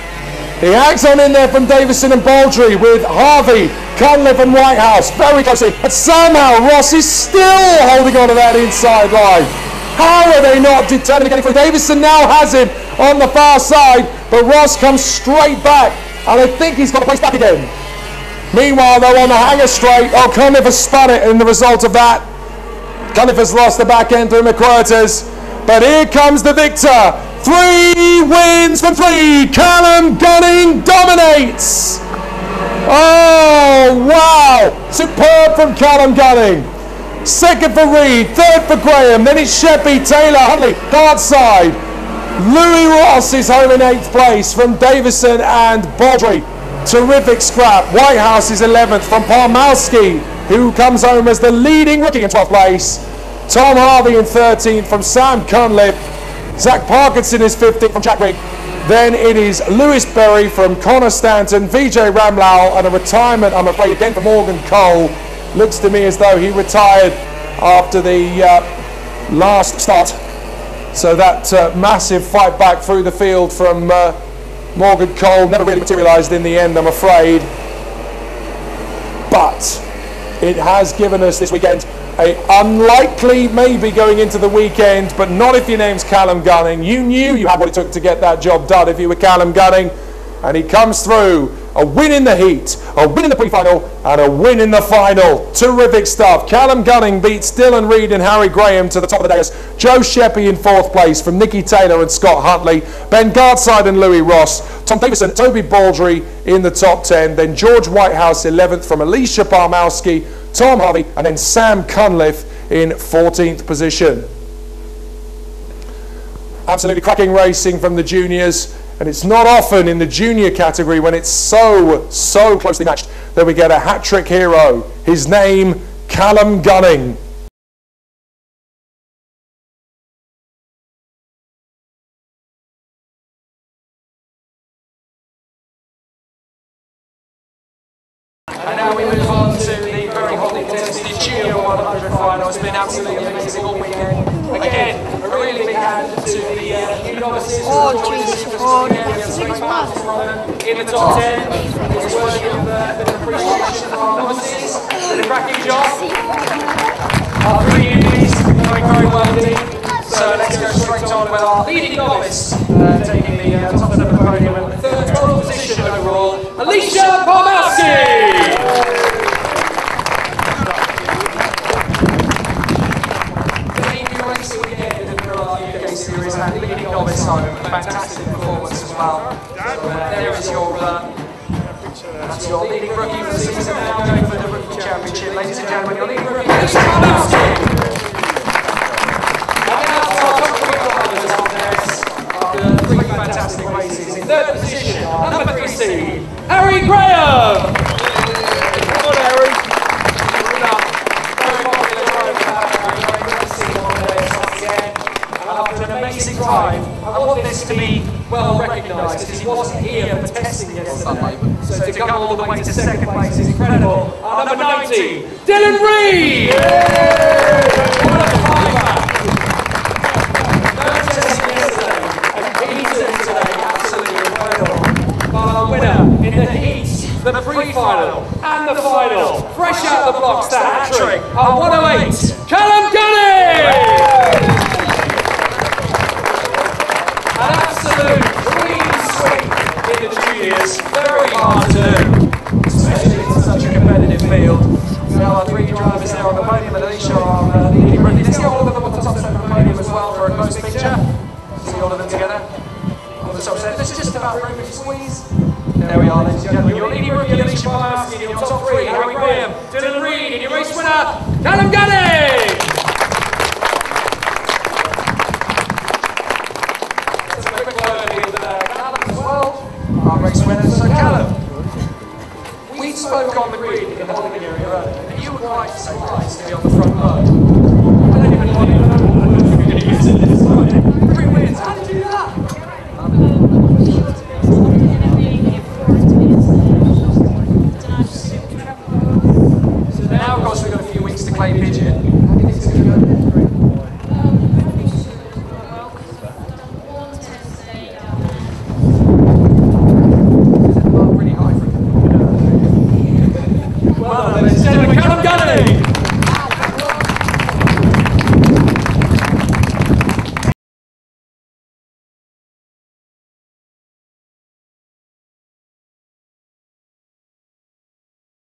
He hangs on in there from Davison and Baldry with Harvey, Cunliffe and Whitehouse very closely. But somehow Ross is still holding on to that inside line. How are they not determined to get it through? Davison now has him on the far side, but Ross comes straight back, and I think he's got the place back again. Meanwhile, though, on the hanger straight, Cunliffe has spun it in the result of that. Cunliffe has lost the back end through McQuarters, but here comes the victor. 3 wins from 3. Callum Gunning dominates. Oh, wow. Superb from Callum Gunning. Second for Reid, third for Graham. Then it's Sheppy, Taylor, Huntley, guard side. Louis Ross is home in 8th place from Davison and Baldry. Terrific scrap. Whitehouse is 11th from Palmowski, who comes home as the leading rookie in 12th place. Tom Harvey in 13th from Sam Cunliffe. Zach Parkinson is 15th from Jack Rigg. Then it is Lewis Berry from Connor Stanton, Vijay Ramlal, and a retirement, I'm afraid, again for Morgan Cole. Looks to me as though he retired after the last start. So that massive fight back through the field from Morgan Cole never really materialised in the end, I'm afraid. But it has given us this weekend a unlikely maybe going into the weekend, but not if your name's Callum Gunning. You knew you had what it took to get that job done if you were Callum Gunning, and he comes through. A win in the heat, a win in the pre-final, and a win in the final. Terrific stuff. Callum Gunning beats Dylan Reid and Harry Graham to the top of the dais. Joe Sheppy in 4th place from Nicky Taylor and Scott Huntley. Ben Gardside and Louis Ross. Tom Davison, Toby Baldry in the top 10. Then George Whitehouse 11th from Alicia Palmowski, Tom Harvey, and then Sam Cunliffe in 14th position. Absolutely cracking racing from the juniors. And it's not often in the junior category when it's so closely matched that we get a hat-trick hero. His name, Callum Gunning. And now we move on to the very hotly contested Junior 100 final. It's been absolutely amazing all weekend. Again, a really big hand to the new novices who are joining us for in the top 10. It's worthy of a bit of appreciation for our novices. Did a cracking job. Our 3 newbies going very well indeed. So let's go straight on with our leading novice, taking the top end of the podium in the 3rd total position overall, Alicia Palmowski. Series and leading novice home. Fantastic performance as well. So, there is your that's your leading rookie for the season. Now going for the rookie championship, ladies and gentlemen, your leading rookie, Alicia Palmowski. And now our top 3 riders on this after 3 fantastic races. In 3rd position, number 3 seed, Harry Graham. Come on, Harry. After an amazing drive, I want this to be well recognised because he wasn't here for testing yesterday. So to come all the way to 2nd place is incredible. Our number 90, Dylan Reid!